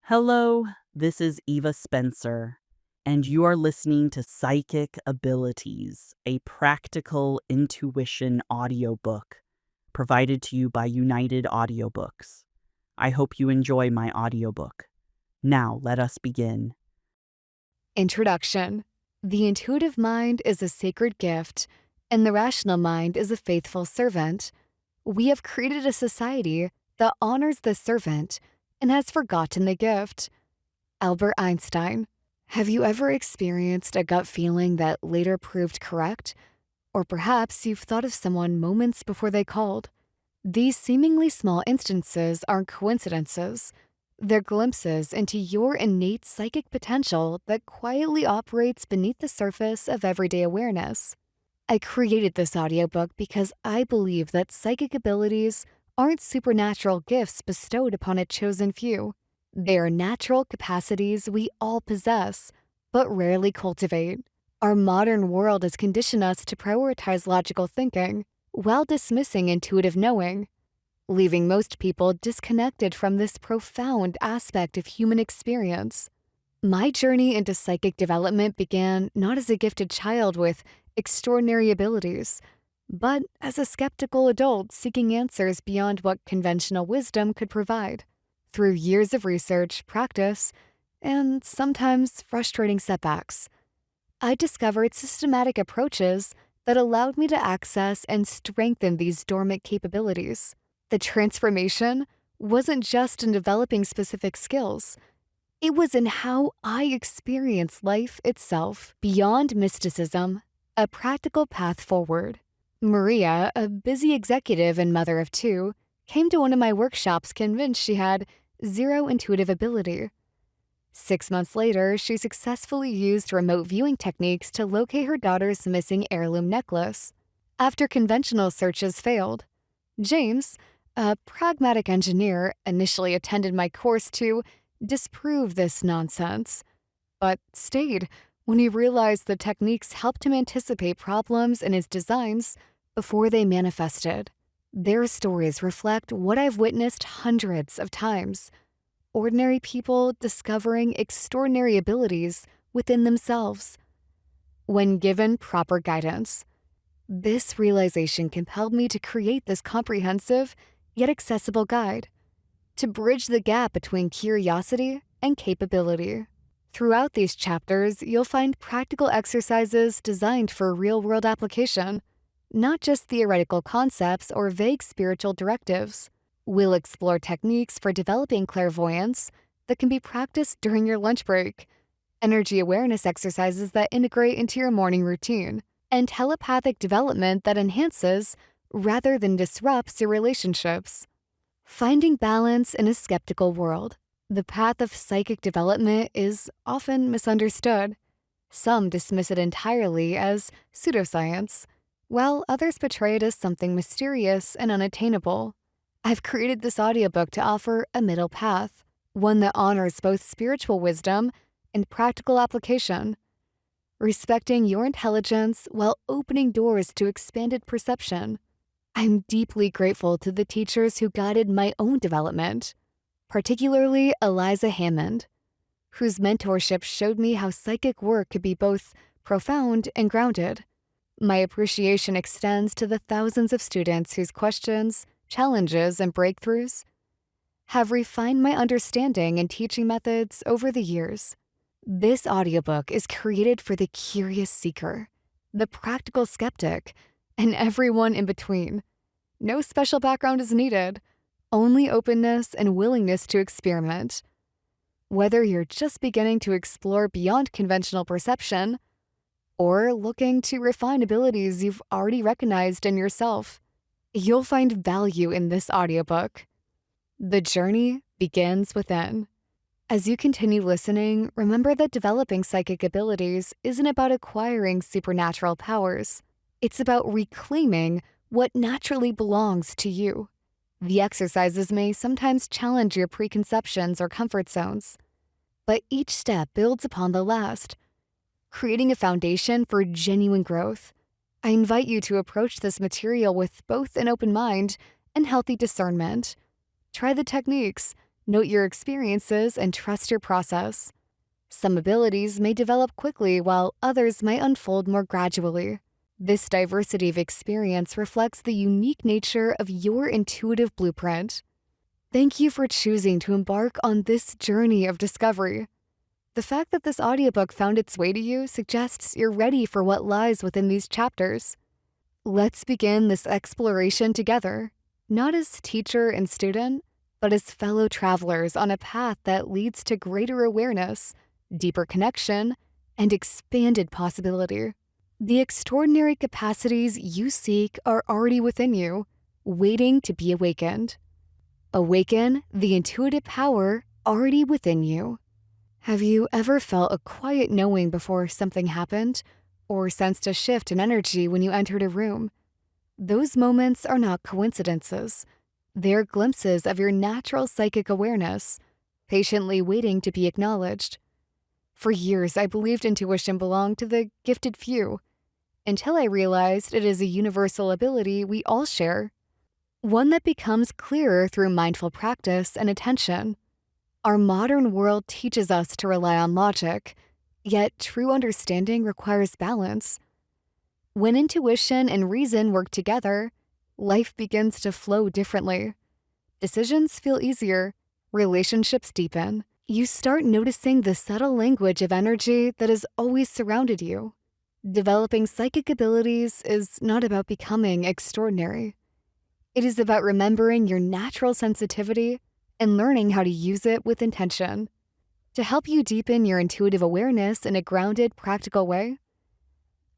Hello, this is Eva Spencer, and you are listening to Psychic Abilities, a practical intuition audiobook provided to you by United Audiobooks. I hope you enjoy my audiobook. Now, let us begin. Introduction. The intuitive mind is a sacred gift, and the rational mind is a faithful servant. We have created a society that honors the servant and has forgotten the gift. Albert Einstein. Have you ever experienced a gut feeling that later proved correct? Or perhaps you've thought of someone moments before they called. These seemingly small instances aren't coincidences. They're glimpses into your innate psychic potential that quietly operates beneath the surface of everyday awareness. I created this audiobook because I believe that psychic abilities aren't supernatural gifts bestowed upon a chosen few. They are natural capacities we all possess, but rarely cultivate. Our modern world has conditioned us to prioritize logical thinking while dismissing intuitive knowing, leaving most people disconnected from this profound aspect of human experience. My journey into psychic development began not as a gifted child with extraordinary abilities, but as a skeptical adult seeking answers beyond what conventional wisdom could provide. Through years of research, practice, and sometimes frustrating setbacks, I discovered systematic approaches that allowed me to access and strengthen these dormant capabilities. The transformation wasn't just in developing specific skills. It was in how I experienced life itself. Beyond mysticism, a practical path forward. Maria, a busy executive and mother of two, came to one of my workshops convinced she had zero intuitive ability. 6 months later, she successfully used remote viewing techniques to locate her daughter's missing heirloom necklace. After conventional searches failed, James, a pragmatic engineer, initially attended my course to disprove this nonsense, but stayed when he realized the techniques helped him anticipate problems in his designs before they manifested. Their stories reflect what I've witnessed hundreds of times: ordinary people discovering extraordinary abilities within themselves. When given proper guidance, this realization compelled me to create this comprehensive yet accessible guide to bridge the gap between curiosity and capability. Throughout these chapters, you'll find practical exercises designed for real-world application, not just theoretical concepts or vague spiritual directives. We'll explore techniques for developing clairvoyance that can be practiced during your lunch break, energy awareness exercises that integrate into your morning routine, and telepathic development that enhances rather than disrupts your relationships. Finding balance in a skeptical world. The path of psychic development is often misunderstood. Some dismiss it entirely as pseudoscience, while others portray it as something mysterious and unattainable. I've created this audiobook to offer a middle path, one that honors both spiritual wisdom and practical application, respecting your intelligence while opening doors to expanded perception. I'm deeply grateful to the teachers who guided my own development, particularly Eliza Hammond, whose mentorship showed me how psychic work could be both profound and grounded. My appreciation extends to the thousands of students whose questions, challenges, and breakthroughs have refined my understanding and teaching methods over the years. This audiobook is created for the curious seeker, the practical skeptic, and everyone in between. No special background is needed, only openness and willingness to experiment. Whether you're just beginning to explore beyond conventional perception or looking to refine abilities you've already recognized in yourself, you'll find value in this audiobook. The journey begins within. As you continue listening, remember that developing psychic abilities isn't about acquiring supernatural powers. It's about reclaiming what naturally belongs to you. The exercises may sometimes challenge your preconceptions or comfort zones, but each step builds upon the last, creating a foundation for genuine growth. I invite you to approach this material with both an open mind and healthy discernment. Try the techniques, Note your experiences and trust your process. Some abilities may develop quickly while others may unfold more gradually. This diversity of experience reflects the unique nature of your intuitive blueprint. Thank you for choosing to embark on this journey of discovery. The fact that this audiobook found its way to you suggests you're ready for what lies within these chapters. Let's begin this exploration together, not as teacher and student, but as fellow travelers on a path that leads to greater awareness, deeper connection, and expanded possibility. The extraordinary capacities you seek are already within you, waiting to be awakened. Awaken the intuitive power already within you. Have you ever felt a quiet knowing before something happened, or sensed a shift in energy when you entered a room? Those moments are not coincidences. They're glimpses of your natural psychic awareness, patiently waiting to be acknowledged. For years, I believed intuition belonged to the gifted few, until I realized it is a universal ability we all share, one that becomes clearer through mindful practice and attention. Our modern world teaches us to rely on logic, yet true understanding requires balance. When intuition and reason work together, life begins to flow differently. Decisions feel easier, relationships deepen. You start noticing the subtle language of energy that has always surrounded you. Developing psychic abilities is not about becoming extraordinary. It is about remembering your natural sensitivity and learning how to use it with intention. To help you deepen your intuitive awareness in a grounded, practical way,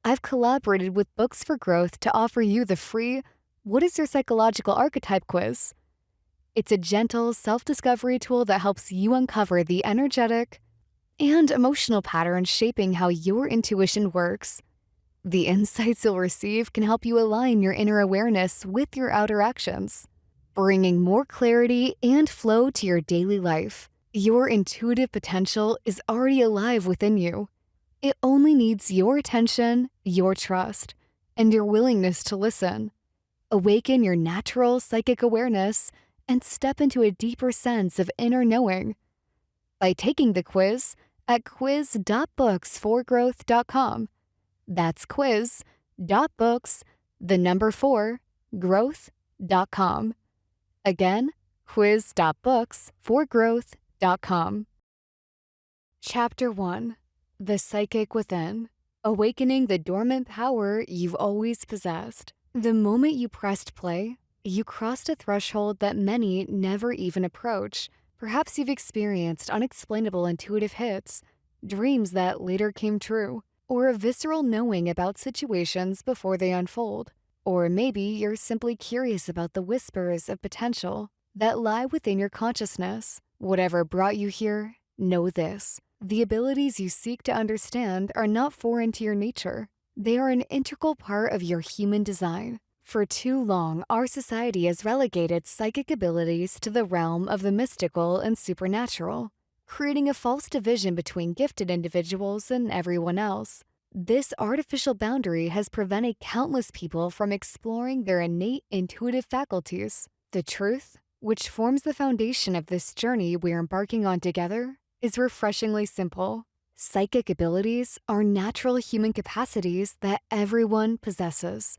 I've collaborated with Books for Growth to offer you the free What is Your Psychological Archetype quiz. It's a gentle self-discovery tool that helps you uncover the energetic and emotional patterns shaping how your intuition works. The insights you'll receive can help you align your inner awareness with your outer actions, bringing more clarity and flow to your daily life. Your intuitive potential is already alive within you. It only needs your attention, your trust, and your willingness to listen. Awaken your natural psychic awareness and step into a deeper sense of inner knowing. By taking the quiz at quiz.booksforgrowth.com. That's quiz.books, the number 4, growth.com. Again, quiz.booksforgrowth.com. Chapter 1. The Psychic Within. Awakening the dormant power you've always possessed. The moment you pressed play, you crossed a threshold that many never even approach. Perhaps you've experienced unexplainable intuitive hits, dreams that later came true, or a visceral knowing about situations before they unfold. Or maybe you're simply curious about the whispers of potential that lie within your consciousness. Whatever brought you here, know this. The abilities you seek to understand are not foreign to your nature. They are an integral part of your human design. For too long, our society has relegated psychic abilities to the realm of the mystical and supernatural, creating a false division between gifted individuals and everyone else. This artificial boundary has prevented countless people from exploring their innate intuitive faculties. The truth, which forms the foundation of this journey we're embarking on together, is refreshingly simple. Psychic abilities are natural human capacities that everyone possesses.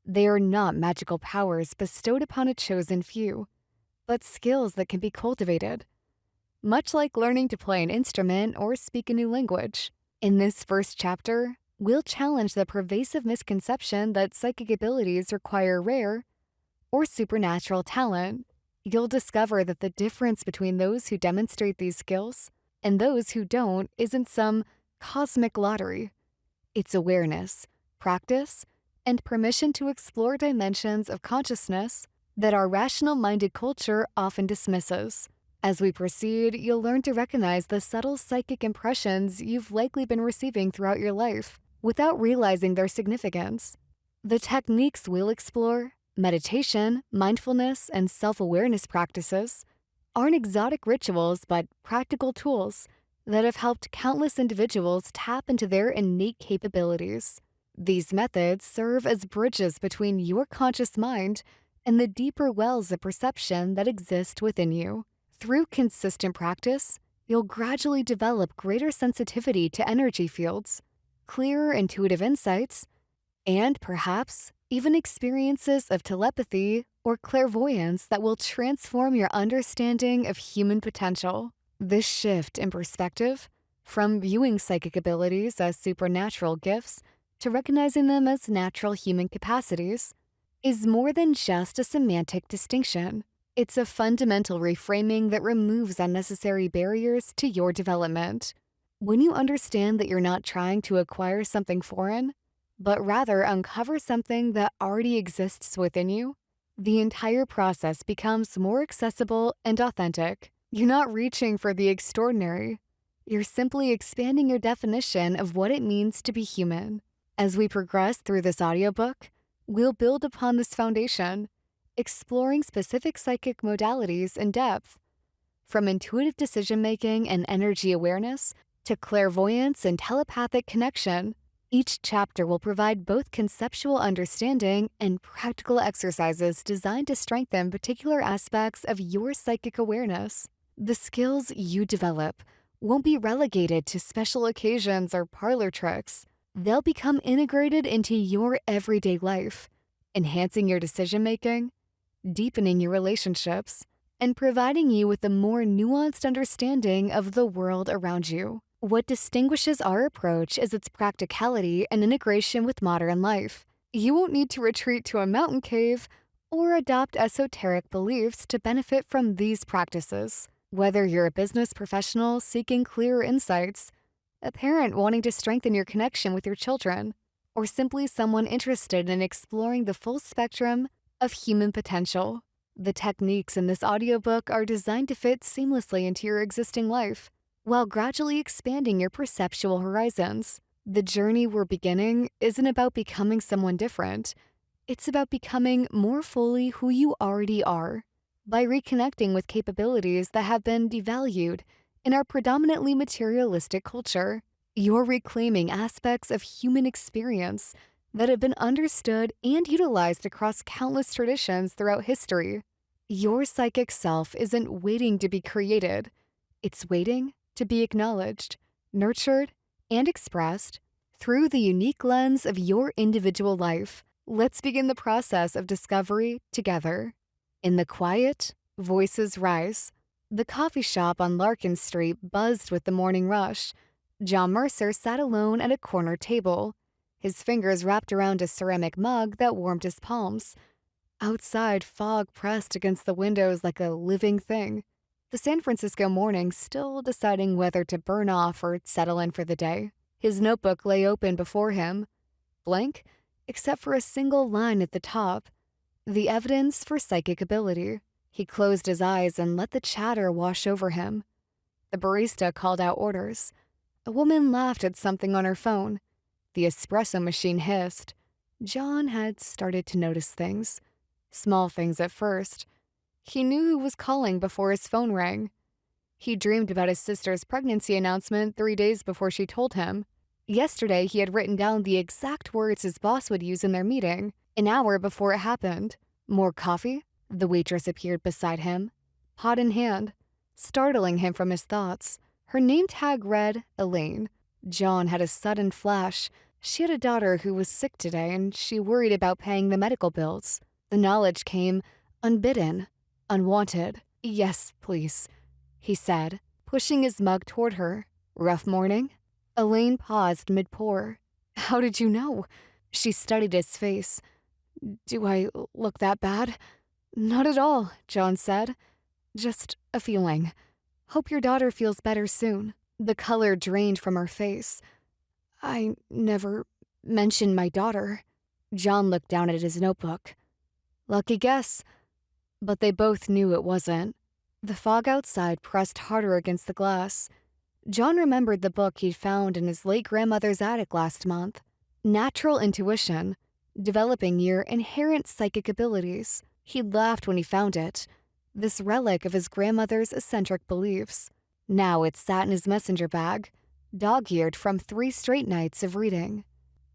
They are not magical powers bestowed upon a chosen few, but skills that can be cultivated. Much like learning to play an instrument or speak a new language. In this first chapter, we'll challenge the pervasive misconception that psychic abilities require rare or supernatural talent. You'll discover that the difference between those who demonstrate these skills and those who don't isn't some cosmic lottery. It's awareness, practice, and permission to explore dimensions of consciousness that our rational-minded culture often dismisses. As we proceed, you'll learn to recognize the subtle psychic impressions you've likely been receiving throughout your life without realizing their significance. The techniques we'll explore, meditation, mindfulness, and self-awareness practices, aren't exotic rituals but practical tools that have helped countless individuals tap into their innate capabilities. These methods serve as bridges between your conscious mind and the deeper wells of perception that exist within you. Through consistent practice, you'll gradually develop greater sensitivity to energy fields, clearer intuitive insights, and perhaps even experiences of telepathy or clairvoyance that will transform your understanding of human potential. This shift in perspective, from viewing psychic abilities as supernatural gifts to recognizing them as natural human capacities, is more than just a semantic distinction. It's a fundamental reframing that removes unnecessary barriers to your development. When you understand that you're not trying to acquire something foreign, but rather uncover something that already exists within you, the entire process becomes more accessible and authentic. You're not reaching for the extraordinary. You're simply expanding your definition of what it means to be human. As we progress through this audiobook, we'll build upon this foundation, exploring specific psychic modalities in depth, from intuitive decision-making and energy awareness to clairvoyance and telepathic connection. Each chapter will provide both conceptual understanding and practical exercises designed to strengthen particular aspects of your psychic awareness. The skills you develop won't be relegated to special occasions or parlor tricks. They'll become integrated into your everyday life, enhancing your decision-making, deepening your relationships, and providing you with a more nuanced understanding of the world around you. What distinguishes our approach is its practicality and integration with modern life. You won't need to retreat to a mountain cave or adopt esoteric beliefs to benefit from these practices. Whether you're a business professional seeking clearer insights, a parent wanting to strengthen your connection with your children, or simply someone interested in exploring the full spectrum of human potential, the techniques in this audiobook are designed to fit seamlessly into your existing life, while gradually expanding your perceptual horizons. The journey we're beginning isn't about becoming someone different. It's about becoming more fully who you already are. By reconnecting with capabilities that have been devalued in our predominantly materialistic culture, you're reclaiming aspects of human experience that have been understood and utilized across countless traditions throughout history. Your psychic self isn't waiting to be created. It's waiting to be acknowledged, nurtured, and expressed through the unique lens of your individual life. Let's begin the process of discovery together. In the quiet, voices rise. The coffee shop on Larkin Street buzzed with the morning rush. John Mercer sat alone at a corner table, his fingers wrapped around a ceramic mug that warmed his palms. Outside, fog pressed against the windows like a living thing. The San Francisco morning still deciding whether to burn off or settle in for the day. His notebook lay open before him, blank except for a single line at the top, the evidence for psychic ability. He closed his eyes and let the chatter wash over him. The barista called out orders. A woman laughed at something on her phone. The espresso machine hissed. John had started to notice things. Small things at first. He knew who was calling before his phone rang. He dreamed about his sister's pregnancy announcement 3 days before she told him. Yesterday, he had written down the exact words his boss would use in their meeting, an hour before it happened. More coffee? The waitress appeared beside him, pot in hand, startling him from his thoughts. Her name tag read Elaine. John had a sudden flash. She had a daughter who was sick today, and she worried about paying the medical bills. The knowledge came unbidden, unwanted. "Yes, please," he said, pushing his mug toward her. "Rough morning?" Elaine paused mid-pour. "How did you know?" She studied his face. "Do I look that bad?" "Not at all," John said. "Just a feeling. Hope your daughter feels better soon." The color drained from her face. "I never mentioned my daughter." John looked down at his notebook. Lucky guess. But they both knew it wasn't. The fog outside pressed harder against the glass. John remembered the book he'd found in his late grandmother's attic last month. Natural Intuition, Developing Your Inherent Psychic Abilities. He'd laughed when he found it. This relic of his grandmother's eccentric beliefs. Now it sat in his messenger bag, dog-eared from 3 straight nights of reading.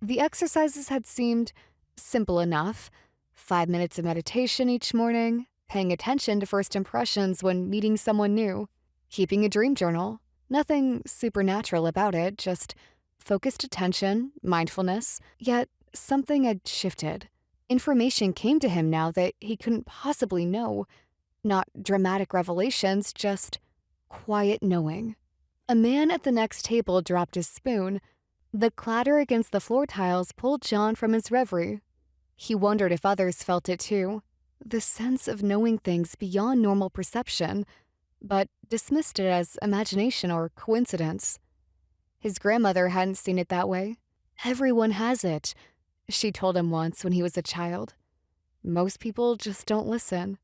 The exercises had seemed simple enough. 5 minutes of meditation each morning, paying attention to first impressions when meeting someone new, keeping a dream journal. Nothing supernatural about it, just focused attention, mindfulness, yet something had shifted. Information came to him now that he couldn't possibly know. Not dramatic revelations, just quiet knowing. A man at the next table dropped his spoon. The clatter against the floor tiles pulled John from his reverie. He wondered if others felt it too, the sense of knowing things beyond normal perception, but dismissed it as imagination or coincidence. His grandmother hadn't seen it that way. Everyone has it, she told him once when he was a child. Most people just don't listen.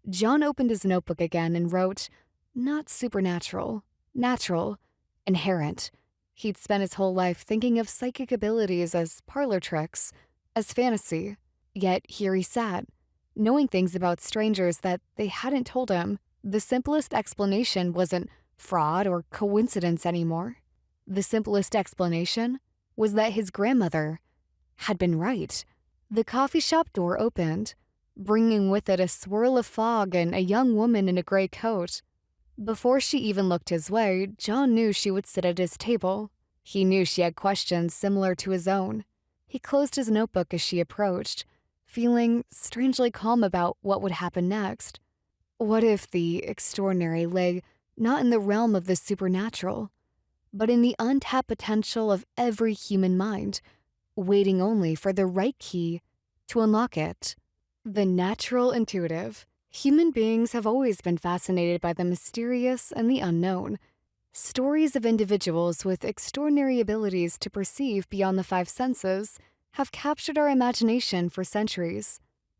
John opened his notebook again and wrote, not supernatural, natural, inherent. He'd spent his whole life thinking of psychic abilities as parlor tricks, as fantasy. Yet here he sat, knowing things about strangers that they hadn't told him. The simplest explanation wasn't fraud or coincidence anymore. The simplest explanation was that his grandmother had been right. The coffee shop door opened, bringing with it a swirl of fog and a young woman in a gray coat. Before she even looked his way, John knew she would sit at his table. He knew she had questions similar to his own. He closed his notebook as she approached, feeling strangely calm about what would happen next. What if the extraordinary lay not in the realm of the supernatural, but in the untapped potential of every human mind, waiting only for the right key to unlock it? The natural intuitive. Human beings have always been fascinated by the mysterious and the unknown. Stories of individuals with extraordinary abilities to perceive beyond the five senses have captured our imagination for centuries.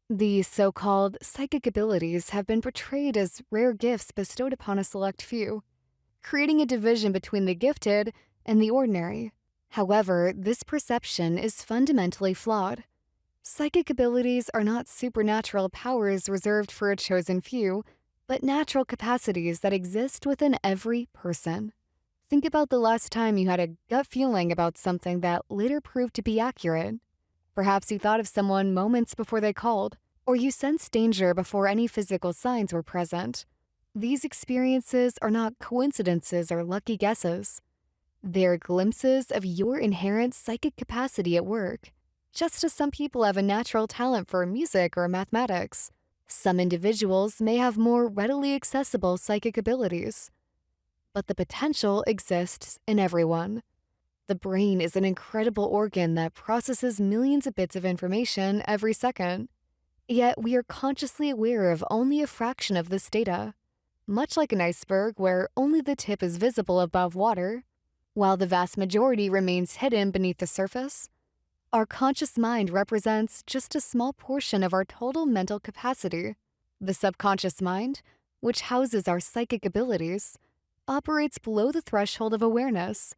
These so-called psychic abilities have been portrayed as rare gifts bestowed upon a select few, creating a division between the gifted and the ordinary. However, this perception is fundamentally flawed. Psychic abilities are not supernatural powers reserved for a chosen few, but natural capacities that exist within every person. Think about the last time you had a gut feeling about something that later proved to be accurate. Perhaps you thought of someone moments before they called, or you sensed danger before any physical signs were present. These experiences are not coincidences or lucky guesses. They're glimpses of your inherent psychic capacity at work. Just as some people have a natural talent for music or mathematics, some individuals may have more readily accessible psychic abilities. But the potential exists in everyone. The brain is an incredible organ that processes millions of bits of information every second. Yet we are consciously aware of only a fraction of this data. Much like an iceberg where only the tip is visible above water, while the vast majority remains hidden beneath the surface, our conscious mind represents just a small portion of our total mental capacity. The subconscious mind, which houses our psychic abilities, operates below the threshold of awareness,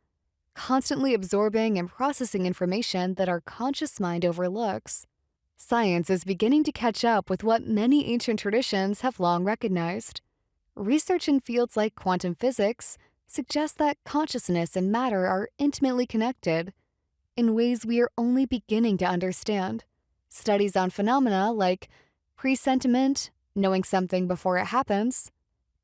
constantly absorbing and processing information that our conscious mind overlooks. Science is beginning to catch up with what many ancient traditions have long recognized. Research in fields like quantum physics suggests that consciousness and matter are intimately connected in ways we are only beginning to understand. Studies on phenomena like presentiment, knowing something before it happens,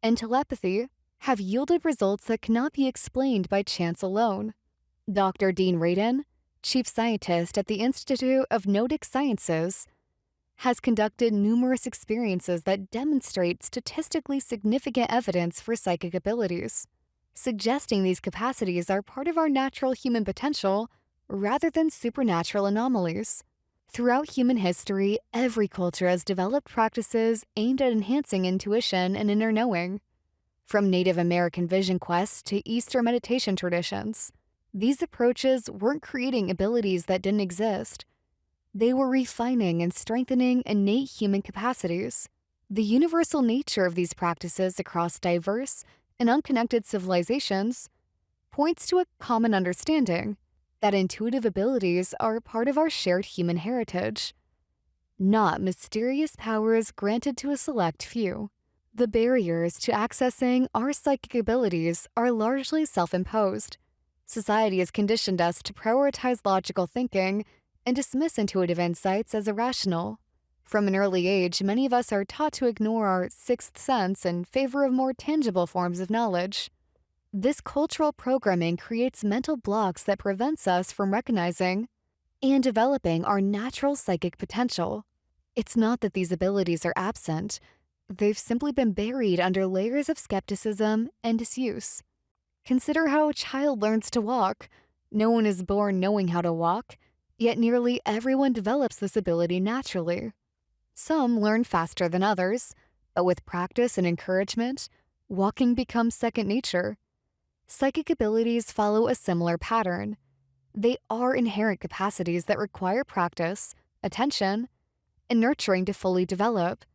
and telepathy have yielded results that cannot be explained by chance alone. Dr. Dean Radin, chief scientist at the Institute of Noetic Sciences, has conducted numerous experiences that demonstrate statistically significant evidence for psychic abilities, suggesting these capacities are part of our natural human potential rather than supernatural anomalies. Throughout human history, every culture has developed practices aimed at enhancing intuition and inner knowing. From Native American vision quests to Eastern meditation traditions, these approaches weren't creating abilities that didn't exist. They were refining and strengthening innate human capacities. The universal nature of these practices across diverse and unconnected civilizations points to a common understanding that intuitive abilities are part of our shared human heritage, not mysterious powers granted to a select few. The barriers to accessing our psychic abilities are largely self-imposed. Society has conditioned us to prioritize logical thinking and dismiss intuitive insights as irrational. From an early age, many of us are taught to ignore our sixth sense in favor of more tangible forms of knowledge. This cultural programming creates mental blocks that prevents us from recognizing and developing our natural psychic potential. It's not that these abilities are absent, they've simply been buried under layers of skepticism and disuse. Consider how a child learns to walk. No one is born knowing how to walk, yet nearly everyone develops this ability naturally. Some learn faster than others, but with practice and encouragement, walking becomes second nature. Psychic abilities follow a similar pattern. They are inherent capacities that require practice, attention, and nurturing to fully develop.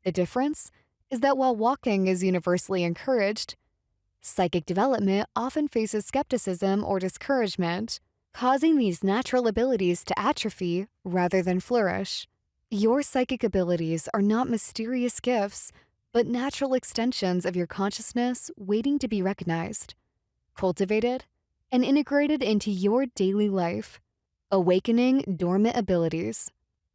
The difference is that while walking is universally encouraged, psychic development often faces skepticism or discouragement, causing these natural abilities to atrophy rather than flourish. Your psychic abilities are not mysterious gifts, but natural extensions of your consciousness waiting to be recognized, cultivated, and integrated into your daily life. Awakening dormant abilities.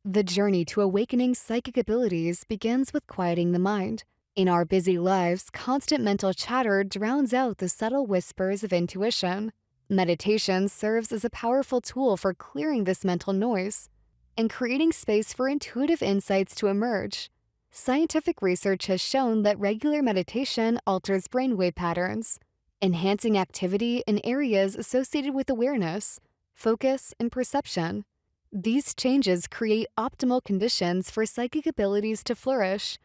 The journey to awakening psychic abilities begins with quieting the mind. In our busy lives, constant mental chatter drowns out the subtle whispers of intuition. Meditation serves as a powerful tool for clearing this mental noise and creating space for intuitive insights to emerge. Scientific research has shown that regular meditation alters brainwave patterns, enhancing activity in areas associated with awareness, focus, and perception. These changes create optimal conditions for psychic abilities to flourish.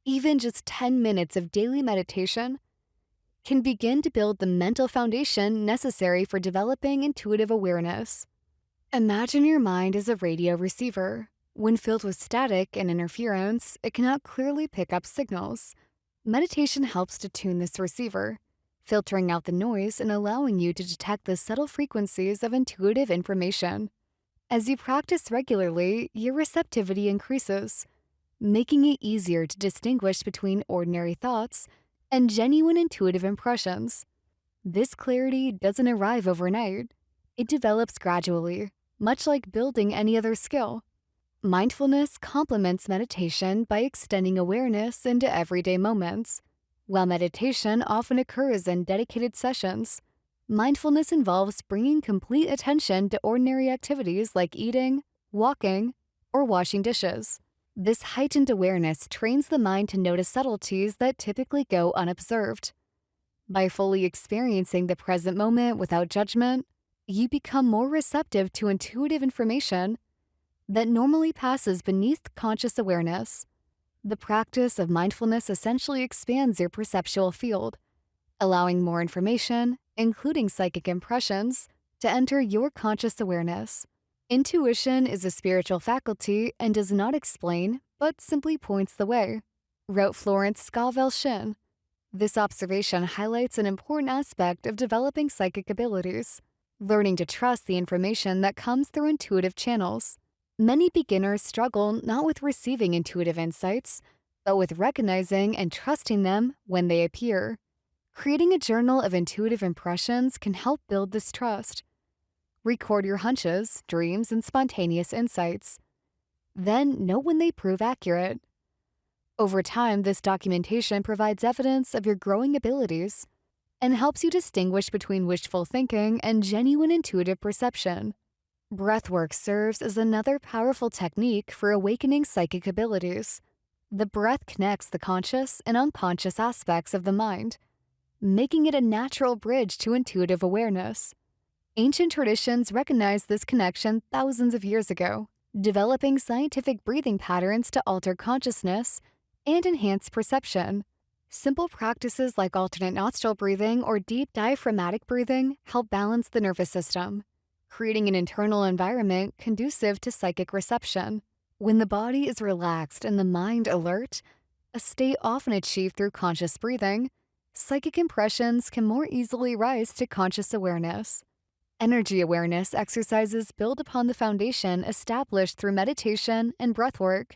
Even just 10 minutes of daily meditation can begin to build the mental foundation necessary for developing intuitive awareness. Imagine your mind as a radio receiver. When filled with static and interference, it cannot clearly pick up signals. Meditation helps to tune this receiver, filtering out the noise and allowing you to detect the subtle frequencies of intuitive information. As you practice regularly, your receptivity increases, making it easier to distinguish between ordinary thoughts and genuine intuitive impressions. This clarity doesn't arrive overnight. It develops gradually, much like building any other skill. Mindfulness complements meditation by extending awareness into everyday moments. While meditation often occurs in dedicated sessions, mindfulness involves bringing complete attention to ordinary activities like eating, walking, or washing dishes. This heightened awareness trains the mind to notice subtleties that typically go unobserved. By fully experiencing the present moment without judgment, you become more receptive to intuitive information that normally passes beneath conscious awareness. The practice of mindfulness essentially expands your perceptual field, allowing more information, including psychic impressions, to enter your conscious awareness. Intuition is a spiritual faculty and does not explain, but simply points the way, wrote Florence Scovel-Shinn. This observation highlights an important aspect of developing psychic abilities, learning to trust the information that comes through intuitive channels. Many beginners struggle not with receiving intuitive insights, but with recognizing and trusting them when they appear. Creating a journal of intuitive impressions can help build this trust. Record your hunches, dreams, and spontaneous insights. Then know when they prove accurate. Over time, this documentation provides evidence of your growing abilities and helps you distinguish between wishful thinking and genuine intuitive perception. Breathwork serves as another powerful technique for awakening psychic abilities. The breath connects the conscious and unconscious aspects of the mind, making it a natural bridge to intuitive awareness. Ancient traditions recognized this connection thousands of years ago, developing scientific breathing patterns to alter consciousness and enhance perception. Simple practices like alternate nostril breathing or deep diaphragmatic breathing help balance the nervous system, creating an internal environment conducive to psychic reception. When the body is relaxed and the mind alert, a state often achieved through conscious breathing, psychic impressions can more easily rise to conscious awareness. Energy awareness exercises build upon the foundation established through meditation and breathwork.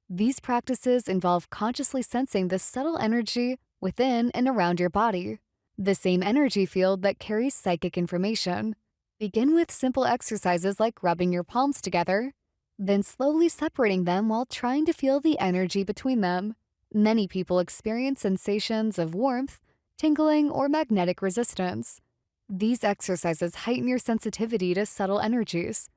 These practices involve consciously sensing the subtle energy within and around your body, the same energy field that carries psychic information. Begin with simple exercises like rubbing your palms together, then slowly separating them while trying to feel the energy between them. Many people experience sensations of warmth, tingling, or magnetic resistance. These exercises heighten your sensitivity to subtle energies,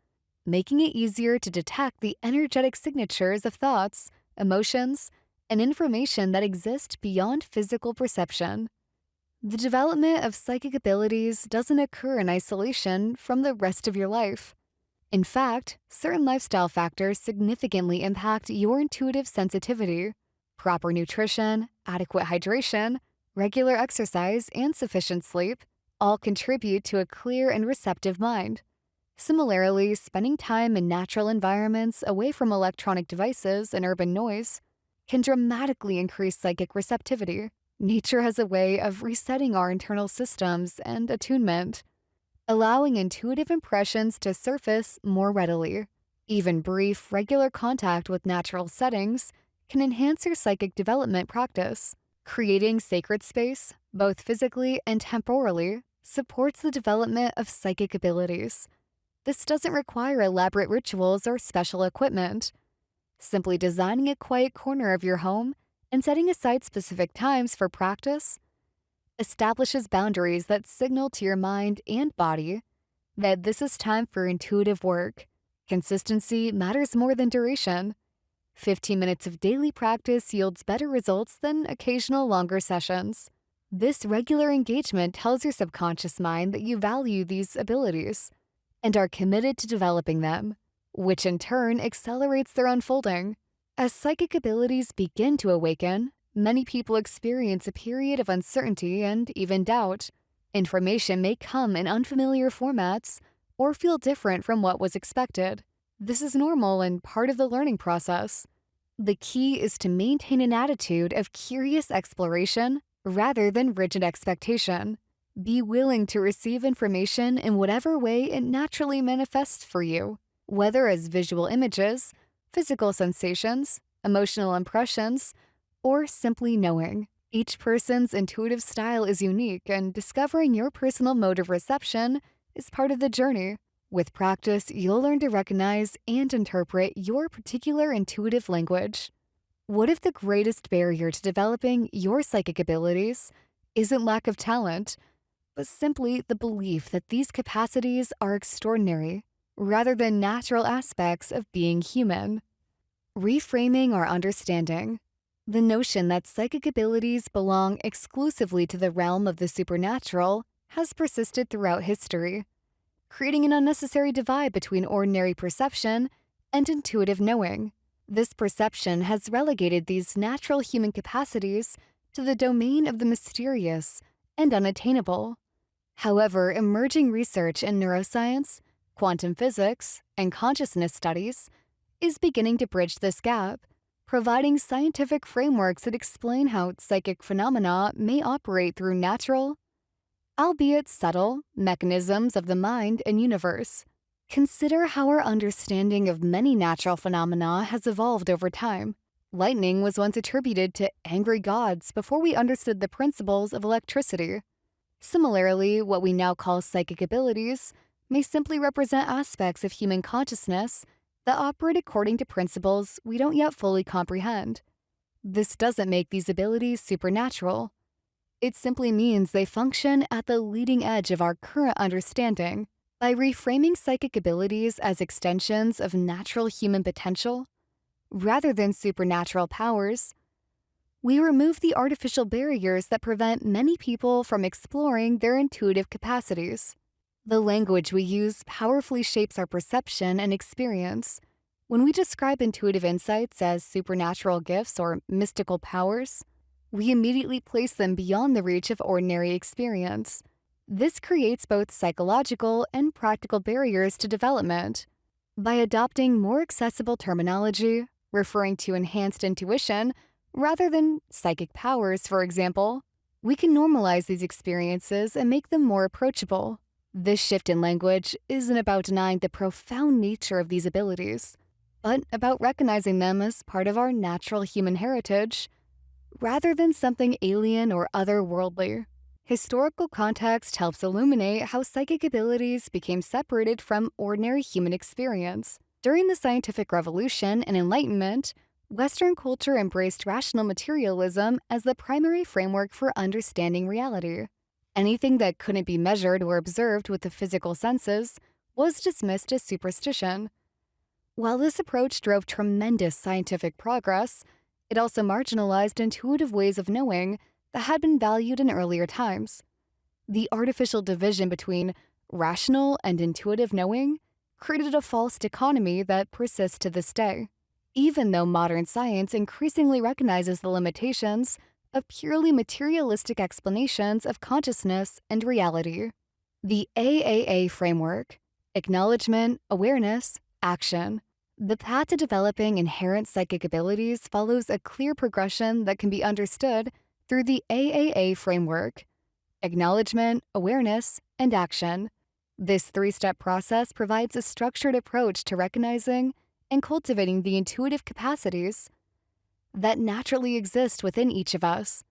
making it easier to detect the energetic signatures of thoughts, emotions, and information that exist beyond physical perception. The development of psychic abilities doesn't occur in isolation from the rest of your life. In fact, certain lifestyle factors significantly impact your intuitive sensitivity. Proper nutrition, adequate hydration, regular exercise, and sufficient sleep all contribute to a clear and receptive mind. Similarly, spending time in natural environments away from electronic devices and urban noise can dramatically increase psychic receptivity. Nature has a way of resetting our internal systems and attunement, allowing intuitive impressions to surface more readily. Even brief, regular contact with natural settings can enhance your psychic development practice. Creating sacred space, both physically and temporally, supports the development of psychic abilities. This doesn't require elaborate rituals or special equipment. Simply designing a quiet corner of your home and setting aside specific times for practice establishes boundaries that signal to your mind and body that this is time for intuitive work. Consistency matters more than duration. 15 minutes of daily practice yields better results than occasional longer sessions. This regular engagement tells your subconscious mind that you value these abilities and are committed to developing them, which in turn accelerates their unfolding. As psychic abilities begin to awaken, many people experience a period of uncertainty and even doubt. Information may come in unfamiliar formats or feel different from what was expected. This is normal and part of the learning process. The key is to maintain an attitude of curious exploration rather than rigid expectation. Be willing to receive information in whatever way it naturally manifests for you, whether as visual images, physical sensations, emotional impressions, or simply knowing. Each person's intuitive style is unique, and discovering your personal mode of reception is part of the journey. With practice, you'll learn to recognize and interpret your particular intuitive language. What if the greatest barrier to developing your psychic abilities isn't lack of talent, but simply the belief that these capacities are extraordinary, rather than natural aspects of being human? Reframing our understanding. The notion that psychic abilities belong exclusively to the realm of the supernatural has persisted throughout history, creating an unnecessary divide between ordinary perception and intuitive knowing. This perception has relegated these natural human capacities to the domain of the mysterious and unattainable. However, emerging research in neuroscience, quantum physics, and consciousness studies is beginning to bridge this gap, providing scientific frameworks that explain how psychic phenomena may operate through natural, albeit subtle, mechanisms of the mind and universe. Consider how our understanding of many natural phenomena has evolved over time. Lightning was once attributed to angry gods before we understood the principles of electricity. Similarly, what we now call psychic abilities may simply represent aspects of human consciousness that operate according to principles we don't yet fully comprehend. This doesn't make these abilities supernatural. It simply means they function at the leading edge of our current understanding. By reframing psychic abilities as extensions of natural human potential, rather than supernatural powers, we remove the artificial barriers that prevent many people from exploring their intuitive capacities. The language we use powerfully shapes our perception and experience. When we describe intuitive insights as supernatural gifts or mystical powers, we immediately place them beyond the reach of ordinary experience. This creates both psychological and practical barriers to development. By adopting more accessible terminology, referring to enhanced intuition rather than psychic powers, for example, we can normalize these experiences and make them more approachable. This shift in language isn't about denying the profound nature of these abilities, but about recognizing them as part of our natural human heritage, rather than something alien or otherworldly. Historical context helps illuminate how psychic abilities became separated from ordinary human experience. During the scientific revolution and Enlightenment, Western culture embraced rational materialism as the primary framework for understanding reality. Anything that couldn't be measured or observed with the physical senses was dismissed as superstition. While this approach drove tremendous scientific progress, it also marginalized intuitive ways of knowing that had been valued in earlier times. The artificial division between rational and intuitive knowing created a false dichotomy that persists to this day, even though modern science increasingly recognizes the limitations of purely materialistic explanations of consciousness and reality. The AAA framework: acknowledgement, awareness, action. The path to developing inherent psychic abilities follows a clear progression that can be understood through the AAA framework: acknowledgement, awareness, and action. This three-step process provides a structured approach to recognizing and cultivating the intuitive capacities that naturally exist within each of us.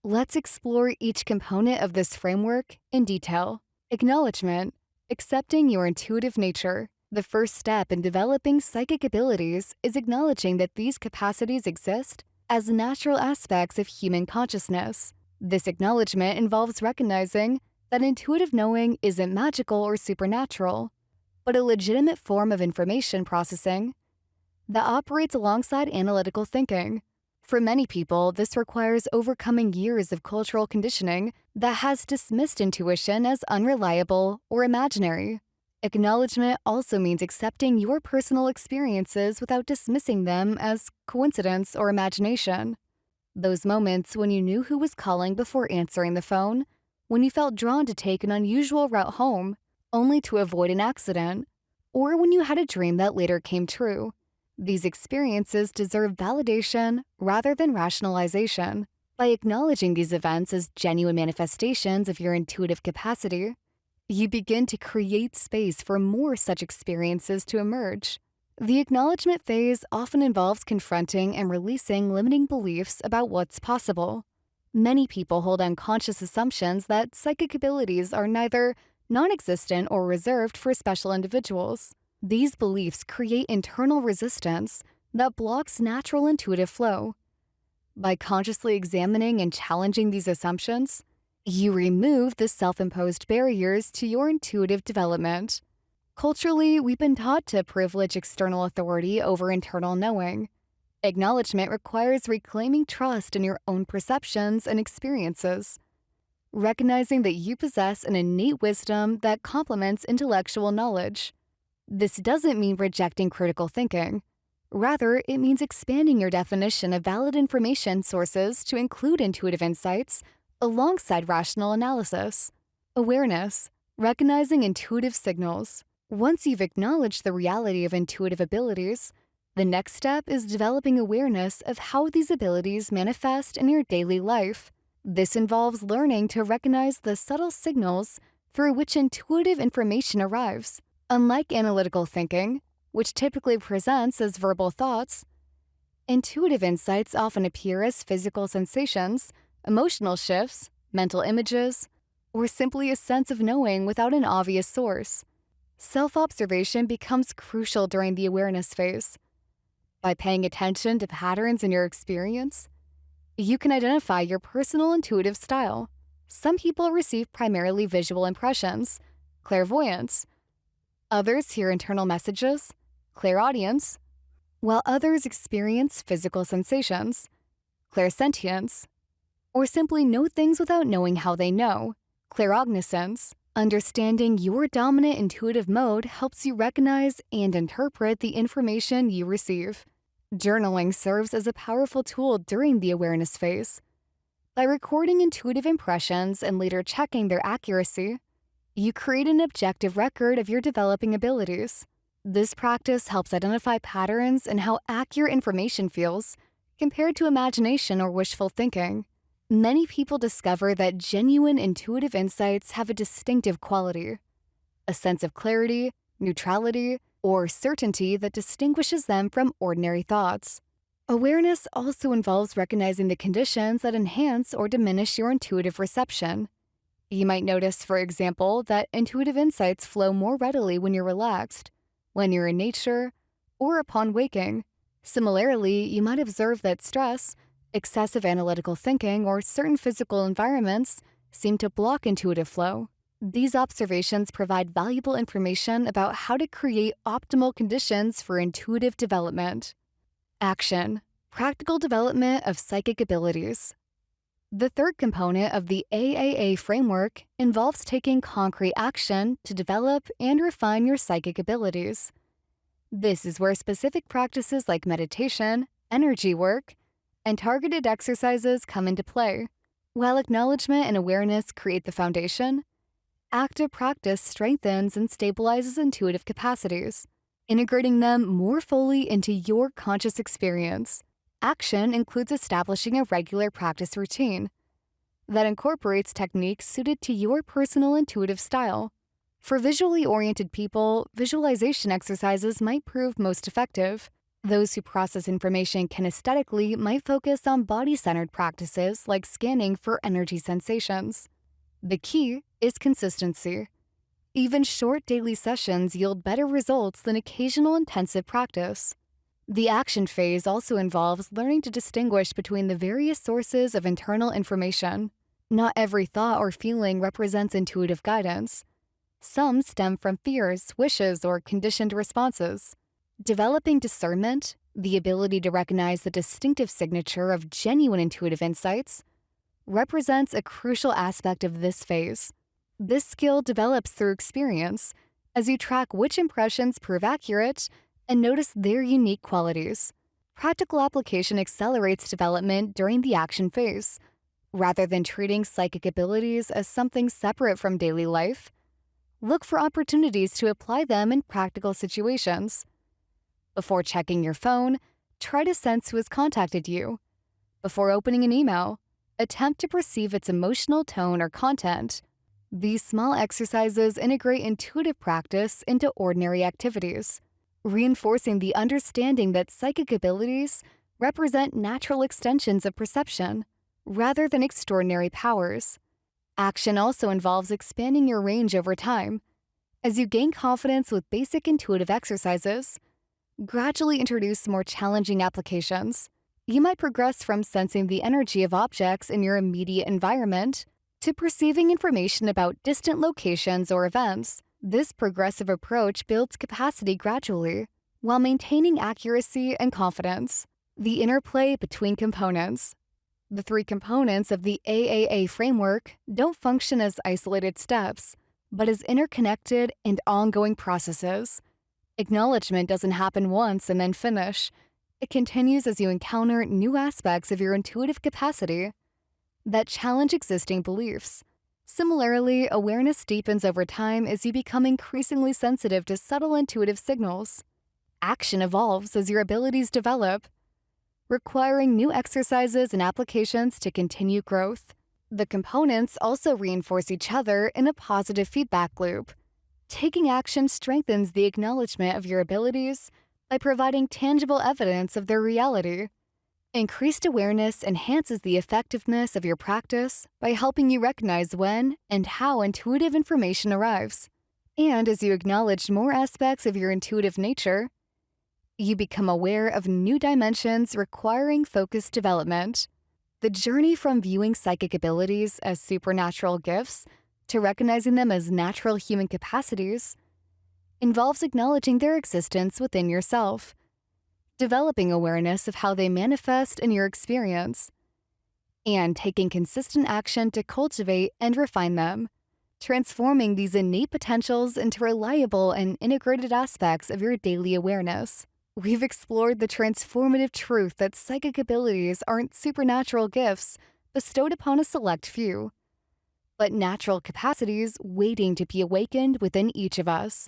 Let's explore each component of this framework in detail. Acknowledgement: accepting your intuitive nature. The first step in developing psychic abilities is acknowledging that these capacities exist as natural aspects of human consciousness. This acknowledgement involves recognizing that intuitive knowing isn't magical or supernatural, but a legitimate form of information processing that operates alongside analytical thinking. For many people, this requires overcoming years of cultural conditioning that has dismissed intuition as unreliable or imaginary. Acknowledgement also means accepting your personal experiences without dismissing them as coincidence or imagination. Those moments when you knew who was calling before answering the phone, when you felt drawn to take an unusual route home, only to avoid an accident, or when you had a dream that later came true. These experiences deserve validation rather than rationalization. By acknowledging these events as genuine manifestations of your intuitive capacity, you begin to create space for more such experiences to emerge. The acknowledgement phase often involves confronting and releasing limiting beliefs about what's possible. Many people hold unconscious assumptions that psychic abilities are neither non-existent or reserved for special individuals. These beliefs create internal resistance that blocks natural intuitive flow. By consciously examining and challenging these assumptions, you remove the self-imposed barriers to your intuitive development. Culturally, we've been taught to privilege external authority over internal knowing. Acknowledgement requires reclaiming trust in your own perceptions and experiences, recognizing that you possess an innate wisdom that complements intellectual knowledge. This doesn't mean rejecting critical thinking. Rather, it means expanding your definition of valid information sources to include intuitive insights alongside rational analysis. Awareness: recognizing intuitive signals. Once you've acknowledged the reality of intuitive abilities, the next step is developing awareness of how these abilities manifest in your daily life. This involves learning to recognize the subtle signals through which intuitive information arrives. Unlike analytical thinking, which typically presents as verbal thoughts, intuitive insights often appear as physical sensations, emotional shifts, mental images, or simply a sense of knowing without an obvious source. Self-observation becomes crucial during the awareness phase. By paying attention to patterns in your experience, you can identify your personal intuitive style. Some people receive primarily visual impressions, clairvoyance. Others hear internal messages, clairaudience, while others experience physical sensations, clairsentience, or simply know things without knowing how they know, clairognoscence. Understanding your dominant intuitive mode helps you recognize and interpret the information you receive. Journaling serves as a powerful tool during the awareness phase. By recording intuitive impressions and later checking their accuracy, you create an objective record of your developing abilities. This practice helps identify patterns in how accurate information feels compared to imagination or wishful thinking. Many people discover that genuine intuitive insights have a distinctive quality, a sense of clarity, neutrality, or certainty that distinguishes them from ordinary thoughts. Awareness also involves recognizing the conditions that enhance or diminish your intuitive reception. You might notice, for example, that intuitive insights flow more readily when you're relaxed, when you're in nature, or upon waking. Similarly, you might observe that stress, excessive analytical thinking, or certain physical environments seem to block intuitive flow. These observations provide valuable information about how to create optimal conditions for intuitive development. Action: practical development of psychic abilities. The third component of the AAA framework involves taking concrete action to develop and refine your psychic abilities. This is where specific practices like meditation, energy work, and targeted exercises come into play. While acknowledgement and awareness create the foundation, active practice strengthens and stabilizes intuitive capacities, integrating them more fully into your conscious experience. Action includes establishing a regular practice routine that incorporates techniques suited to your personal intuitive style. For visually oriented people, visualization exercises might prove most effective. Those who process information kinesthetically might focus on body-centered practices like scanning for energy sensations. The key is consistency. Even short daily sessions yield better results than occasional intensive practice. The action phase also involves learning to distinguish between the various sources of internal information. Not every thought or feeling represents intuitive guidance. Some stem from fears, wishes, or conditioned responses. Developing discernment, the ability to recognize the distinctive signature of genuine intuitive insights, represents a crucial aspect of this phase. This skill develops through experience as you track which impressions prove accurate and notice their unique qualities. Practical application accelerates development during the action phase. Rather than treating psychic abilities as something separate from daily life, look for opportunities to apply them in practical situations. Before checking your phone, try to sense who has contacted you. Before opening an email, attempt to perceive its emotional tone or content. These small exercises integrate intuitive practice into ordinary activities, reinforcing the understanding that psychic abilities represent natural extensions of perception rather than extraordinary powers. Action also involves expanding your range over time. As you gain confidence with basic intuitive exercises, gradually introduce more challenging applications. You might progress from sensing the energy of objects in your immediate environment to perceiving information about distant locations or events. This progressive approach builds capacity gradually while maintaining accuracy and confidence. The interplay between components. The three components of the AAA framework don't function as isolated steps, but as interconnected and ongoing processes. Acknowledgement doesn't happen once and then finish. It continues as you encounter new aspects of your intuitive capacity that challenge existing beliefs. Similarly, awareness deepens over time as you become increasingly sensitive to subtle intuitive signals. Action evolves as your abilities develop, requiring new exercises and applications to continue growth. The components also reinforce each other in a positive feedback loop. Taking action strengthens the acknowledgement of your abilities by providing tangible evidence of their reality. Increased awareness enhances the effectiveness of your practice by helping you recognize when and how intuitive information arrives. And as you acknowledge more aspects of your intuitive nature, you become aware of new dimensions requiring focused development. The journey from viewing psychic abilities as supernatural gifts to recognizing them as natural human capacities involves acknowledging their existence within yourself, developing awareness of how they manifest in your experience, and taking consistent action to cultivate and refine them, transforming these innate potentials into reliable and integrated aspects of your daily awareness. We've explored the transformative truth that psychic abilities aren't supernatural gifts bestowed upon a select few, but natural capacities waiting to be awakened within each of us.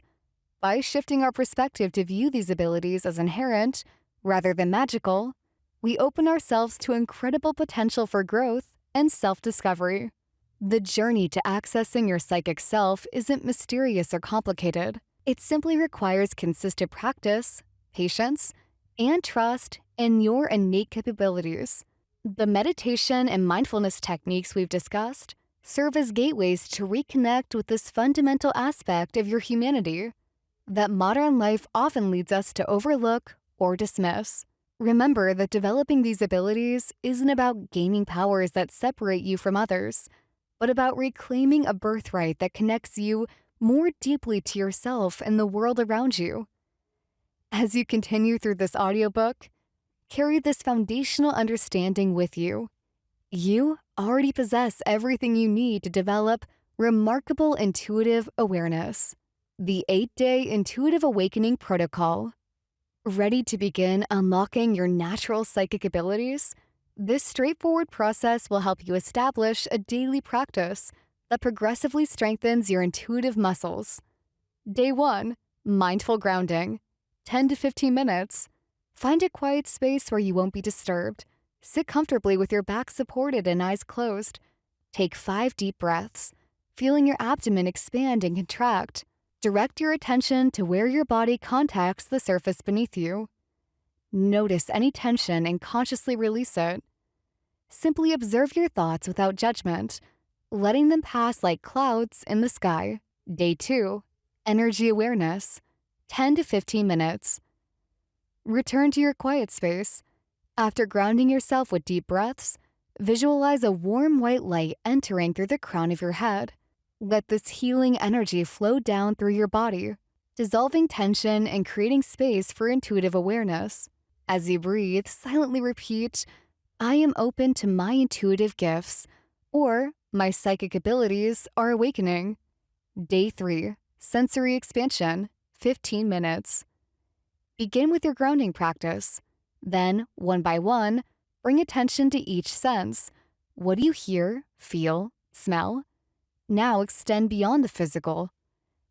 By shifting our perspective to view these abilities as inherent, rather than magical, we open ourselves to incredible potential for growth and self-discovery. The journey to accessing your psychic self isn't mysterious or complicated. It simply requires consistent practice, patience, and trust in your innate capabilities. The meditation and mindfulness techniques we've discussed serve as gateways to reconnect with this fundamental aspect of your humanity. that modern life often leads us to overlook or dismiss. Remember that developing these abilities isn't about gaining powers that separate you from others, but about reclaiming a birthright that connects you more deeply to yourself and the world around you. As you continue through this audiobook, carry this foundational understanding with you. You already possess everything you need to develop remarkable intuitive awareness. The 8-Day Intuitive Awakening Protocol. Ready to begin unlocking your natural psychic abilities? This straightforward process will help you establish a daily practice that progressively strengthens your intuitive muscles. Day 1. Mindful grounding. 10 to 15 minutes. Find a quiet space where you won't be disturbed. Sit comfortably with your back supported and eyes closed. Take 5 deep breaths, feeling your abdomen expand and contract. Direct your attention to where your body contacts the surface beneath you. Notice any tension and consciously release it. Simply observe your thoughts without judgment, letting them pass like clouds in the sky. Day 2. Energy awareness. 10 to 15 minutes. Return to your quiet space. After grounding yourself with deep breaths, visualize a warm white light entering through the crown of your head. Let this healing energy flow down through your body, dissolving tension and creating space for intuitive awareness. As you breathe, silently repeat, "I am open to my intuitive gifts," or "my psychic abilities are awakening." Day 3. Sensory expansion. 15 minutes. Begin with your grounding practice. Then, one by one, bring attention to each sense. What do you hear, feel, smell? Now extend beyond the physical.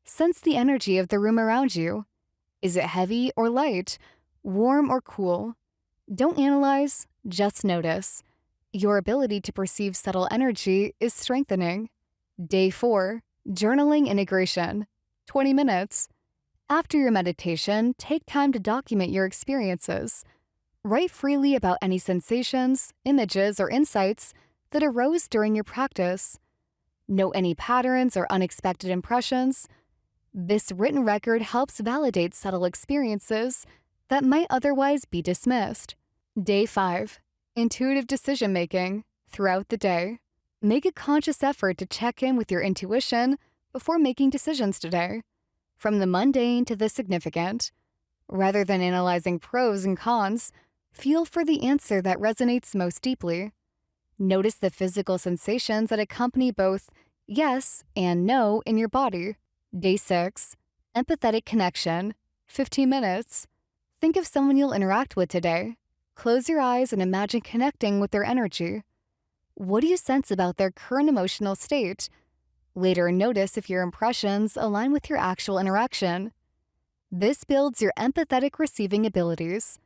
Sense the energy of the room around you. Is it heavy or light? Warm or cool? Don't analyze, just notice. Your ability to perceive subtle energy is strengthening. Day 4. Journaling integration. 20 minutes. After your meditation, take time to document your experiences. Write freely about any sensations, images, or insights that arose during your practice. Note any patterns or unexpected impressions. This written record helps validate subtle experiences that might otherwise be dismissed. Day 5. Intuitive decision-making. Throughout the day, make a conscious effort to check in with your intuition before making decisions today, from the mundane to the significant. Rather than analyzing pros and cons, feel for the answer that resonates most deeply. Notice the physical sensations that accompany both yes and no in your body. Day 6. Empathetic connection. 15 minutes. Think of someone you'll interact with today. Close your eyes and imagine connecting with their energy. What do you sense about their current emotional state? Later, notice if your impressions align with your actual interaction. This builds your empathetic receiving abilities.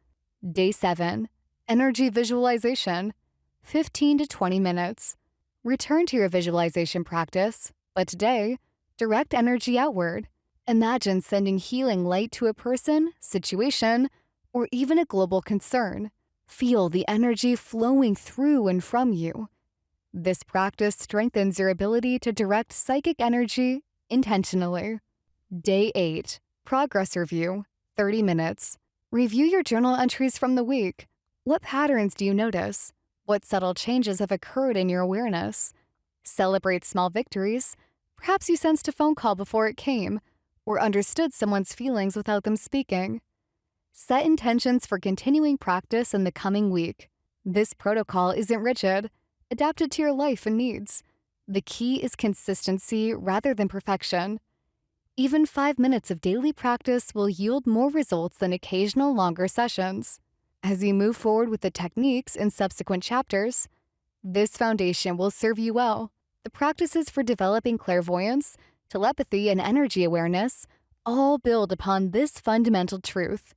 Day 7. Energy visualization. 15 to 20 minutes. Return to your visualization practice, but today, direct energy outward. Imagine sending healing light to a person, situation, or even a global concern. Feel the energy flowing through and from you. This practice strengthens your ability to direct psychic energy intentionally. Day 8. Progress review. 30 minutes. Review your journal entries from the week. What patterns do you notice? What subtle changes have occurred in your awareness? Celebrate small victories. Perhaps you sensed a phone call before it came, or understood someone's feelings without them speaking. Set intentions for continuing practice in the coming week. This protocol isn't rigid, adapted to your life and needs. The key is consistency rather than perfection. Even 5 minutes of daily practice will yield more results than occasional longer sessions. As you move forward with the techniques in subsequent chapters, this foundation will serve you well. The practices for developing clairvoyance, telepathy, and energy awareness all build upon this fundamental truth.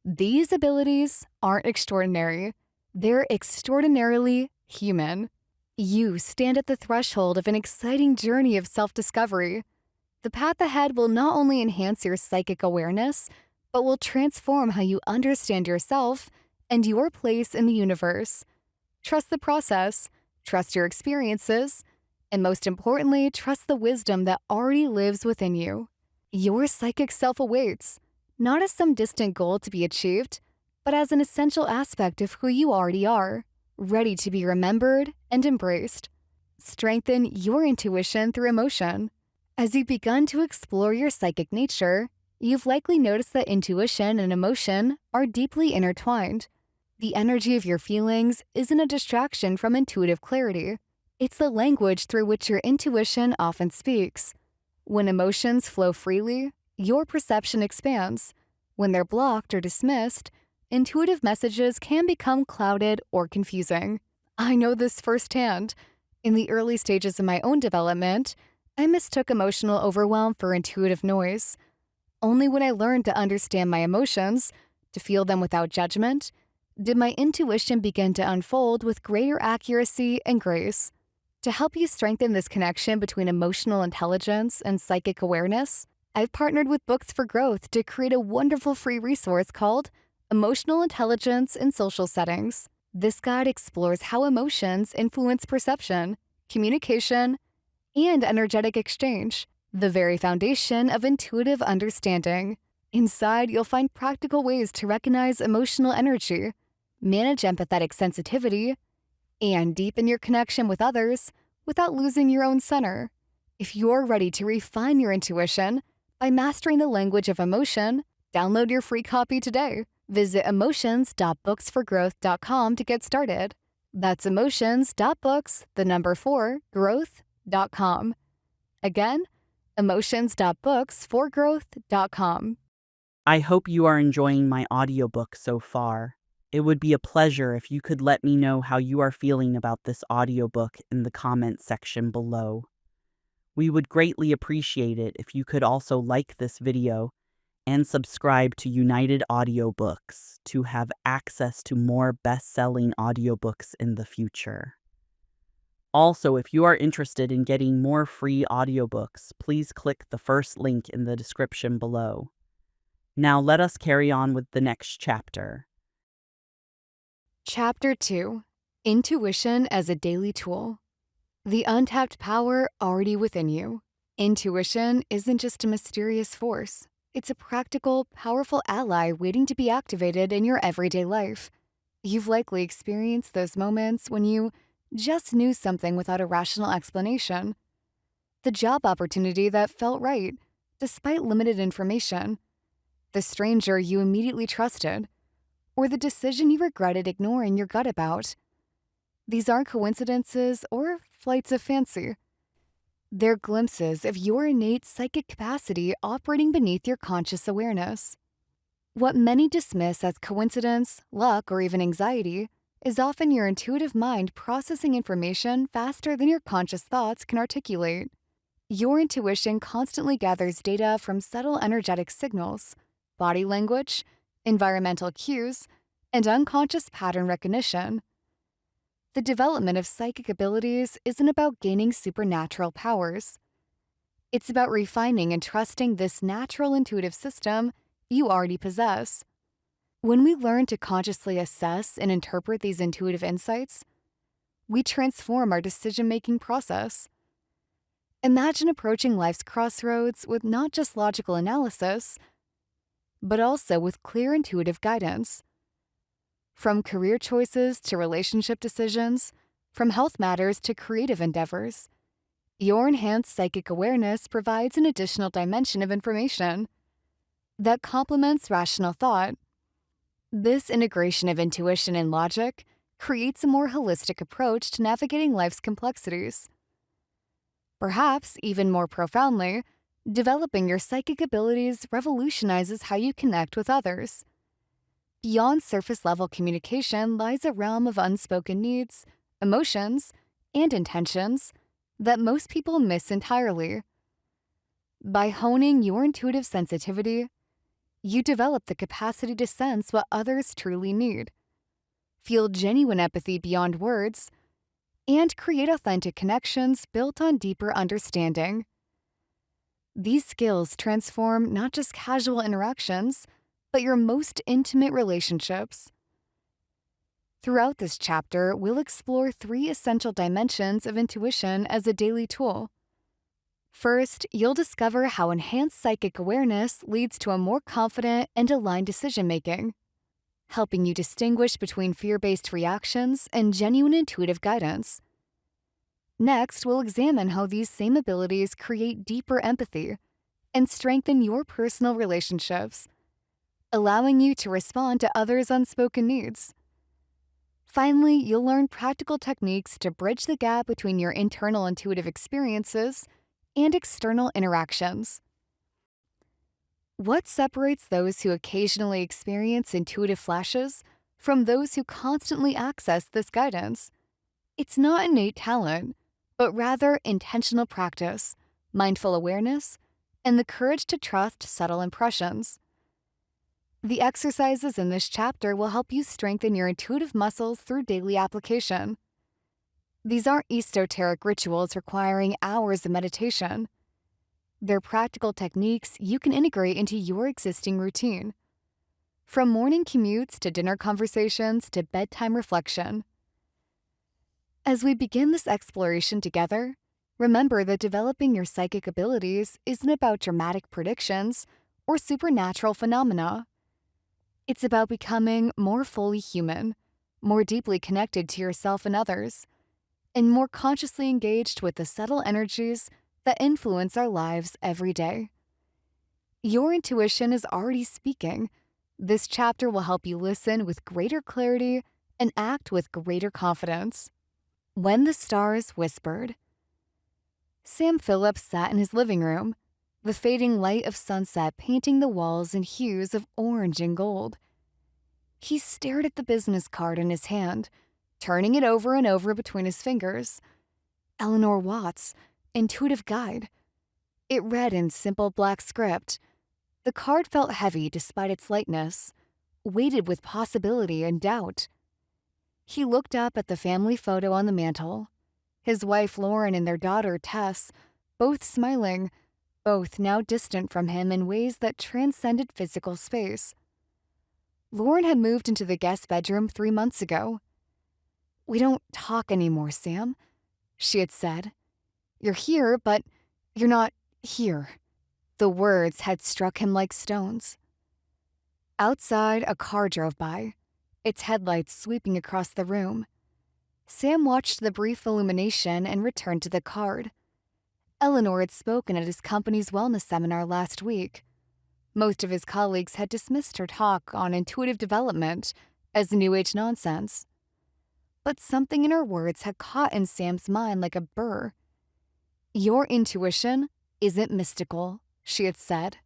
These abilities aren't extraordinary. They're extraordinarily human. You stand at the threshold of an exciting journey of self-discovery. The path ahead will not only enhance your psychic awareness, but will transform how you understand yourself and your place in the universe. Trust the process, trust your experiences, and most importantly, trust the wisdom that already lives within you. Your psychic self awaits, not as some distant goal to be achieved, but as an essential aspect of who you already are, ready to be remembered and embraced. Strengthen your intuition through emotion. As you've begun to explore your psychic nature, you've likely noticed that intuition and emotion are deeply intertwined. The energy of your feelings isn't a distraction from intuitive clarity. It's the language through which your intuition often speaks. When emotions flow freely, your perception expands. When they're blocked or dismissed, intuitive messages can become clouded or confusing. I know this firsthand. In the early stages of my own development, I mistook emotional overwhelm for intuitive noise. Only when I learned to understand my emotions, to feel them without judgment, did my intuition begin to unfold with greater accuracy and grace. To help you strengthen this connection between emotional intelligence and psychic awareness, I've partnered with Books for Growth to create a wonderful free resource called Emotional Intelligence in Social Settings. This guide explores how emotions influence perception, communication, and energetic exchange, the very foundation of intuitive understanding. Inside, you'll find practical ways to recognize emotional energy, manage empathetic sensitivity, and deepen your connection with others without losing your own center. If you're ready to refine your intuition by mastering the language of emotion, download your free copy today. Visit emotions.booksforgrowth.com to get started. That's emotions.books4growth.com. Again, emotions.booksforgrowth.com. I hope you are enjoying my audiobook so far. It would be a pleasure if you could let me know how you are feeling about this audiobook in the comment section below. We would greatly appreciate it if you could also like this video and subscribe to United Audiobooks to have access to more best-selling audiobooks in the future. Also, if you are interested in getting more free audiobooks, please click the first link in the description below. Now let us carry on with the next chapter. Chapter 2: Intuition as a Daily Tool. The untapped power already within you. Intuition isn't just a mysterious force. It's a practical, powerful ally waiting to be activated in your everyday life. You've likely experienced those moments when you just knew something without a rational explanation. The job opportunity that felt right, despite limited information. The stranger you immediately trusted. Or the decision you regretted ignoring your gut about. These aren't coincidences or flights of fancy. They're glimpses of your innate psychic capacity operating beneath your conscious awareness. What many dismiss as coincidence, luck, or even anxiety is often your intuitive mind processing information faster than your conscious thoughts can articulate. Your intuition constantly gathers data from subtle energetic signals, body language, environmental cues, and unconscious pattern recognition. The development of psychic abilities isn't about gaining supernatural powers. It's about refining and trusting this natural intuitive system you already possess. When we learn to consciously assess and interpret these intuitive insights, we transform our decision-making process. Imagine approaching life's crossroads with not just logical analysis, but also with clear intuitive guidance. From career choices to relationship decisions, from health matters to creative endeavors, your enhanced psychic awareness provides an additional dimension of information that complements rational thought. This integration of intuition and logic creates a more holistic approach to navigating life's complexities. Perhaps, even more profoundly, developing your psychic abilities revolutionizes how you connect with others. Beyond surface-level communication lies a realm of unspoken needs, emotions, and intentions that most people miss entirely. By honing your intuitive sensitivity, you develop the capacity to sense what others truly need, feel genuine empathy beyond words, and create authentic connections built on deeper understanding. These skills transform not just casual interactions, but your most intimate relationships. Throughout this chapter, we'll explore 3 essential dimensions of intuition as a daily tool. First, you'll discover how enhanced psychic awareness leads to a more confident and aligned decision-making, helping you distinguish between fear-based reactions and genuine intuitive guidance. Next, we'll examine how these same abilities create deeper empathy and strengthen your personal relationships, allowing you to respond to others' unspoken needs. Finally, you'll learn practical techniques to bridge the gap between your internal intuitive experiences and external interactions. What separates those who occasionally experience intuitive flashes from those who constantly access this guidance? It's not innate talent, but rather intentional practice, mindful awareness, and the courage to trust subtle impressions. The exercises in this chapter will help you strengthen your intuitive muscles through daily application. These aren't esoteric rituals requiring hours of meditation. They're practical techniques you can integrate into your existing routine. From morning commutes to dinner conversations to bedtime reflection. As we begin this exploration together, remember that developing your psychic abilities isn't about dramatic predictions or supernatural phenomena. It's about becoming more fully human, more deeply connected to yourself and others, and more consciously engaged with the subtle energies that influence our lives every day. Your intuition is already speaking. This chapter will help you listen with greater clarity and act with greater confidence. When the Stars Whispered. Sam Phillips sat in his living room, the fading light of sunset painting the walls in hues of orange and gold. He stared at the business card in his hand, turning it over and over between his fingers. Eleanor Watts, Intuitive Guide. It read in simple black script. The card felt heavy despite its lightness, weighted with possibility and doubt. He looked up at the family photo on the mantel. His wife Lauren and their daughter Tess, both smiling, both now distant from him in ways that transcended physical space. Lauren had moved into the guest bedroom 3 months ago. "We don't talk anymore, Sam," she had said. "You're here, but you're not here." The words had struck him like stones. Outside, a car drove by, its headlights sweeping across the room. Sam watched the brief illumination and returned to the card. Eleanor had spoken at his company's wellness seminar last week. Most of his colleagues had dismissed her talk on intuitive development as New Age nonsense. But something in her words had caught in Sam's mind like a burr. "Your intuition isn't mystical," she had said.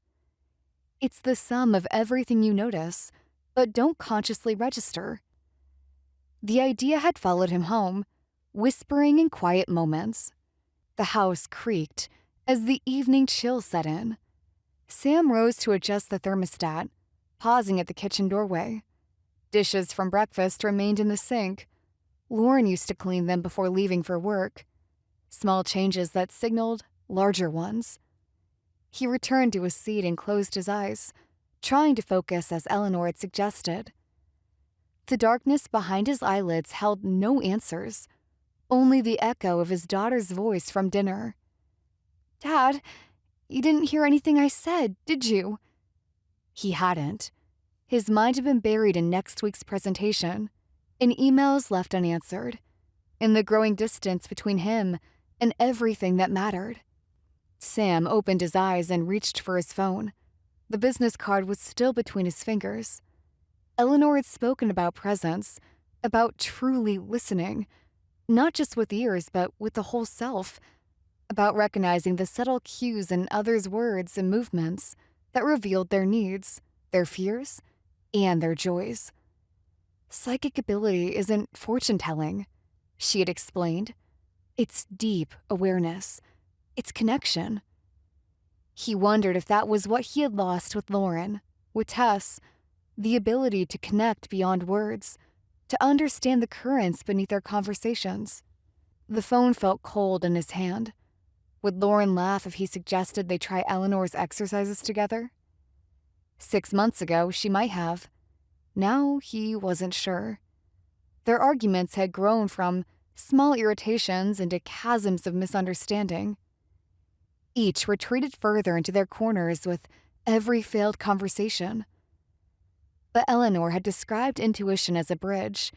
"It's the sum of everything you notice, but don't consciously register." The idea had followed him home, whispering in quiet moments. The house creaked as the evening chill set in. Sam rose to adjust the thermostat, pausing at the kitchen doorway. Dishes from breakfast remained in the sink. Lauren used to clean them before leaving for work. Small changes that signaled larger ones. He returned to his seat and closed his eyes, trying to focus as Eleanor had suggested. The darkness behind his eyelids held no answers, only the echo of his daughter's voice from dinner. "Dad, you didn't hear anything I said, did you?" He hadn't. His mind had been buried in next week's presentation, in emails left unanswered, in the growing distance between him and everything that mattered. Sam opened his eyes and reached for his phone. The business card was still between his fingers. Eleanor had spoken about presence, about truly listening, not just with ears, but with the whole self, about recognizing the subtle cues in others' words and movements that revealed their needs, their fears, and their joys. Psychic ability isn't fortune-telling, she had explained. It's deep awareness. It's connection. He wondered if that was what he had lost with Lauren, with Tess, the ability to connect beyond words, to understand the currents beneath their conversations. The phone felt cold in his hand. Would Lauren laugh if he suggested they try Eleanor's exercises together? 6 months ago, she might have. Now he wasn't sure. Their arguments had grown from small irritations into chasms of misunderstanding. Each retreated further into their corners with every failed conversation. But Eleanor had described intuition as a bridge,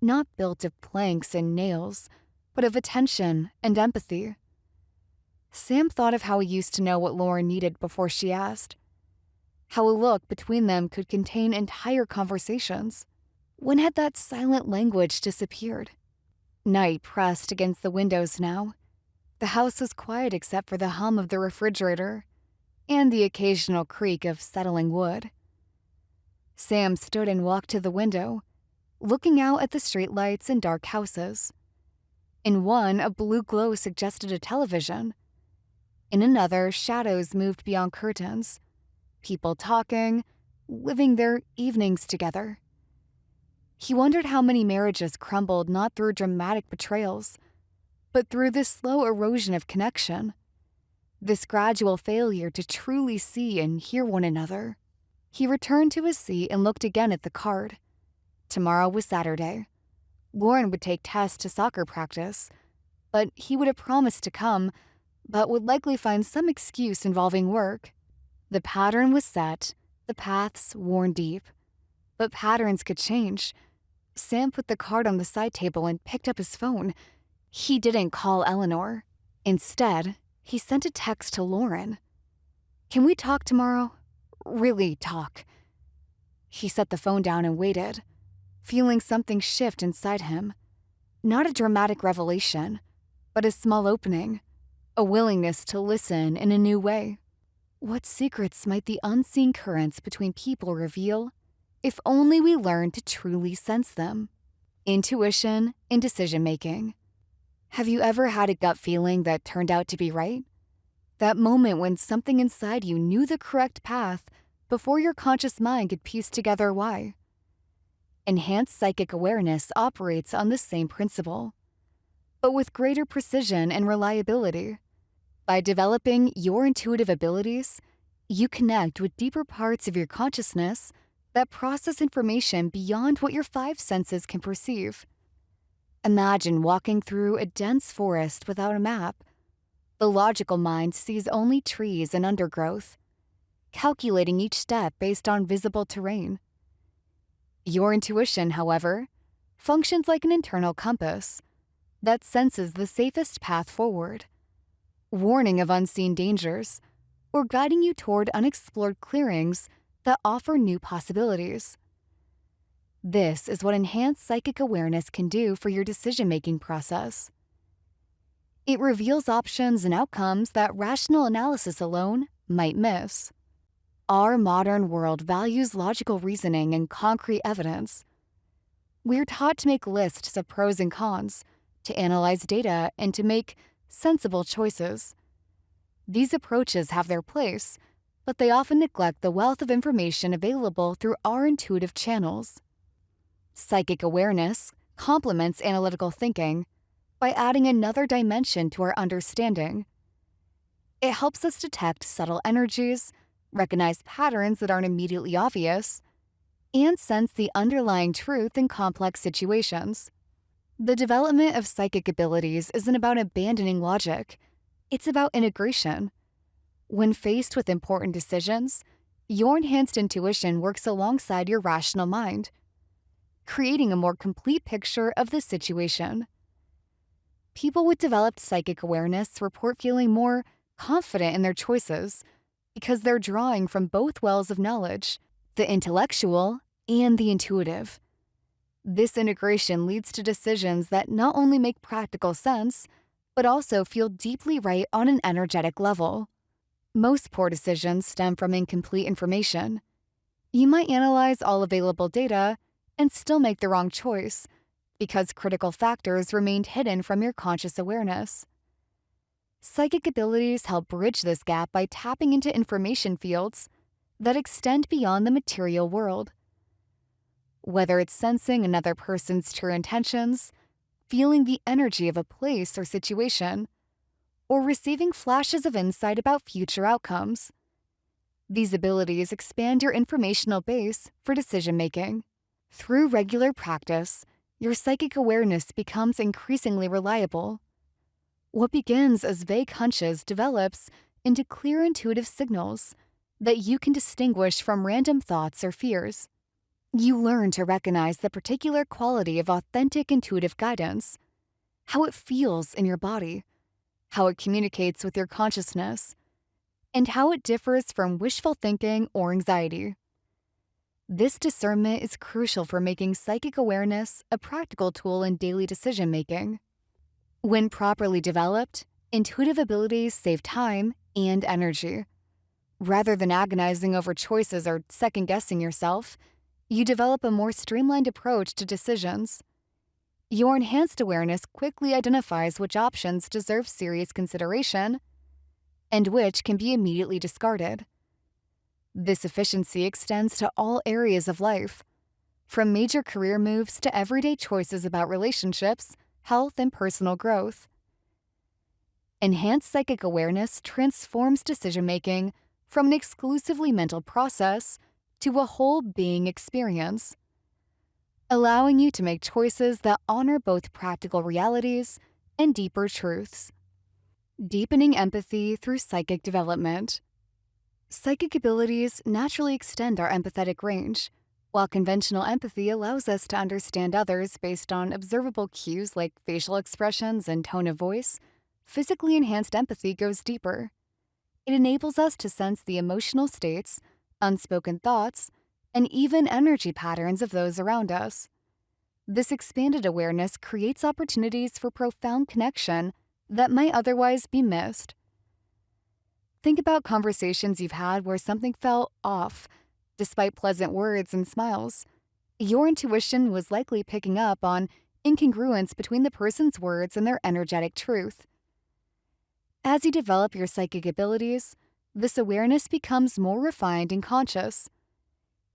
not built of planks and nails, but of attention and empathy. Sam thought of how he used to know what Lauren needed before she asked. How a look between them could contain entire conversations. When had that silent language disappeared? Night pressed against the windows now. The house was quiet except for the hum of the refrigerator and the occasional creak of settling wood. Sam stood and walked to the window, looking out at the streetlights and dark houses. In one, a blue glow suggested a television. In another, shadows moved beyond curtains, people talking, living their evenings together. He wondered how many marriages crumbled not through dramatic betrayals, but through this slow erosion of connection, this gradual failure to truly see and hear one another. He returned to his seat and looked again at the card. Tomorrow was Saturday. Lauren would take Tess to soccer practice, but he would have promised to come, but would likely find some excuse involving work. The pattern was set, the paths worn deep. But patterns could change. Sam put the card on the side table and picked up his phone. He didn't call Eleanor. Instead, he sent a text to Lauren. "Can we talk tomorrow? Really talk." He set the phone down and waited, feeling something shift inside him. Not a dramatic revelation, but a small opening, a willingness to listen in a new way. What secrets might the unseen currents between people reveal, if only we learn to truly sense them? Intuition in decision-making. Have you ever had a gut feeling that turned out to be right? That moment when something inside you knew the correct path before your conscious mind could piece together why. Enhanced psychic awareness operates on the same principle, but with greater precision and reliability. By developing your intuitive abilities, you connect with deeper parts of your consciousness that process information beyond what your five senses can perceive. Imagine walking through a dense forest without a map. The logical mind sees only trees and undergrowth, calculating each step based on visible terrain. Your intuition, however, functions like an internal compass that senses the safest path forward, warning of unseen dangers, or guiding you toward unexplored clearings that offer new possibilities. This is what enhanced psychic awareness can do for your decision-making process. It reveals options and outcomes that rational analysis alone might miss. Our modern world values logical reasoning and concrete evidence. We're taught to make lists of pros and cons, to analyze data, and to make sensible choices. These approaches have their place, but they often neglect the wealth of information available through our intuitive channels. Psychic awareness complements analytical thinking by adding another dimension to our understanding. It helps us detect subtle energies, recognize patterns that aren't immediately obvious, and sense the underlying truth in complex situations. The development of psychic abilities isn't about abandoning logic. It's about integration. When faced with important decisions, your enhanced intuition works alongside your rational mind, creating a more complete picture of the situation. People with developed psychic awareness report feeling more confident in their choices because they're drawing from both wells of knowledge, the intellectual and the intuitive. This integration leads to decisions that not only make practical sense, but also feel deeply right on an energetic level. Most poor decisions stem from incomplete information. You might analyze all available data and still make the wrong choice because critical factors remained hidden from your conscious awareness. Psychic abilities help bridge this gap by tapping into information fields that extend beyond the material world. Whether it's sensing another person's true intentions, feeling the energy of a place or situation, or receiving flashes of insight about future outcomes, these abilities expand your informational base for decision-making. Through regular practice, your psychic awareness becomes increasingly reliable. What begins as vague hunches develops into clear intuitive signals that you can distinguish from random thoughts or fears. You learn to recognize the particular quality of authentic intuitive guidance, how it feels in your body, how it communicates with your consciousness, and how it differs from wishful thinking or anxiety. This discernment is crucial for making psychic awareness a practical tool in daily decision-making. When properly developed, intuitive abilities save time and energy. Rather than agonizing over choices or second-guessing yourself, you develop a more streamlined approach to decisions. Your enhanced awareness quickly identifies which options deserve serious consideration and which can be immediately discarded. This efficiency extends to all areas of life, from major career moves to everyday choices about relationships, health, and personal growth. Enhanced psychic awareness transforms decision-making from an exclusively mental process to a whole being experience, allowing you to make choices that honor both practical realities and deeper truths. Deepening empathy through psychic development. Psychic abilities naturally extend our empathetic range, while conventional empathy allows us to understand others based on observable cues like facial expressions and tone of voice. Physically enhanced empathy goes deeper. It enables us to sense the emotional states, unspoken thoughts, and even energy patterns of those around us. This expanded awareness creates opportunities for profound connection that might otherwise be missed. Think about conversations you've had where something felt off, despite pleasant words and smiles. Your intuition was likely picking up on incongruence between the person's words and their energetic truth. As you develop your psychic abilities, this awareness becomes more refined and conscious.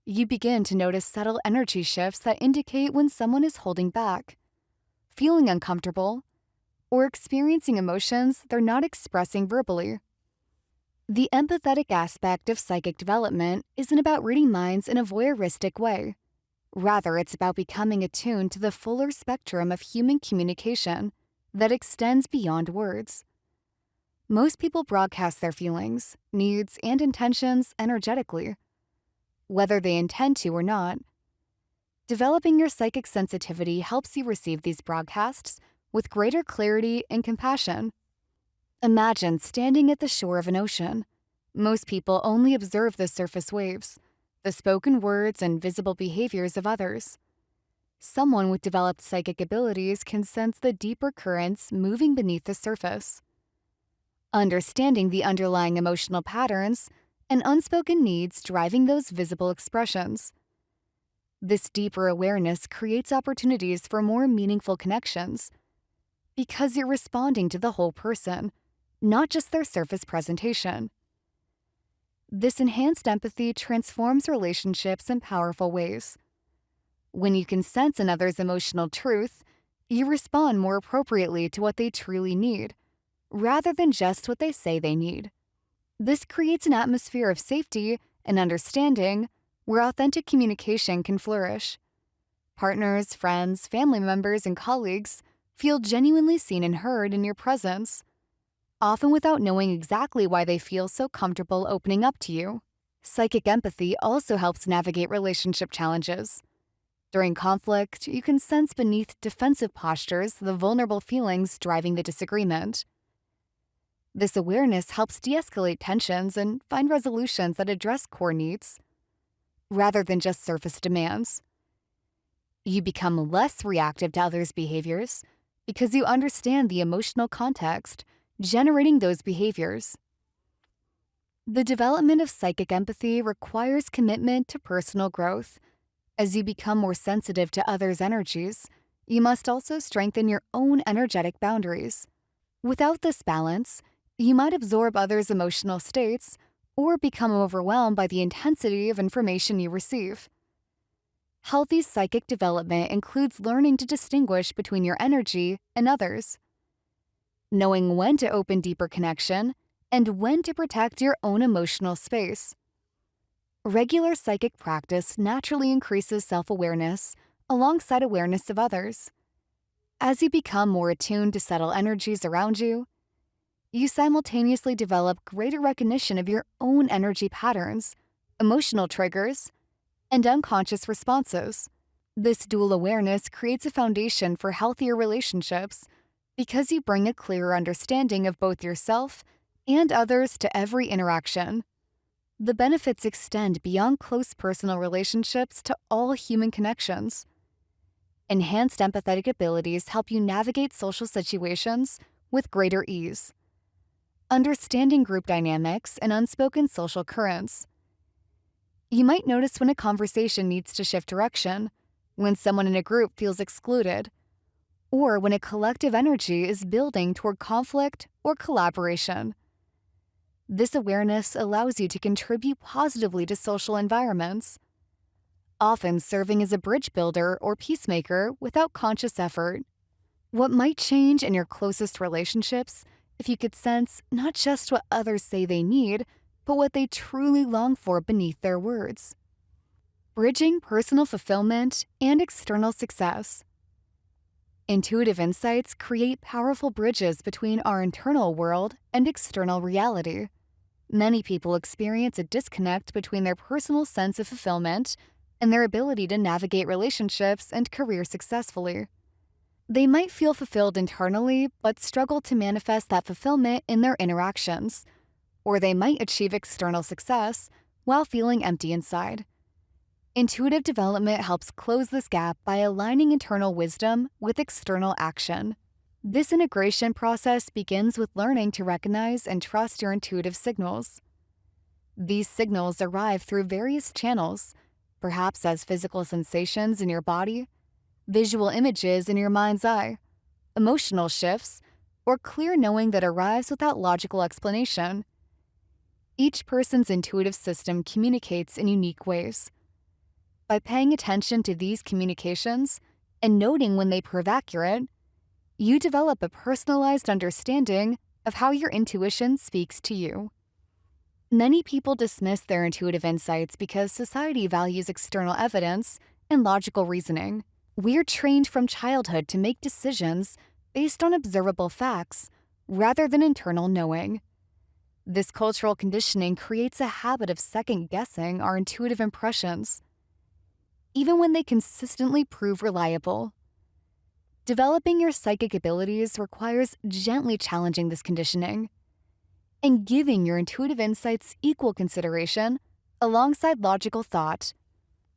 You begin to notice subtle energy shifts that indicate when someone is holding back, feeling uncomfortable, or experiencing emotions they're not expressing verbally. The empathetic aspect of psychic development isn't about reading minds in a voyeuristic way. Rather, it's about becoming attuned to the fuller spectrum of human communication that extends beyond words. Most people broadcast their feelings, needs, and intentions energetically, whether they intend to or not. Developing your psychic sensitivity helps you receive these broadcasts with greater clarity and compassion. Imagine standing at the shore of an ocean. Most people only observe the surface waves, the spoken words and visible behaviors of others. Someone with developed psychic abilities can sense the deeper currents moving beneath the surface. Understanding the underlying emotional patterns and unspoken needs driving those visible expressions. This deeper awareness creates opportunities for more meaningful connections because you're responding to the whole person, not just their surface presentation. This enhanced empathy transforms relationships in powerful ways. When you can sense another's emotional truth, you respond more appropriately to what they truly need, rather than just what they say they need. This creates an atmosphere of safety and understanding where authentic communication can flourish. Partners, friends, family members, and colleagues feel genuinely seen and heard in your presence, often without knowing exactly why they feel so comfortable opening up to you. Psychic empathy also helps navigate relationship challenges. During conflict, you can sense beneath defensive postures the vulnerable feelings driving the disagreement. This awareness helps de-escalate tensions and find resolutions that address core needs, rather than just surface demands. You become less reactive to others' behaviors because you understand the emotional context generating those behaviors. The development of psychic empathy requires commitment to personal growth. As you become more sensitive to others' energies, you must also strengthen your own energetic boundaries. Without this balance, you might absorb others' emotional states or become overwhelmed by the intensity of information you receive. Healthy psychic development includes learning to distinguish between your energy and others, knowing when to open deeper connection and when to protect your own emotional space. Regular psychic practice naturally increases self-awareness alongside awareness of others. As you become more attuned to subtle energies around you, You simultaneously develop greater recognition of your own energy patterns, emotional triggers, and unconscious responses. This dual awareness creates a foundation for healthier relationships because you bring a clearer understanding of both yourself and others to every interaction. The benefits extend beyond close personal relationships to all human connections. Enhanced empathetic abilities help you navigate social situations with greater ease. Understanding group dynamics and unspoken social currents. You might notice when a conversation needs to shift direction, when someone in a group feels excluded, or when a collective energy is building toward conflict or collaboration. This awareness allows you to contribute positively to social environments, often serving as a bridge builder or peacemaker without conscious effort. What might change in your closest relationships if you could sense not just what others say they need, but what they truly long for beneath their words? Bridging personal fulfillment and external success. Intuitive insights create powerful bridges between our internal world and external reality. Many people experience a disconnect between their personal sense of fulfillment and their ability to navigate relationships and career successfully. They might feel fulfilled internally, but struggle to manifest that fulfillment in their interactions, or they might achieve external success while feeling empty inside. Intuitive development helps close this gap by aligning internal wisdom with external action. This integration process begins with learning to recognize and trust your intuitive signals. These signals arrive through various channels, perhaps as physical sensations in your body, visual images in your mind's eye, emotional shifts, or clear knowing that arrives without logical explanation. Each person's intuitive system communicates in unique ways. By paying attention to these communications and noting when they prove accurate, you develop a personalized understanding of how your intuition speaks to you. Many people dismiss their intuitive insights because society values external evidence and logical reasoning. We're trained from childhood to make decisions based on observable facts rather than internal knowing. This cultural conditioning creates a habit of second-guessing our intuitive impressions, even when they consistently prove reliable. Developing your psychic abilities requires gently challenging this conditioning and giving your intuitive insights equal consideration alongside logical thought.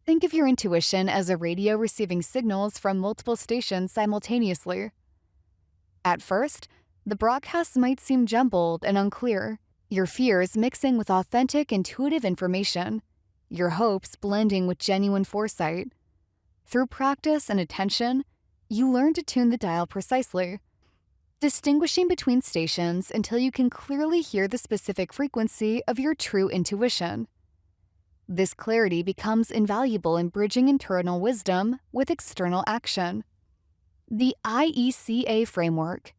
Think of your intuition as a radio receiving signals from multiple stations simultaneously. At first, the broadcasts might seem jumbled and unclear, your fears mixing with authentic intuitive information, your hopes blending with genuine foresight. Through practice and attention, you learn to tune the dial precisely, distinguishing between stations until you can clearly hear the specific frequency of your true intuition. This clarity becomes invaluable in bridging internal wisdom with external action. The IECA framework.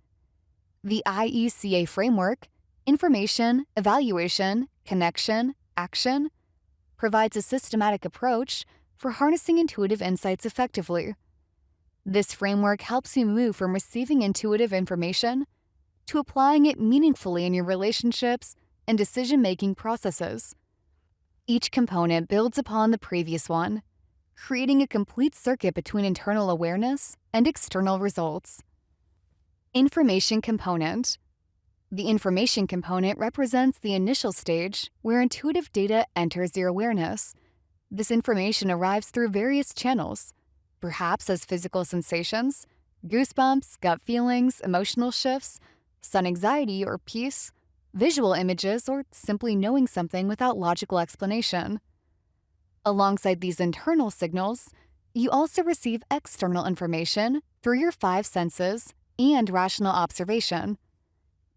The IECA framework, information, evaluation, connection, action, provides a systematic approach for harnessing intuitive insights effectively. This framework helps you move from receiving intuitive information to applying it meaningfully in your relationships and decision-making processes. Each component builds upon the previous one, creating a complete circuit between internal awareness and external results. Information component. The information component represents the initial stage where intuitive data enters your awareness. This information arrives through various channels, perhaps as physical sensations, goosebumps, gut feelings, emotional shifts, sudden anxiety or peace, visual images, or simply knowing something without logical explanation. Alongside these internal signals, you also receive external information through your 5 senses and rational observation.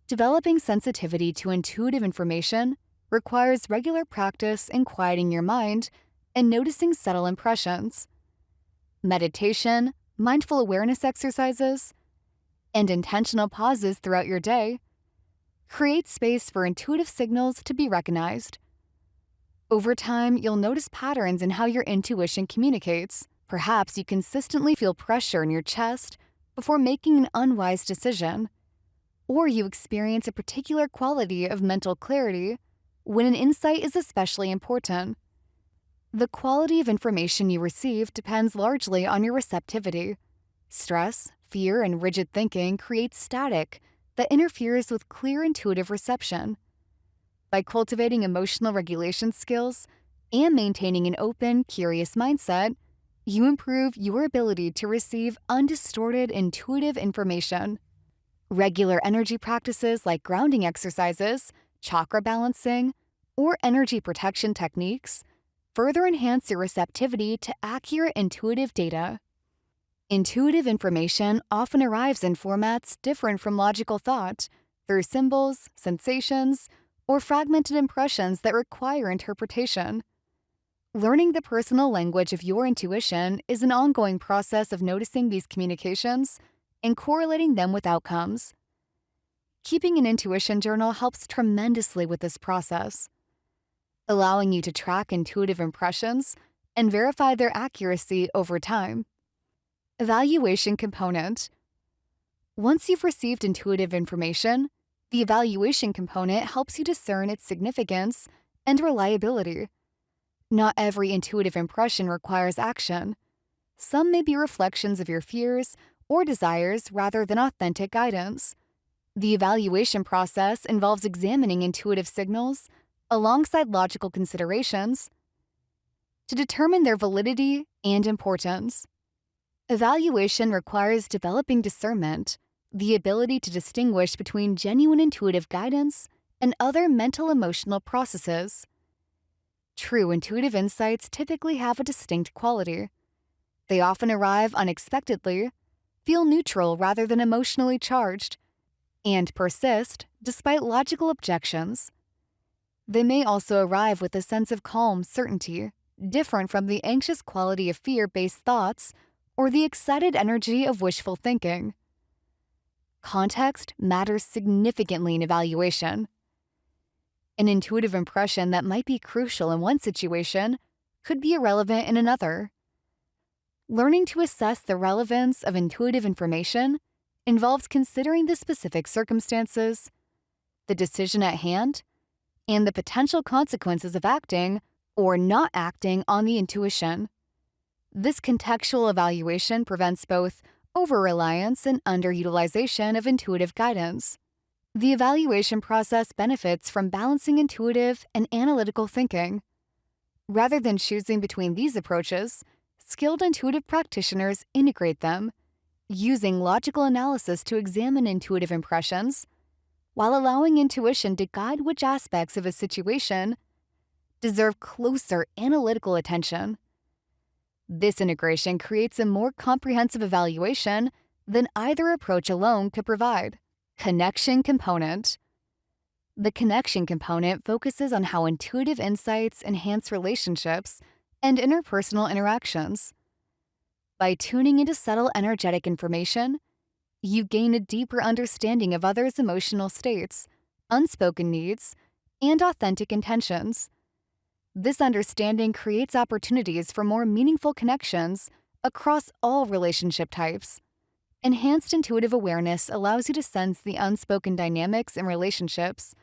Developing sensitivity to intuitive information requires regular practice in quieting your mind and noticing subtle impressions. Meditation, mindful awareness exercises, and intentional pauses throughout your day create space for intuitive signals to be recognized. Over time, you'll notice patterns in how your intuition communicates. Perhaps you consistently feel pressure in your chest before making an unwise decision, or you experience a particular quality of mental clarity when an insight is especially important. The quality of information you receive depends largely on your receptivity. Stress, fear, and rigid thinking create static that interferes with clear intuitive reception. By cultivating emotional regulation skills and maintaining an open, curious mindset, you improve your ability to receive undistorted, intuitive information. Regular energy practices like grounding exercises, chakra balancing, or energy protection techniques further enhance your receptivity to accurate intuitive data. Intuitive information often arrives in formats different from logical thought, through symbols, sensations, or fragmented impressions that require interpretation. Learning the personal language of your intuition is an ongoing process of noticing these communications and correlating them with outcomes. Keeping an intuition journal helps tremendously with this process, allowing you to track intuitive impressions and verify their accuracy over time. Evaluation component. Once you've received intuitive information, the evaluation component helps you discern its significance and reliability. Not every intuitive impression requires action. Some may be reflections of your fears or desires rather than authentic guidance. The evaluation process involves examining intuitive signals alongside logical considerations to determine their validity and importance. Evaluation requires developing discernment, the ability to distinguish between genuine intuitive guidance and other mental-emotional processes. True intuitive insights typically have a distinct quality. They often arrive unexpectedly, feel neutral rather than emotionally charged, and persist despite logical objections. They may also arrive with a sense of calm certainty, different from the anxious quality of fear-based thoughts or the excited energy of wishful thinking. Context matters significantly in evaluation. An intuitive impression that might be crucial in one situation could be irrelevant in another. Learning to assess the relevance of intuitive information involves considering the specific circumstances, the decision at hand, and the potential consequences of acting or not acting on the intuition. This contextual evaluation prevents both over-reliance and underutilization of intuitive guidance. The evaluation process benefits from balancing intuitive and analytical thinking. Rather than choosing between these approaches, skilled intuitive practitioners integrate them, using logical analysis to examine intuitive impressions, while allowing intuition to guide which aspects of a situation deserve closer analytical attention. This integration creates a more comprehensive evaluation than either approach alone could provide. Connection component. The connection component focuses on how intuitive insights enhance relationships and interpersonal interactions. By tuning into subtle energetic information, you gain a deeper understanding of others' emotional states, unspoken needs, and authentic intentions. This understanding creates opportunities for more meaningful connections across all relationship types. Enhanced intuitive awareness allows you to sense the unspoken dynamics in relationships,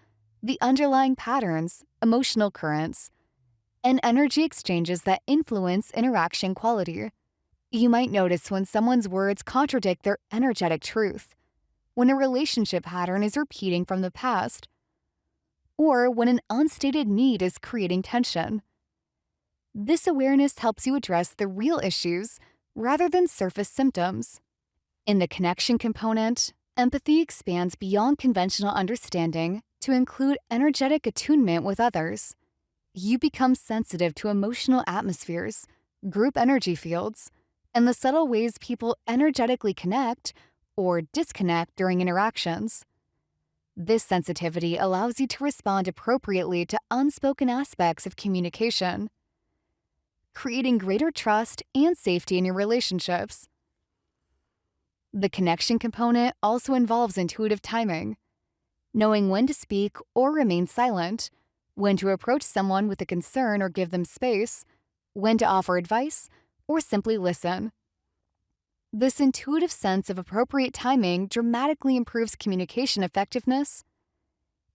the underlying patterns, emotional currents, and energy exchanges that influence interaction quality. You might notice when someone's words contradict their energetic truth, when a relationship pattern is repeating from the past, or when an unstated need is creating tension. This awareness helps you address the real issues rather than surface symptoms. In the connection component, empathy expands beyond conventional understanding to include energetic attunement with others. You become sensitive to emotional atmospheres, group energy fields, and the subtle ways people energetically connect or disconnect during interactions. This sensitivity allows you to respond appropriately to unspoken aspects of communication, creating greater trust and safety in your relationships. The connection component also involves intuitive timing, knowing when to speak or remain silent, when to approach someone with a concern or give them space, when to offer advice, or simply listen. This intuitive sense of appropriate timing dramatically improves communication effectiveness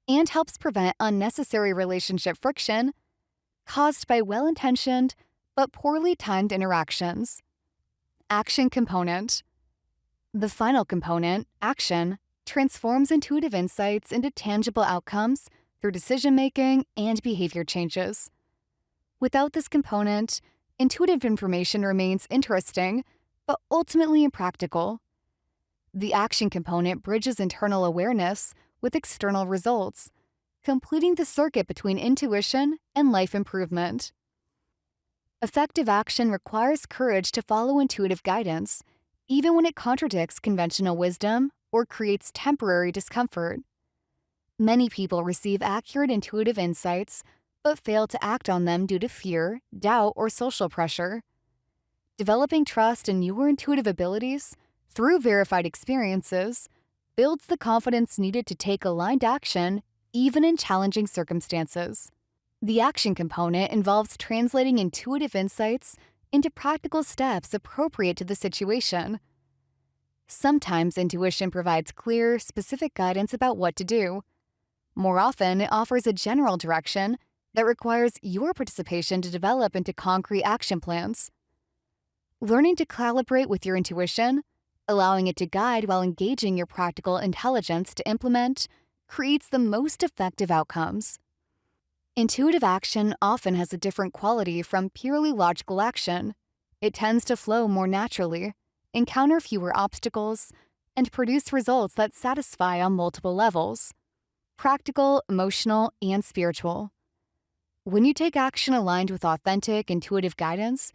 and helps prevent unnecessary relationship friction caused by well-intentioned but poorly timed interactions. Action component. The final component, action, transforms intuitive insights into tangible outcomes through decision-making and behavior changes. Without this component, intuitive information remains interesting, but ultimately impractical. The action component bridges internal awareness with external results, completing the circuit between intuition and life improvement. Effective action requires courage to follow intuitive guidance, even when it contradicts conventional wisdom or creates temporary discomfort. Many people receive accurate intuitive insights but fail to act on them due to fear, doubt, or social pressure. Developing trust in your intuitive abilities through verified experiences builds the confidence needed to take aligned action even in challenging circumstances. The action component involves translating intuitive insights into practical steps appropriate to the situation. Sometimes intuition provides clear, specific guidance about what to do. More often, it offers a general direction that requires your participation to develop into concrete action plans. Learning to calibrate with your intuition, allowing it to guide while engaging your practical intelligence to implement, creates the most effective outcomes. Intuitive action often has a different quality from purely logical action. It tends to flow more naturally, encounter fewer obstacles, and produce results that satisfy on multiple levels: practical, emotional, and spiritual. When you take action aligned with authentic, intuitive guidance,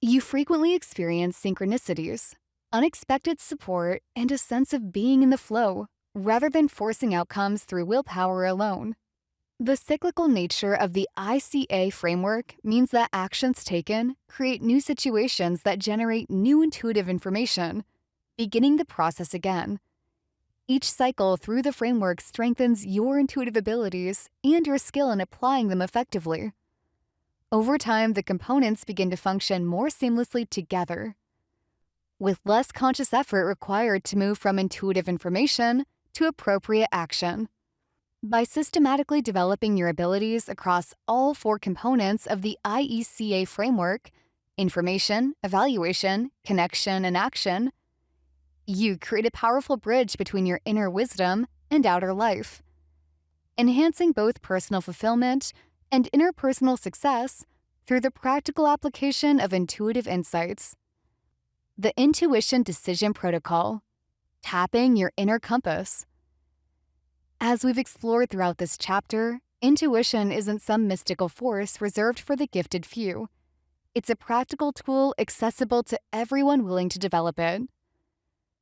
you frequently experience synchronicities, unexpected support, and a sense of being in the flow, rather than forcing outcomes through willpower alone. The cyclical nature of the ICA framework means that actions taken create new situations that generate new intuitive information, beginning the process again. Each cycle through the framework strengthens your intuitive abilities and your skill in applying them effectively. Over time, the components begin to function more seamlessly together, with less conscious effort required to move from intuitive information to appropriate action. By systematically developing your abilities across all 4 components of the IECA framework, information, evaluation, connection, and action, you create a powerful bridge between your inner wisdom and outer life, enhancing both personal fulfillment and interpersonal success through the practical application of intuitive insights. The Intuition Decision Protocol, tapping your inner compass. As we've explored throughout this chapter, intuition isn't some mystical force reserved for the gifted few. It's a practical tool accessible to everyone willing to develop it.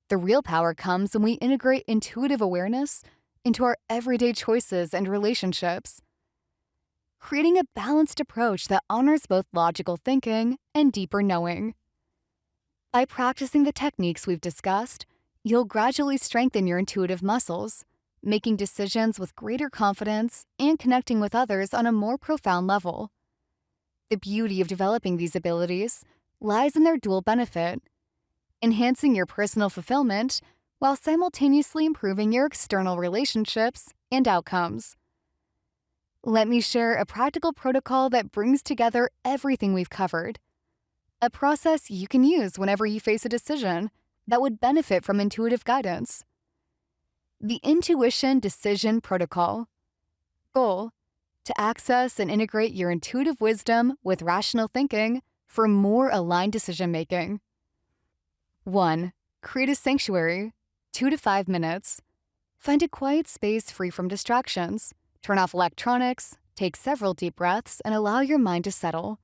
The real power comes when we integrate intuitive awareness into our everyday choices and relationships, creating a balanced approach that honors both logical thinking and deeper knowing. By practicing the techniques we've discussed, you'll gradually strengthen your intuitive muscles, making decisions with greater confidence and connecting with others on a more profound level. The beauty of developing these abilities lies in their dual benefit: enhancing your personal fulfillment while simultaneously improving your external relationships and outcomes. Let me share a practical protocol that brings together everything we've covered, a process you can use whenever you face a decision that would benefit from intuitive guidance. The Intuition Decision Protocol. Goal: to access and integrate your intuitive wisdom with rational thinking for more aligned decision-making. 1. Create a sanctuary, 2 to 5 minutes. Find a quiet space free from distractions. Turn off electronics, take several deep breaths, and allow your mind to settle.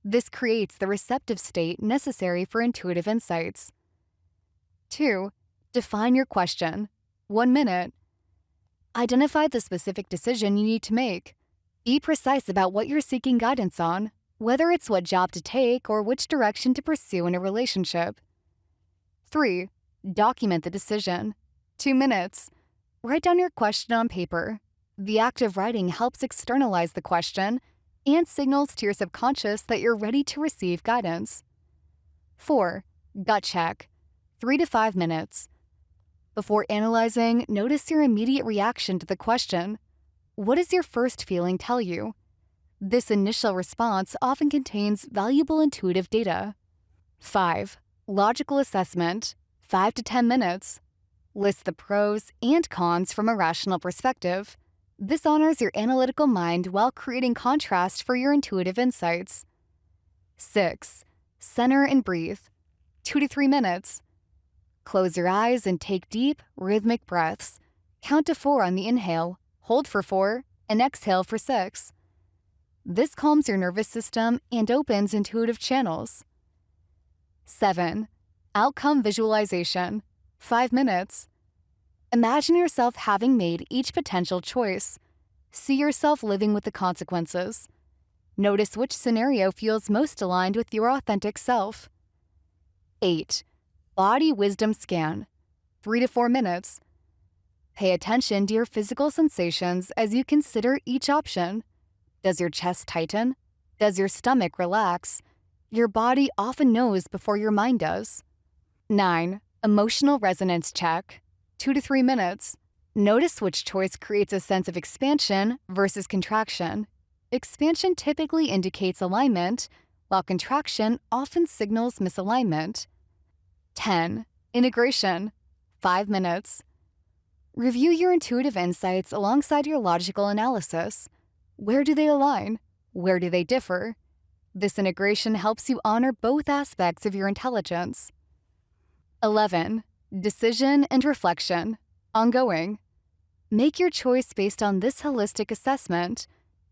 This creates the receptive state necessary for intuitive insights. 2. Define your question. 1 minute. Identify the specific decision you need to make. Be precise about what you're seeking guidance on, whether it's what job to take or which direction to pursue in a relationship. 3. Document the decision. 2 minutes. Write down your question on paper. The act of writing helps externalize the question and signals to your subconscious that you're ready to receive guidance. 4. Gut check. 3 to 5 minutes. Before analyzing, notice your immediate reaction to the question. What does your first feeling tell you? This initial response often contains valuable intuitive data. 5. Logical assessment, 5 to 10 minutes. List the pros and cons from a rational perspective. This honors your analytical mind while creating contrast for your intuitive insights. 6. Center and breathe, 2 to 3 minutes. Close your eyes and take deep, rhythmic breaths. Count to 4 on the inhale, hold for 4, and exhale for 6. This calms your nervous system and opens intuitive channels. 7. Outcome visualization, 5 minutes. Imagine yourself having made each potential choice. See yourself living with the consequences. Notice which scenario feels most aligned with your authentic self. 8. Body wisdom scan, 3 to 4 minutes. Pay attention to your physical sensations as you consider each option. Does your chest tighten? Does your stomach relax? Your body often knows before your mind does. 9. Emotional resonance check, 2 to 3 minutes. Notice which choice creates a sense of expansion versus contraction. Expansion typically indicates alignment, while contraction often signals misalignment. 10. Integration, 5 minutes. Review your intuitive insights alongside your logical analysis. Where do they align? Where do they differ? This integration helps you honor both aspects of your intelligence. 11. Decision and reflection, ongoing. Make your choice based on this holistic assessment.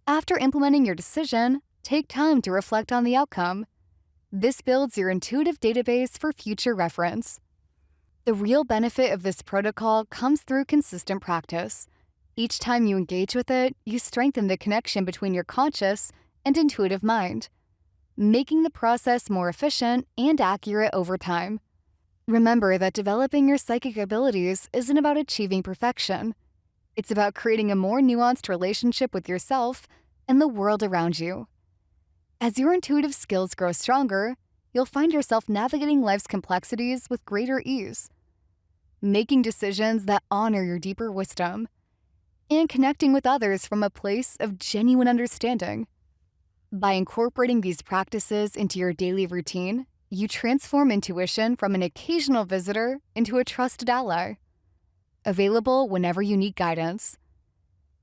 After implementing your decision, take time to reflect on the outcome. This builds your intuitive database for future reference. The real benefit of this protocol comes through consistent practice. Each time you engage with it, you strengthen the connection between your conscious and intuitive mind, making the process more efficient and accurate over time. Remember that developing your psychic abilities isn't about achieving perfection. It's about creating a more nuanced relationship with yourself and the world around you. As your intuitive skills grow stronger, you'll find yourself navigating life's complexities with greater ease, making decisions that honor your deeper wisdom, and connecting with others from a place of genuine understanding. By incorporating these practices into your daily routine, you transform intuition from an occasional visitor into a trusted ally, available whenever you need guidance.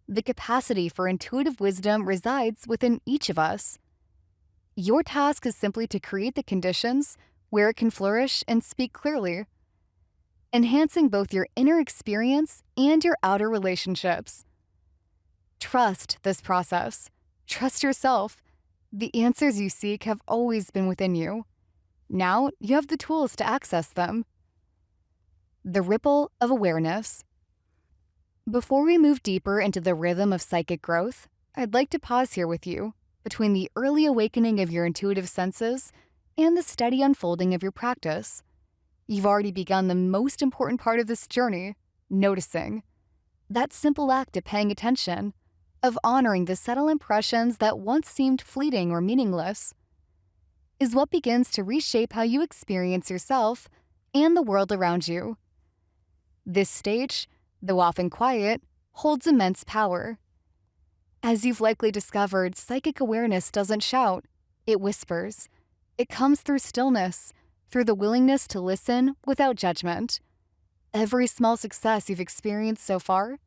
The capacity for intuitive wisdom resides within each of us. Your task is simply to create the conditions where it can flourish and speak clearly, enhancing both your inner experience and your outer relationships. Trust this process. Trust yourself. The answers you seek have always been within you. Now you have the tools to access them. The ripple of awareness. Before we move deeper into the rhythm of psychic growth, I'd like to pause here with you between the early awakening of your intuitive senses and the steady unfolding of your practice. You've already begun the most important part of this journey, noticing. That simple act of paying attention, of honoring the subtle impressions that once seemed fleeting or meaningless, is what begins to reshape how you experience yourself and the world around you. This stage, though often quiet, holds immense power. As you've likely discovered, psychic awareness doesn't shout, it whispers. It comes through stillness, through the willingness to listen without judgment. Every small success you've experienced so far,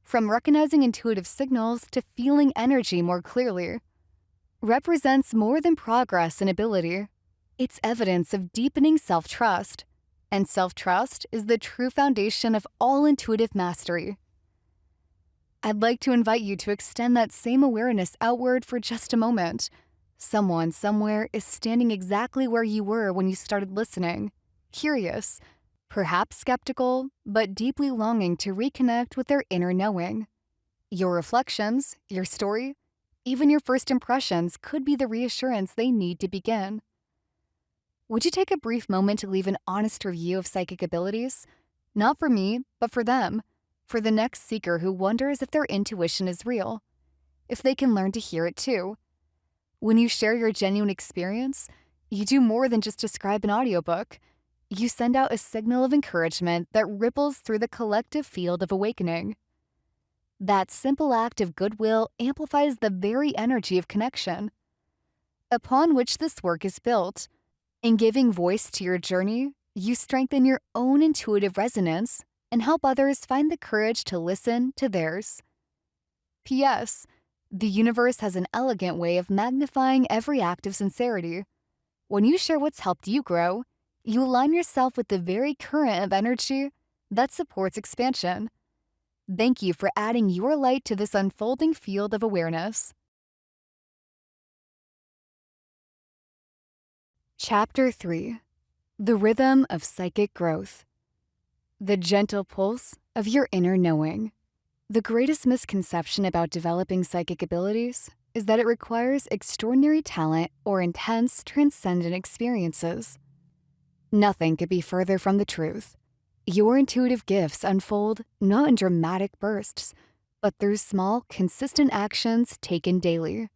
from recognizing intuitive signals to feeling energy more clearly, represents more than progress and ability. It's evidence of deepening self-trust, and self-trust is the true foundation of all intuitive mastery. I'd like to invite you to extend that same awareness outward for just a moment. Someone somewhere is standing exactly where you were when you started listening, curious, perhaps skeptical, but deeply longing to reconnect with their inner knowing. Your reflections, your story, even your first impressions could be the reassurance they need to begin. Would you take a brief moment to leave an honest review of psychic abilities? Not for me, but for them, for the next seeker who wonders if their intuition is real, if they can learn to hear it too. When you share your genuine experience, you do more than just describe an audiobook. You send out a signal of encouragement that ripples through the collective field of awakening. That simple act of goodwill amplifies the very energy of connection, upon which this work is built. In giving voice to your journey, you strengthen your own intuitive resonance and help others find the courage to listen to theirs. P.S. The universe has an elegant way of magnifying every act of sincerity. When you share what's helped you grow, you align yourself with the very current of energy that supports expansion. Thank you for adding your light to this unfolding field of awareness. Chapter 3. The Rhythm of Psychic Growth. The gentle pulse of your inner knowing. The greatest misconception about developing psychic abilities is that it requires extraordinary talent or intense, transcendent experiences. Nothing could be further from the truth. Your intuitive gifts unfold not in dramatic bursts, but through small, consistent actions taken daily.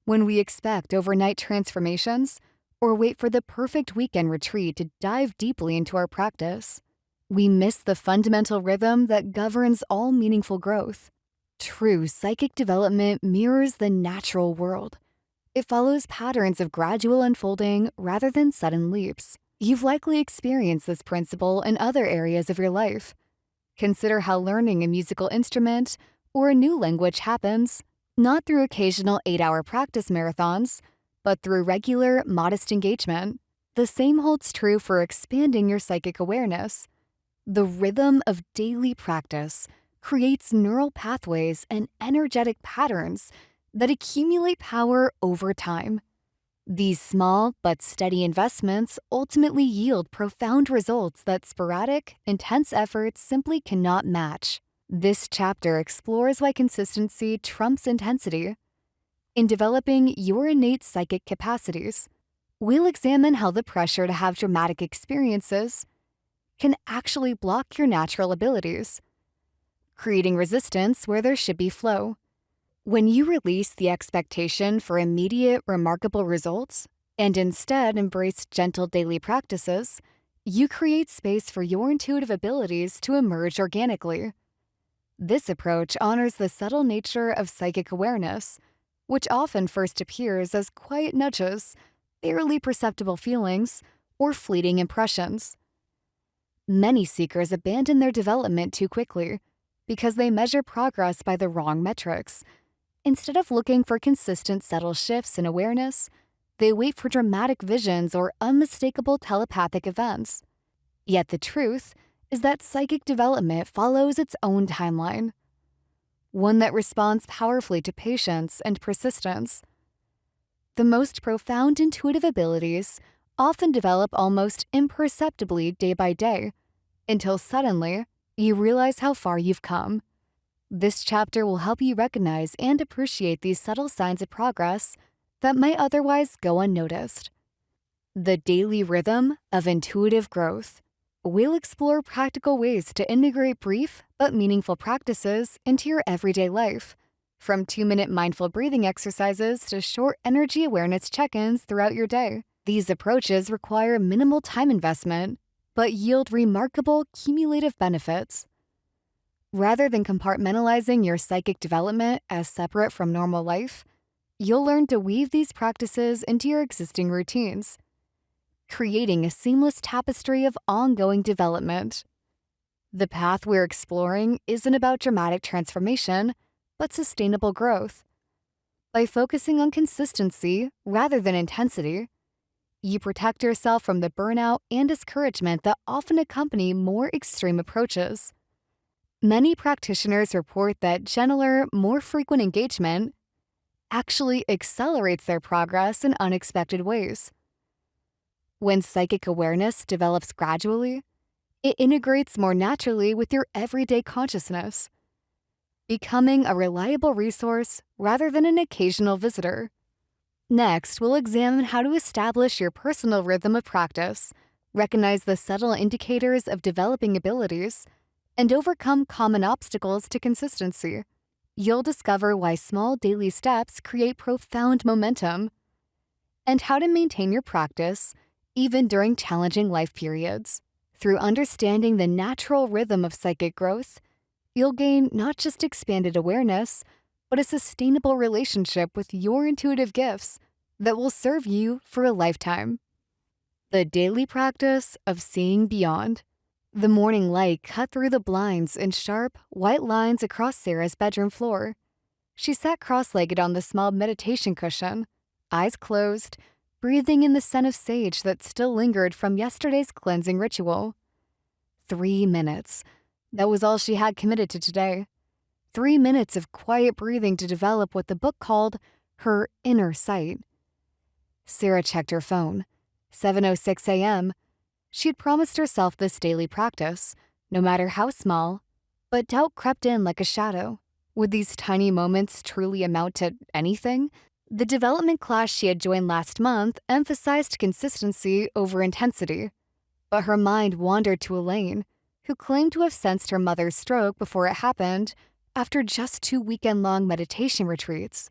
When we expect overnight transformations or wait for the perfect weekend retreat to dive deeply into our practice, we miss the fundamental rhythm that governs all meaningful growth. True psychic development mirrors the natural world. It follows patterns of gradual unfolding rather than sudden leaps. You've likely experienced this principle in other areas of your life. Consider how learning a musical instrument or a new language happens, not through occasional 8-hour practice marathons, but through regular, modest engagement. The same holds true for expanding your psychic awareness. The rhythm of daily practice creates neural pathways and energetic patterns that accumulate power over time. These small but steady investments ultimately yield profound results that sporadic, intense efforts simply cannot match. This chapter explores why consistency trumps intensity. In developing your innate psychic capacities, we'll examine how the pressure to have dramatic experiences can actually block your natural abilities, creating resistance where there should be flow. When you release the expectation for immediate, remarkable results and instead embrace gentle daily practices, you create space for your intuitive abilities to emerge organically. This approach honors the subtle nature of psychic awareness, which often first appears as quiet nudges, barely perceptible feelings, or fleeting impressions. Many seekers abandon their development too quickly because they measure progress by the wrong metrics. Instead of looking for consistent, subtle shifts in awareness, they wait for dramatic visions or unmistakable telepathic events. Yet the truth is that psychic development follows its own timeline, one that responds powerfully to patience and persistence. The most profound intuitive abilities often develop almost imperceptibly day by day, until suddenly you realize how far you've come. This chapter will help you recognize and appreciate these subtle signs of progress that might otherwise go unnoticed. The daily rhythm of intuitive growth. We'll explore practical ways to integrate brief but meaningful practices into your everyday life, from 2-minute mindful breathing exercises to short energy awareness check-ins throughout your day. These approaches require minimal time investment, but yield remarkable cumulative benefits. Rather than compartmentalizing your psychic development as separate from normal life, you'll learn to weave these practices into your existing routines, creating a seamless tapestry of ongoing development. The path we're exploring isn't about dramatic transformation, but sustainable growth. By focusing on consistency rather than intensity, you protect yourself from the burnout and discouragement that often accompany more extreme approaches. Many practitioners report that gentler, more frequent engagement actually accelerates their progress in unexpected ways. When psychic awareness develops gradually, it integrates more naturally with your everyday consciousness, becoming a reliable resource rather than an occasional visitor. Next, we'll examine how to establish your personal rhythm of practice, recognize the subtle indicators of developing abilities, and overcome common obstacles to consistency. You'll discover why small daily steps create profound momentum, and how to maintain your practice even during challenging life periods. Through understanding the natural rhythm of psychic growth, you'll gain not just expanded awareness, but a sustainable relationship with your intuitive gifts that will serve you for a lifetime. The daily practice of seeing beyond. The morning light cut through the blinds in sharp, white lines across Sarah's bedroom floor. She sat cross-legged on the small meditation cushion, eyes closed, breathing in the scent of sage that still lingered from yesterday's cleansing ritual. 3 minutes. That was all she had committed to today. 3 minutes of quiet breathing to develop what the book called her inner sight. Sarah checked her phone. 7:06 a.m. She had promised herself this daily practice, no matter how small, but doubt crept in like a shadow. Would these tiny moments truly amount to anything? The development class she had joined last month emphasized consistency over intensity, but her mind wandered to Elaine, who claimed to have sensed her mother's stroke before it happened after just 2 weekend-long meditation retreats.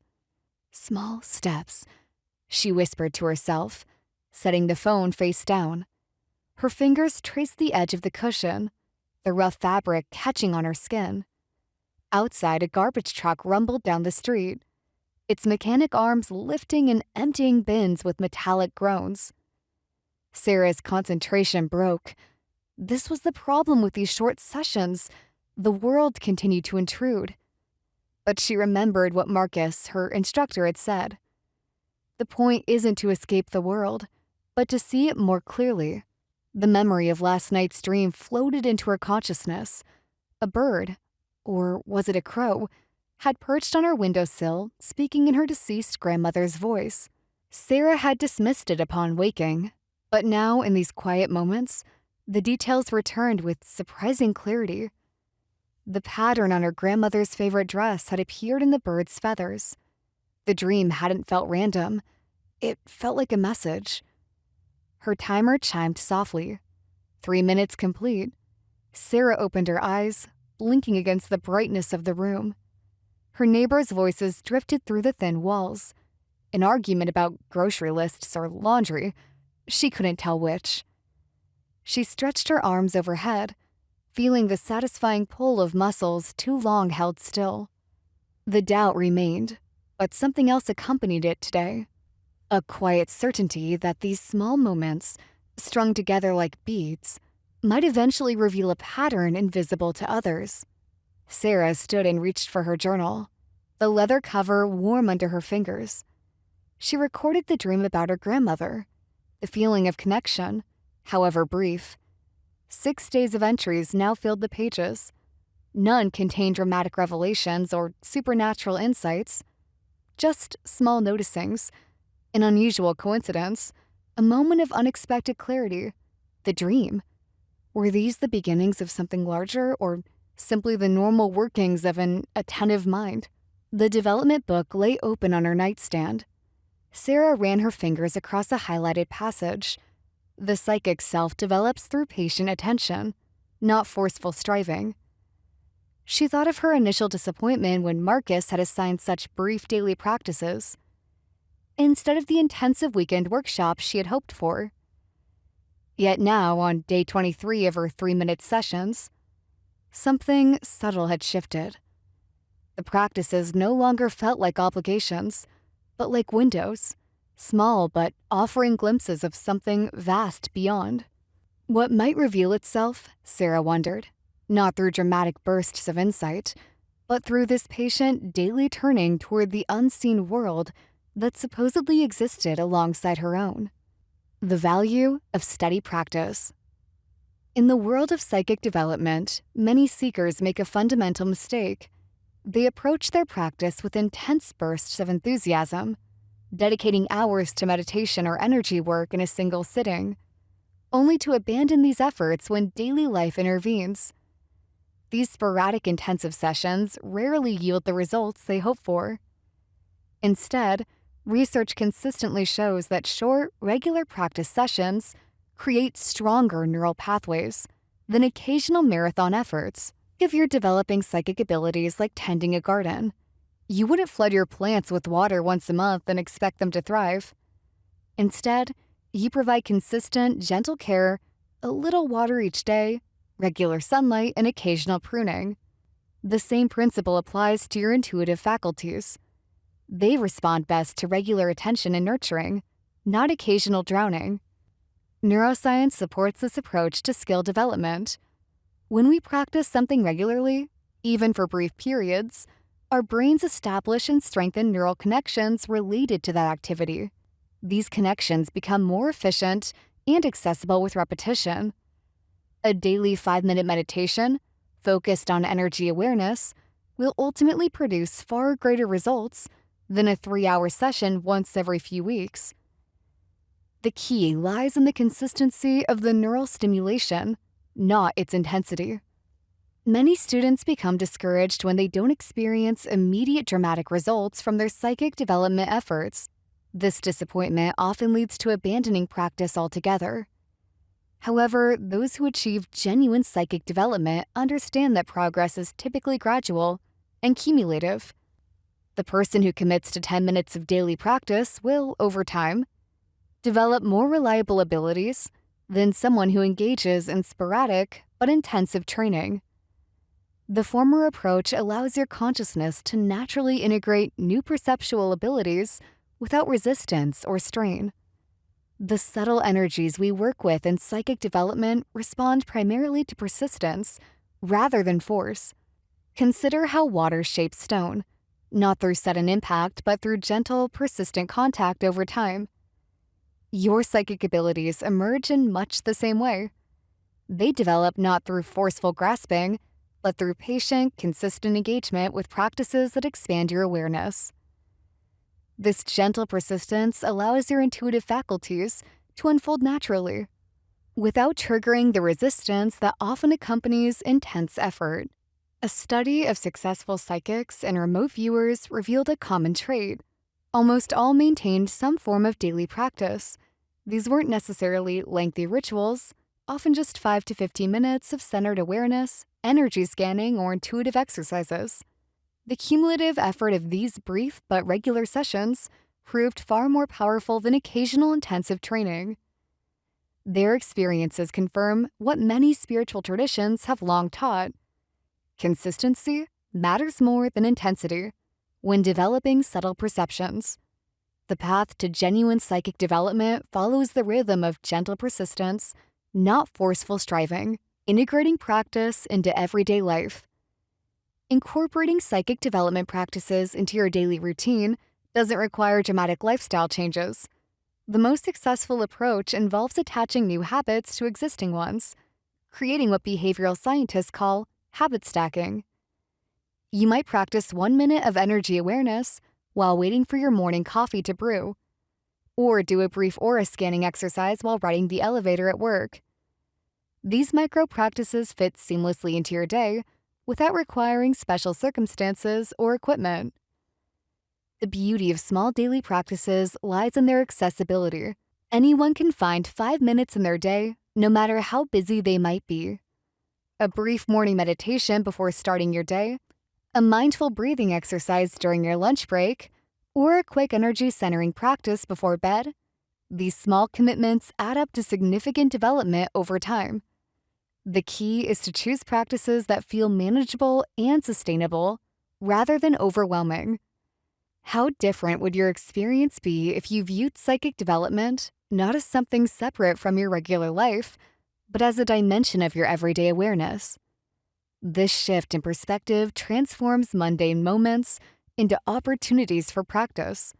Small steps, she whispered to herself, setting the phone face down. Her fingers traced the edge of the cushion, the rough fabric catching on her skin. Outside, a garbage truck rumbled down the street, its mechanic arms lifting and emptying bins with metallic groans. Sarah's concentration broke. This was the problem with these short sessions. The world continued to intrude. But she remembered what Marcus, her instructor, had said. The point isn't to escape the world, but to see it more clearly. The memory of last night's dream floated into her consciousness. A bird, or was it a crow, had perched on her windowsill, speaking in her deceased grandmother's voice. Sarah had dismissed it upon waking, but now, in these quiet moments, the details returned with surprising clarity. The pattern on her grandmother's favorite dress had appeared in the bird's feathers. The dream hadn't felt random. It felt like a message. Her timer chimed softly. 3 minutes complete. Sarah opened her eyes, blinking against the brightness of the room. Her neighbors' voices drifted through the thin walls. An argument about grocery lists or laundry. She couldn't tell which. She stretched her arms overhead, feeling the satisfying pull of muscles too long held still. The doubt remained, but something else accompanied it today. A quiet certainty that these small moments, strung together like beads, might eventually reveal a pattern invisible to others. Sarah stood and reached for her journal, the leather cover warm under her fingers. She recorded the dream about her grandmother, the feeling of connection, however brief. 6 days of entries now filled the pages. None contained dramatic revelations or supernatural insights, just small noticings, an unusual coincidence, a moment of unexpected clarity, the dream. Were these the beginnings of something larger, or simply the normal workings of an attentive mind? The development book lay open on her nightstand. Sarah ran her fingers across a highlighted passage. The psychic self develops through patient attention, not forceful striving. She thought of her initial disappointment when Marcus had assigned such brief daily practices, instead of the intensive weekend workshop she had hoped for. Yet now, on day 23 of her 3-minute sessions, something subtle had shifted. The practices no longer felt like obligations, but like windows, small but offering glimpses of something vast beyond. What might reveal itself, Sarah wondered, not through dramatic bursts of insight, but through this patient daily turning toward the unseen world that supposedly existed alongside her own. The value of steady practice. In the world of psychic development, many seekers make a fundamental mistake. They approach their practice with intense bursts of enthusiasm, dedicating hours to meditation or energy work in a single sitting, only to abandon these efforts when daily life intervenes. These sporadic intensive sessions rarely yield the results they hope for. Instead, research consistently shows that short, regular practice sessions create stronger neural pathways than occasional marathon efforts. If you're developing psychic abilities like tending a garden, you wouldn't flood your plants with water once a month and expect them to thrive. Instead, you provide consistent, gentle care a little water each day, regular sunlight, and occasional pruning. The same principle applies to your intuitive faculties. They respond best to regular attention and nurturing, not occasional drowning. Neuroscience supports this approach to skill development. When we practice something regularly, even for brief periods, our brains establish and strengthen neural connections related to that activity. These connections become more efficient and accessible with repetition. A daily 5-minute meditation, focused on energy awareness, will ultimately produce far greater results than a 3-hour session once every few weeks. The key lies in the consistency of the neural stimulation, not its intensity. Many students become discouraged when they don't experience immediate dramatic results from their psychic development efforts. This disappointment often leads to abandoning practice altogether. However, those who achieve genuine psychic development understand that progress is typically gradual and cumulative. The person who commits to 10 minutes of daily practice will, over time, develop more reliable abilities than someone who engages in sporadic but intensive training. The former approach allows your consciousness to naturally integrate new perceptual abilities without resistance or strain. The subtle energies we work with in psychic development respond primarily to persistence rather than force. Consider how water shapes stone, not through sudden impact, but through gentle, persistent contact over time. Your psychic abilities emerge in much the same way. They develop not through forceful grasping, but through patient, consistent engagement with practices that expand your awareness. This gentle persistence allows your intuitive faculties to unfold naturally, without triggering the resistance that often accompanies intense effort. A study of successful psychics and remote viewers revealed a common trait. Almost all maintained some form of daily practice. These weren't necessarily lengthy rituals, often just 5 to 15 minutes of centered awareness, energy scanning, or intuitive exercises. The cumulative effort of these brief but regular sessions proved far more powerful than occasional intensive training. Their experiences confirm what many spiritual traditions have long taught. Consistency matters more than intensity when developing subtle perceptions. The path to genuine psychic development follows the rhythm of gentle persistence, not forceful striving, integrating practice into everyday life. Incorporating psychic development practices into your daily routine doesn't require dramatic lifestyle changes. The most successful approach involves attaching new habits to existing ones, creating what behavioral scientists call habit stacking. You might practice 1 minute of energy awareness while waiting for your morning coffee to brew, or do a brief aura scanning exercise while riding the elevator at work. These micro practices fit seamlessly into your day without requiring special circumstances or equipment. The beauty of small daily practices lies in their accessibility. Anyone can find 5 minutes in their day, no matter how busy they might be. A brief morning meditation before starting your day, a mindful breathing exercise during your lunch break, or a quick energy centering practice before bed. These small commitments add up to significant development over time. The key is to choose practices that feel manageable and sustainable, rather than overwhelming. How different would your experience be if you viewed psychic development not as something separate from your regular life, but as a dimension of your everyday awareness? This shift in perspective transforms mundane moments into opportunities for practice.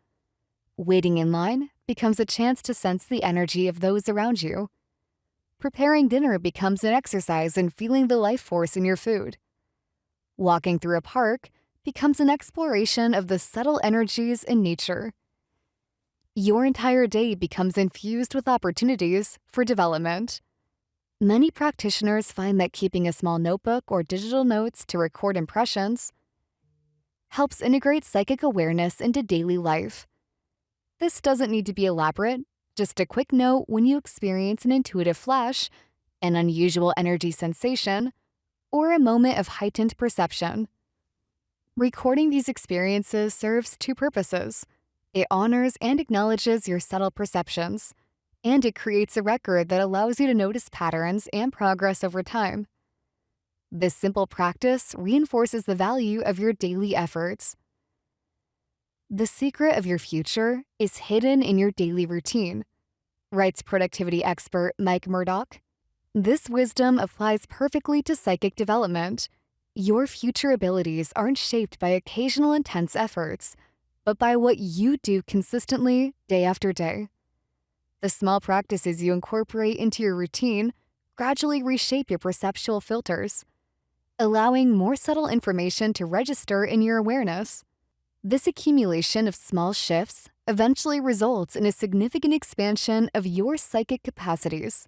Waiting in line becomes a chance to sense the energy of those around you. Preparing dinner becomes an exercise in feeling the life force in your food. Walking through a park becomes an exploration of the subtle energies in nature. Your entire day becomes infused with opportunities for development. Many practitioners find that keeping a small notebook or digital notes to record impressions helps integrate psychic awareness into daily life. This doesn't need to be elaborate. Just a quick note when you experience an intuitive flash, an unusual energy sensation, or a moment of heightened perception. Recording these experiences serves two purposes. It honors and acknowledges your subtle perceptions, and it creates a record that allows you to notice patterns and progress over time. This simple practice reinforces the value of your daily efforts. The secret of your future is hidden in your daily routine, writes productivity expert Mike Murdoch. This wisdom applies perfectly to psychic development. Your future abilities aren't shaped by occasional intense efforts, but by what you do consistently day after day. The small practices you incorporate into your routine gradually reshape your perceptual filters, allowing more subtle information to register in your awareness. This accumulation of small shifts eventually results in a significant expansion of your psychic capacities.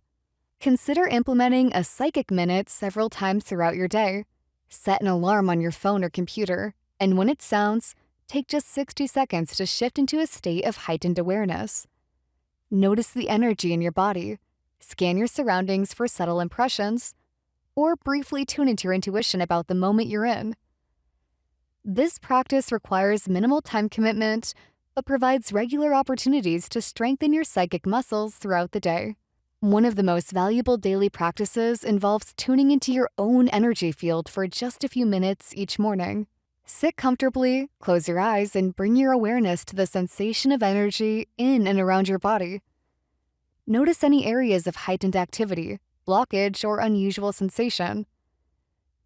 Consider implementing a psychic minute several times throughout your day. Set an alarm on your phone or computer, and when it sounds, take just 60 seconds to shift into a state of heightened awareness. Notice the energy in your body, scan your surroundings for subtle impressions, or briefly tune into your intuition about the moment you're in. This practice requires minimal time commitment, but provides regular opportunities to strengthen your psychic muscles throughout the day. One of the most valuable daily practices involves tuning into your own energy field for just a few minutes each morning. Sit comfortably, close your eyes, and bring your awareness to the sensation of energy in and around your body. Notice any areas of heightened activity, blockage, or unusual sensation.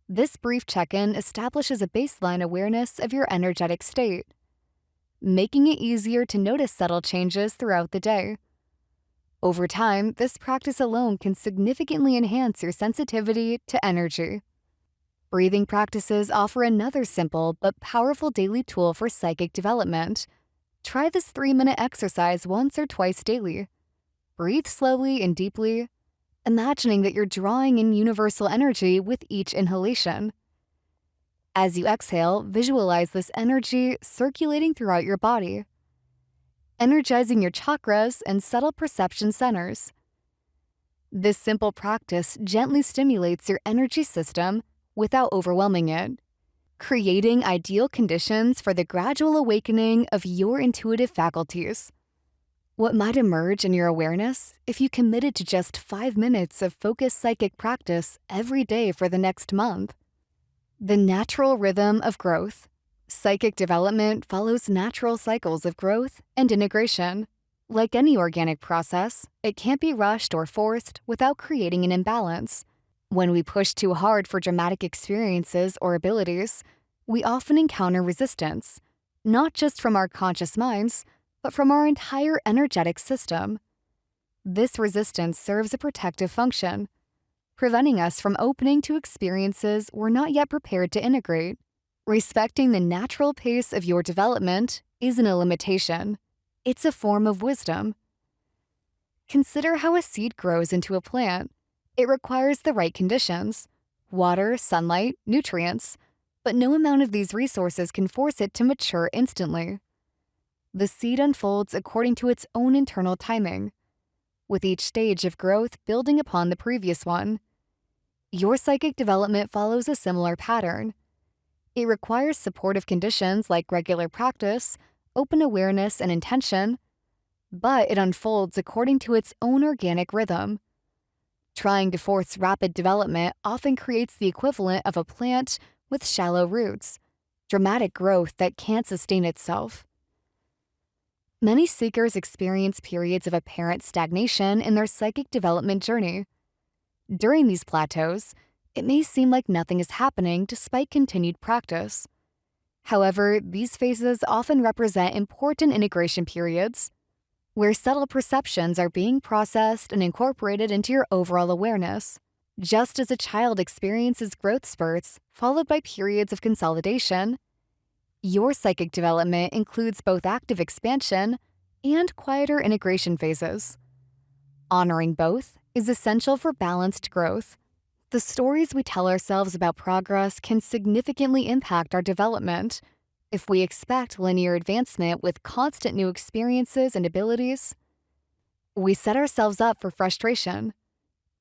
This brief check-in establishes a baseline awareness of your energetic state, making it easier to notice subtle changes throughout the day. Over time, this practice alone can significantly enhance your sensitivity to energy. Breathing practices offer another simple but powerful daily tool for psychic development. Try this 3-minute exercise once or twice daily. Breathe slowly and deeply, imagining that you're drawing in universal energy with each inhalation. As you exhale, visualize this energy circulating throughout your body, energizing your chakras and subtle perception centers. This simple practice gently stimulates your energy system without overwhelming it, creating ideal conditions for the gradual awakening of your intuitive faculties. What might emerge in your awareness if you committed to just 5 minutes of focused psychic practice every day for the next month? The natural rhythm of growth. Psychic development follows natural cycles of growth and integration. Like any organic process, it can't be rushed or forced without creating an imbalance. When we push too hard for dramatic experiences or abilities, we often encounter resistance, not just from our conscious minds, but from our entire energetic system. This resistance serves a protective function, preventing us from opening to experiences we're not yet prepared to integrate. Respecting the natural pace of your development isn't a limitation. It's a form of wisdom. Consider how a seed grows into a plant. It requires the right conditions: water, sunlight, nutrients, but no amount of these resources can force it to mature instantly. The seed unfolds according to its own internal timing, with each stage of growth building upon the previous one. Your psychic development follows a similar pattern. It requires supportive conditions like regular practice, open awareness, and intention, but it unfolds according to its own organic rhythm. Trying to force rapid development often creates the equivalent of a plant with shallow roots, dramatic growth that can't sustain itself. Many seekers experience periods of apparent stagnation in their psychic development journey. During these plateaus, it may seem like nothing is happening despite continued practice. However, these phases often represent important integration periods, where subtle perceptions are being processed and incorporated into your overall awareness. Just as a child experiences growth spurts followed by periods of consolidation, your psychic development includes both active expansion and quieter integration phases. Honoring both is essential for balanced growth. The stories we tell ourselves about progress can significantly impact our development. If we expect linear advancement with constant new experiences and abilities, we set ourselves up for frustration.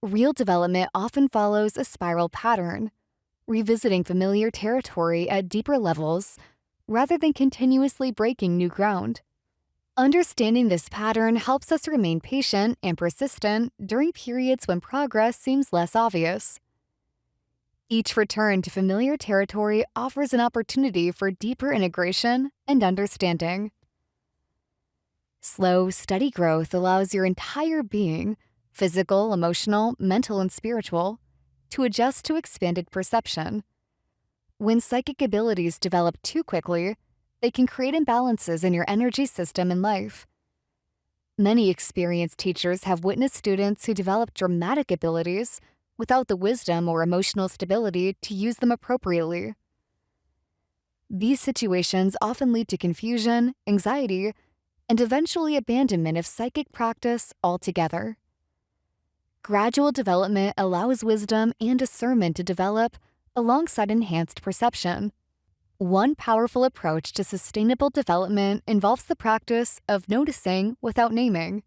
Real development often follows a spiral pattern, revisiting familiar territory at deeper levels rather than continuously breaking new ground. Understanding this pattern helps us remain patient and persistent during periods when progress seems less obvious. Each return to familiar territory offers an opportunity for deeper integration and understanding. Slow, steady growth allows your entire being, physical, emotional, mental, and spiritual, to adjust to expanded perception. When psychic abilities develop too quickly, they can create imbalances in your energy system and life. Many experienced teachers have witnessed students who develop dramatic abilities without the wisdom or emotional stability to use them appropriately. These situations often lead to confusion, anxiety, and eventually abandonment of psychic practice altogether. Gradual development allows wisdom and discernment to develop alongside enhanced perception. One powerful approach to sustainable development involves the practice of noticing without naming.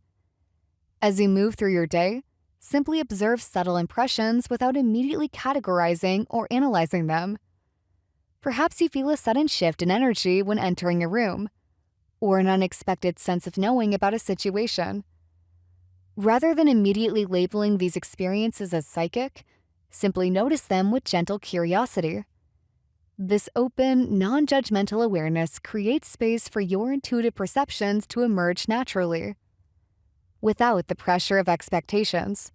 As you move through your day, simply observe subtle impressions without immediately categorizing or analyzing them. Perhaps you feel a sudden shift in energy when entering a room, or an unexpected sense of knowing about a situation. Rather than immediately labeling these experiences as psychic, simply notice them with gentle curiosity. This open, non-judgmental awareness creates space for your intuitive perceptions to emerge naturally, without the pressure of expectations.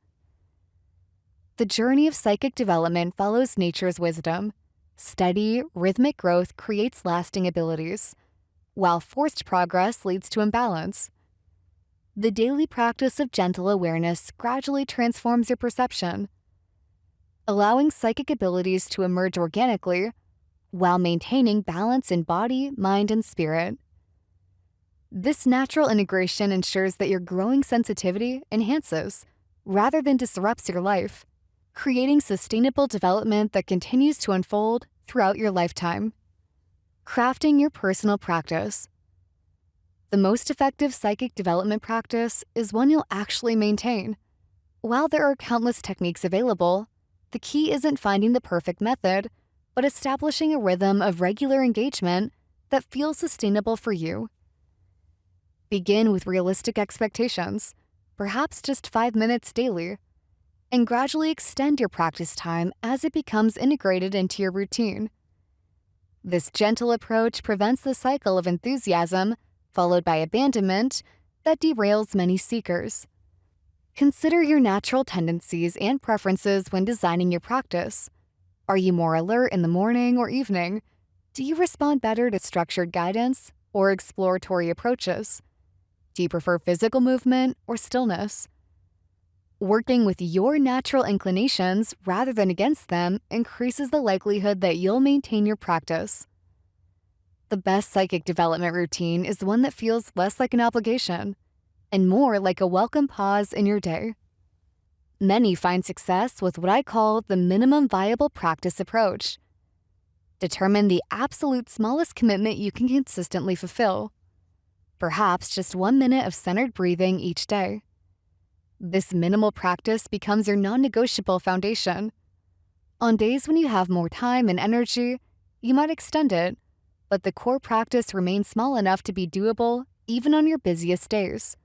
The journey of psychic development follows nature's wisdom. Steady, rhythmic growth creates lasting abilities, while forced progress leads to imbalance. The daily practice of gentle awareness gradually transforms your perception, allowing psychic abilities to emerge organically while maintaining balance in body, mind, and spirit. This natural integration ensures that your growing sensitivity enhances, rather than disrupts your life, creating sustainable development that continues to unfold throughout your lifetime. Crafting your personal practice. The most effective psychic development practice is one you'll actually maintain. While there are countless techniques available, the key isn't finding the perfect method, but establishing a rhythm of regular engagement that feels sustainable for you. Begin with realistic expectations, perhaps just 5 minutes daily, and gradually extend your practice time as it becomes integrated into your routine. This gentle approach prevents the cycle of enthusiasm, followed by abandonment, that derails many seekers. Consider your natural tendencies and preferences when designing your practice. Are you more alert in the morning or evening? Do you respond better to structured guidance or exploratory approaches? Do you prefer physical movement or stillness? Working with your natural inclinations rather than against them increases the likelihood that you'll maintain your practice. The best psychic development routine is one that feels less like an obligation and more like a welcome pause in your day. Many find success with what I call the minimum viable practice approach. Determine the absolute smallest commitment you can consistently fulfill. Perhaps just 1 minute of centered breathing each day. This minimal practice becomes your non-negotiable foundation. On days when you have more time and energy, you might extend it, but the core practice remains small enough to be doable even on your busiest days.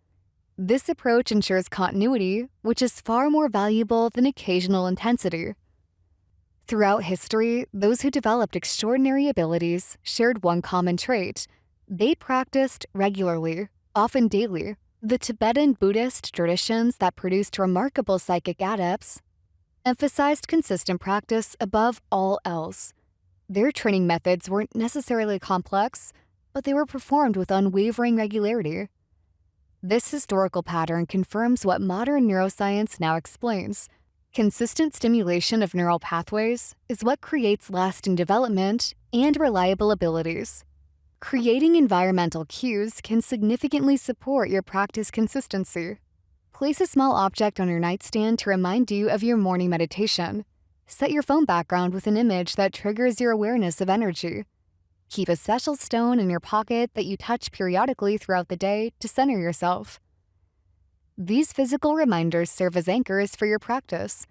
This approach ensures continuity, which is far more valuable than occasional intensity. Throughout history, those who developed extraordinary abilities shared one common trait. They practiced regularly, often daily. The Tibetan Buddhist traditions that produced remarkable psychic adepts emphasized consistent practice above all else. Their training methods weren't necessarily complex, but they were performed with unwavering regularity. This historical pattern confirms what modern neuroscience now explains. Consistent stimulation of neural pathways is what creates lasting development and reliable abilities. Creating environmental cues can significantly support your practice consistency. Place a small object on your nightstand to remind you of your morning meditation. Set your phone background with an image that triggers your awareness of energy. Keep a special stone in your pocket that you touch periodically throughout the day to center yourself. These physical reminders serve as anchors for your practice,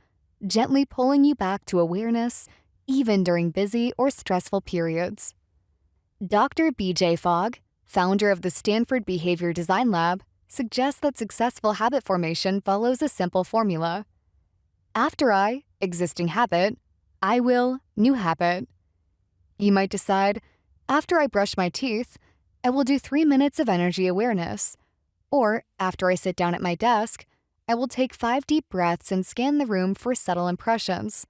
gently pulling you back to awareness, even during busy or stressful periods. Dr. B.J. Fogg, founder of the Stanford Behavior Design Lab, suggests that successful habit formation follows a simple formula. After I, existing habit, I will, new habit. You might decide, after I brush my teeth, I will do 3 minutes of energy awareness. Or, after I sit down at my desk, I will take 5 deep breaths and scan the room for subtle impressions.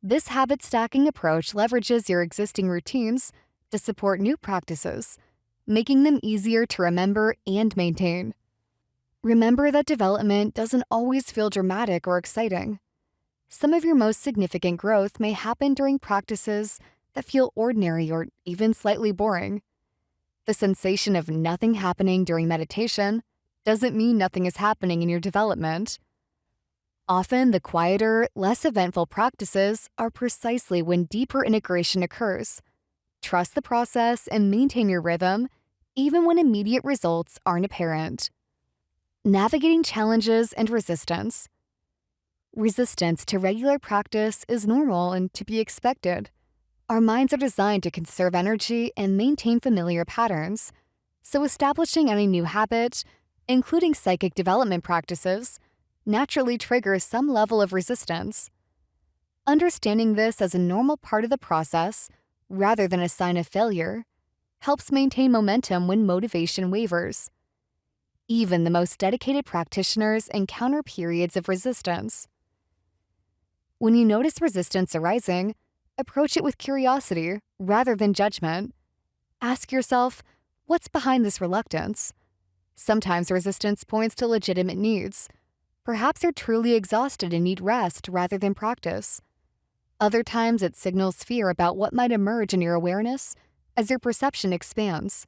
This habit stacking approach leverages your existing routines to support new practices, making them easier to remember and maintain. Remember that development doesn't always feel dramatic or exciting. Some of your most significant growth may happen during practices that feel ordinary or even slightly boring. The sensation of nothing happening during meditation doesn't mean nothing is happening in your development. Often, the quieter, less eventful practices are precisely when deeper integration occurs. Trust the process and maintain your rhythm, even when immediate results aren't apparent. Navigating challenges and resistance. Resistance to regular practice is normal and to be expected. Our minds are designed to conserve energy and maintain familiar patterns, so establishing any new habit, including psychic development practices, naturally triggers some level of resistance. Understanding this as a normal part of the process, rather than a sign of failure, helps maintain momentum when motivation wavers. Even the most dedicated practitioners encounter periods of resistance. When you notice resistance arising, approach it with curiosity rather than judgment. Ask yourself, what's behind this reluctance? Sometimes resistance points to legitimate needs. Perhaps you're truly exhausted and need rest rather than practice. Other times it signals fear about what might emerge in your awareness as your perception expands.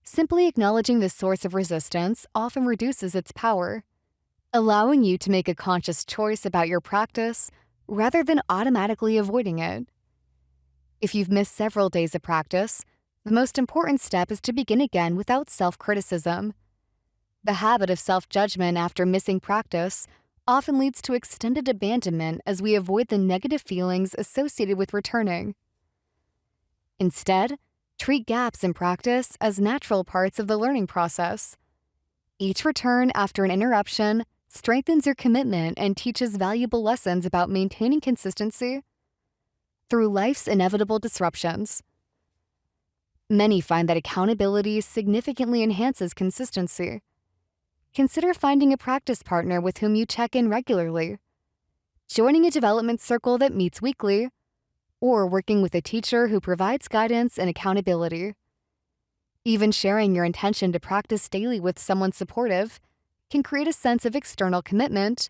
Simply acknowledging the source of resistance often reduces its power, allowing you to make a conscious choice about your practice rather than automatically avoiding it. If you've missed several days of practice, the most important step is to begin again without self-criticism. The habit of self-judgment after missing practice often leads to extended abandonment as we avoid the negative feelings associated with returning. Instead, treat gaps in practice as natural parts of the learning process. Each return after an interruption strengthens your commitment and teaches valuable lessons about maintaining consistency through life's inevitable disruptions. Many find that accountability significantly enhances consistency. Consider finding a practice partner with whom you check in regularly, joining a development circle that meets weekly, or working with a teacher who provides guidance and accountability. Even sharing your intention to practice daily with someone supportive can create a sense of external commitment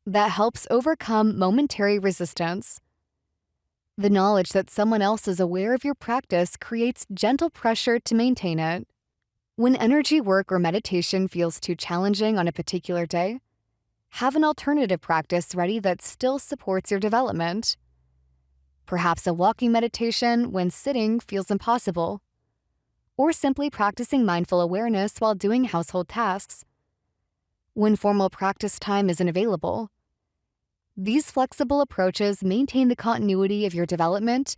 that helps overcome momentary resistance. The knowledge that someone else is aware of your practice creates gentle pressure to maintain it. When energy work or meditation feels too challenging on a particular day, have an alternative practice ready that still supports your development. Perhaps a walking meditation when sitting feels impossible, or simply practicing mindful awareness while doing household tasks when formal practice time isn't available. These flexible approaches maintain the continuity of your development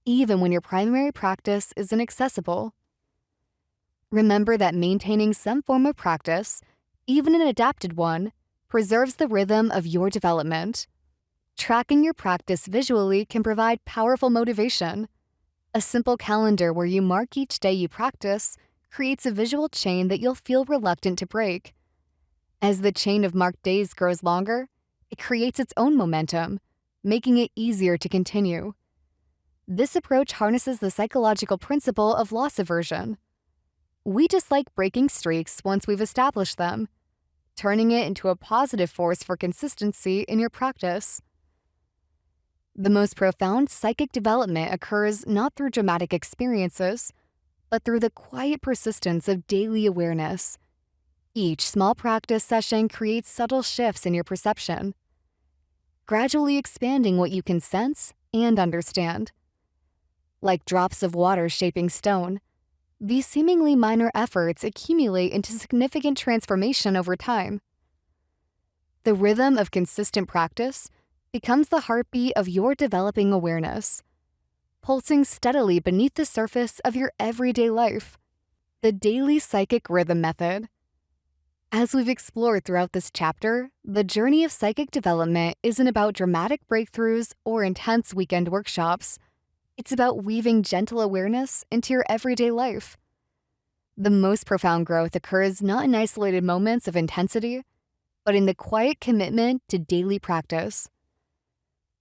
even when your primary practice isn't accessible. Remember that maintaining some form of practice, even an adapted one, preserves the rhythm of your development. Tracking your practice visually can provide powerful motivation. A simple calendar where you mark each day you practice creates a visual chain that you'll feel reluctant to break. As the chain of marked days grows longer, it creates its own momentum, making it easier to continue. This approach harnesses the psychological principle of loss aversion. We dislike breaking streaks once we've established them, turning it into a positive force for consistency in your practice. The most profound psychic development occurs not through dramatic experiences, but through the quiet persistence of daily awareness. Each small practice session creates subtle shifts in your perception, gradually expanding what you can sense and understand. Like drops of water shaping stone, these seemingly minor efforts accumulate into significant transformation over time. The rhythm of consistent practice becomes the heartbeat of your developing awareness. pulsing steadily beneath the surface of your everyday life. The Daily Psychic Rhythm Method. As we've explored throughout this chapter, the journey of psychic development isn't about dramatic breakthroughs or intense weekend workshops. It's about weaving gentle awareness into your everyday life. The most profound growth occurs not in isolated moments of intensity, but in the quiet commitment to daily practice.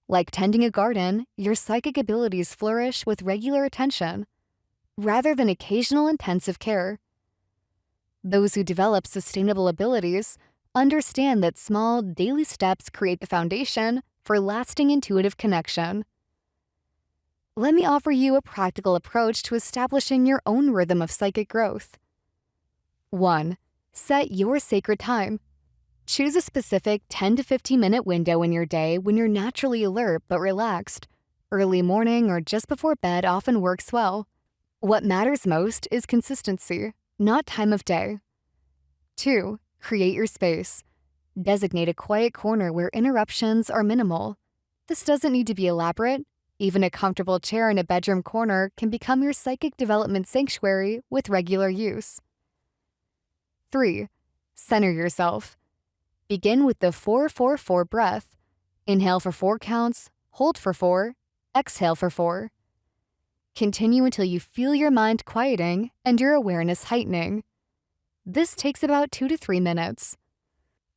Like tending a garden, your psychic abilities flourish with regular attention, rather than occasional intensive care. Those who develop sustainable abilities understand that small, daily steps create the foundation for lasting intuitive connection. Let me offer you a practical approach to establishing your own rhythm of psychic growth. 1. Set your sacred time. Choose a specific 10 to 15-minute window in your day when you're naturally alert but relaxed. Early morning or just before bed often works well. What matters most is consistency, not time of day. 2. Create your space. Designate a quiet corner where interruptions are minimal. This doesn't need to be elaborate. Even a comfortable chair in a bedroom corner can become your psychic development sanctuary with regular use. 3. Center yourself. Begin with the 4-4-4 breath. Inhale for 4 counts, hold for 4, exhale for 4. Continue until you feel your mind quieting and your awareness heightening. This takes about 2 to 3 minutes.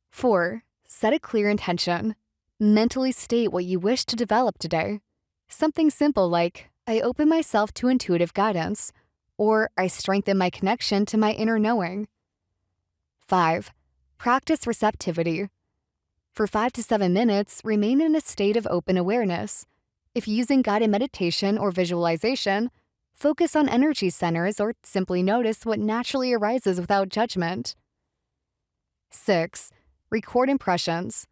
4. Set a clear intention. Mentally state what you wish to develop today. Something simple like, I open myself to intuitive guidance, or I strengthen my connection to my inner knowing. 5. Practice receptivity. For 5 to 7 minutes, remain in a state of open awareness. If using guided meditation or visualization, focus on energy centers or simply notice what naturally arises without judgment. 6. Record impressions.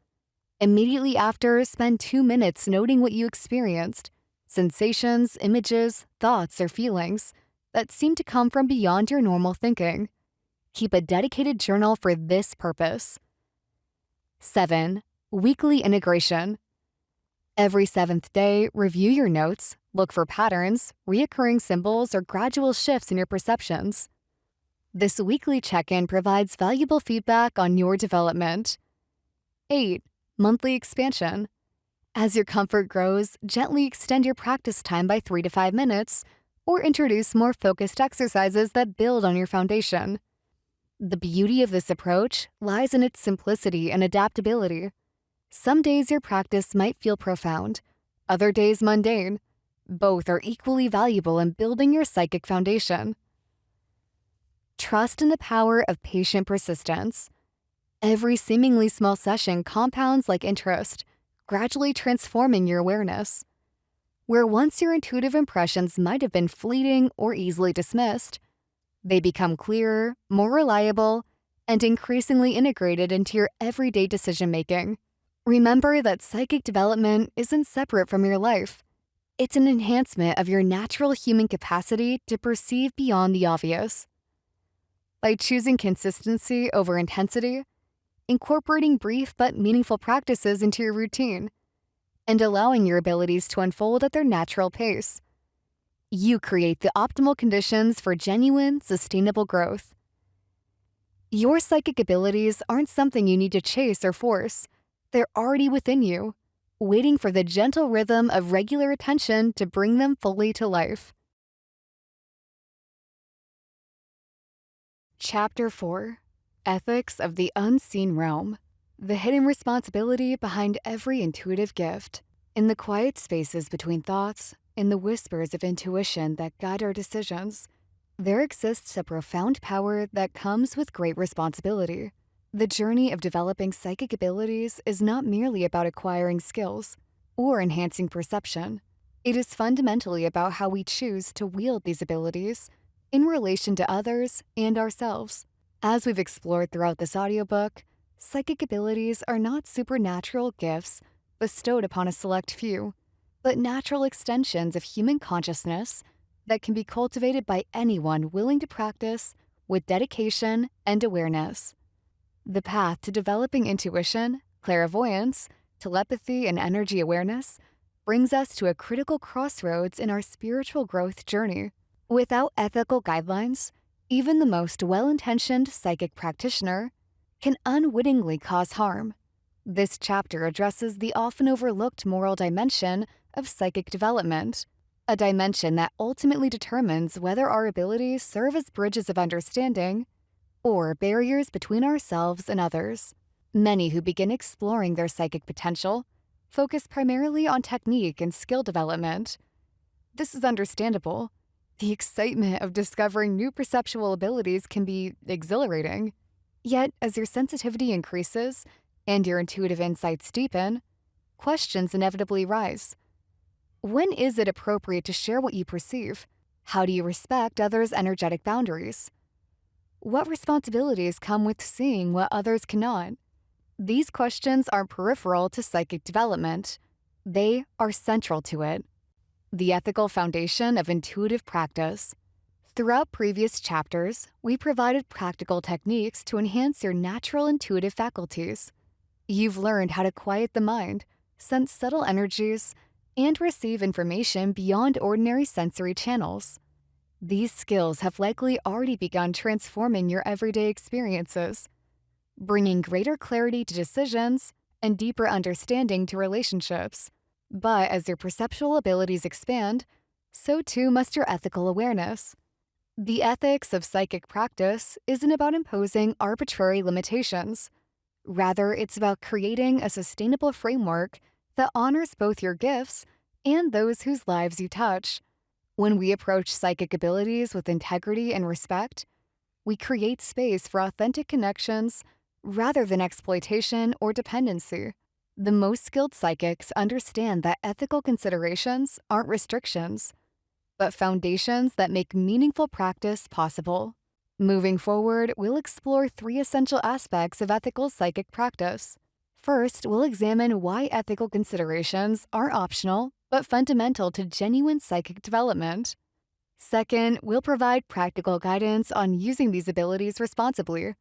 Immediately after, spend 2 minutes noting what you experienced, sensations, images, thoughts, or feelings that seem to come from beyond your normal thinking. Keep a dedicated journal for this purpose. 7. Weekly integration. Every 7th day, review your notes, look for patterns, reoccurring symbols, or gradual shifts in your perceptions. This weekly check-in provides valuable feedback on your development. 8. Monthly expansion. As your comfort grows, gently extend your practice time by 3 to 5 minutes, or introduce more focused exercises that build on your foundation. The beauty of this approach lies in its simplicity and adaptability. Some days your practice might feel profound, other days mundane. Both are equally valuable in building your psychic foundation. Trust in the power of patient persistence. Every seemingly small session compounds like interest, gradually transforming your awareness. Where once your intuitive impressions might have been fleeting or easily dismissed, they become clearer, more reliable, and increasingly integrated into your everyday decision-making. Remember that psychic development isn't separate from your life. It's an enhancement of your natural human capacity to perceive beyond the obvious. By choosing consistency over intensity, incorporating brief but meaningful practices into your routine, and allowing your abilities to unfold at their natural pace, you create the optimal conditions for genuine, sustainable growth. Your psychic abilities aren't something you need to chase or force. They're already within you, waiting for the gentle rhythm of regular attention to bring them fully to life. Chapter 4. Ethics of the Unseen Realm. The hidden responsibility behind every intuitive gift. In the quiet spaces between thoughts, in the whispers of intuition that guide our decisions, there exists a profound power that comes with great responsibility. The journey of developing psychic abilities is not merely about acquiring skills or enhancing perception. It is fundamentally about how we choose to wield these abilities in relation to others and ourselves. As we've explored throughout this audiobook, psychic abilities are not supernatural gifts bestowed upon a select few, but natural extensions of human consciousness that can be cultivated by anyone willing to practice with dedication and awareness. The path to developing intuition, clairvoyance, telepathy, and energy awareness brings us to a critical crossroads in our spiritual growth journey. Without ethical guidelines, even the most well-intentioned psychic practitioner can unwittingly cause harm. This chapter addresses the often overlooked moral dimension of psychic development, a dimension that ultimately determines whether our abilities serve as bridges of understanding or barriers between ourselves and others. Many who begin exploring their psychic potential focus primarily on technique and skill development. This is understandable. The excitement of discovering new perceptual abilities can be exhilarating. Yet, as your sensitivity increases and your intuitive insights deepen, questions inevitably rise. When is it appropriate to share what you perceive? How do you respect others' energetic boundaries? What responsibilities come with seeing what others cannot? These questions aren't peripheral to psychic development. They are central to it. The ethical foundation of intuitive practice. Throughout previous chapters, we provided practical techniques to enhance your natural intuitive faculties. You've learned how to quiet the mind, sense subtle energies, and receive information beyond ordinary sensory channels. These skills have likely already begun transforming your everyday experiences, bringing greater clarity to decisions and deeper understanding to relationships. But as your perceptual abilities expand, so too must your ethical awareness. The ethics of psychic practice isn't about imposing arbitrary limitations. Rather, it's about creating a sustainable framework that honors both your gifts and those whose lives you touch. When we approach psychic abilities with integrity and respect, we create space for authentic connections rather than exploitation or dependency. The most skilled psychics understand that ethical considerations aren't restrictions, but foundations that make meaningful practice possible. Moving forward, we'll explore 3 essential aspects of ethical psychic practice. First, we'll examine why ethical considerations aren't optional, but fundamental to genuine psychic development. Second, we'll provide practical guidance on using these abilities responsibly,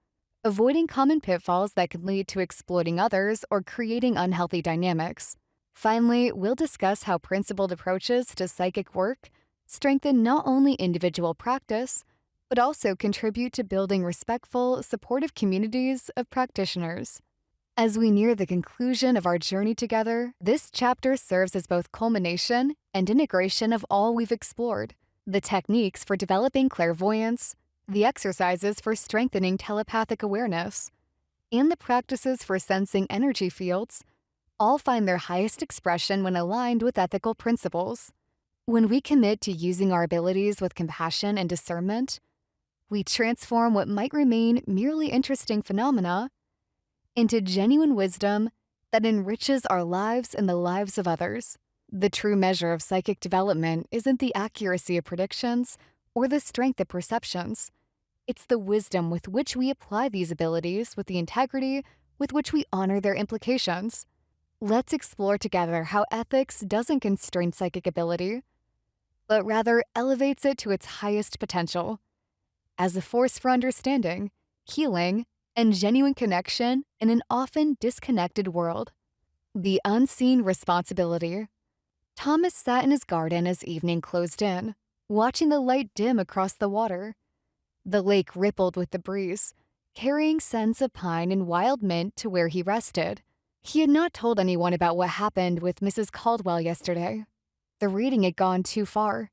avoiding common pitfalls that can lead to exploiting others or creating unhealthy dynamics. Finally, we'll discuss how principled approaches to psychic work strengthen not only individual practice, but also contribute to building respectful, supportive communities of practitioners. As we near the conclusion of our journey together, this chapter serves as both culmination and integration of all we've explored: the techniques for developing clairvoyance, the exercises for strengthening telepathic awareness, and the practices for sensing energy fields, all find their highest expression when aligned with ethical principles. When we commit to using our abilities with compassion and discernment, we transform what might remain merely interesting phenomena into genuine wisdom that enriches our lives and the lives of others. The true measure of psychic development isn't the accuracy of predictions or the strength of perceptions. It's the wisdom with which we apply these abilities with the integrity with which we honor their implications. Let's explore together how ethics doesn't constrain psychic ability, but rather elevates it to its highest potential as a force for understanding, healing, and genuine connection in an often disconnected world. The unseen responsibility. Thomas sat in his garden as evening closed in, watching the light dim across the water. The lake rippled with the breeze, carrying scents of pine and wild mint to where he rested. He had not told anyone about what happened with Mrs. Caldwell yesterday. The reading had gone too far.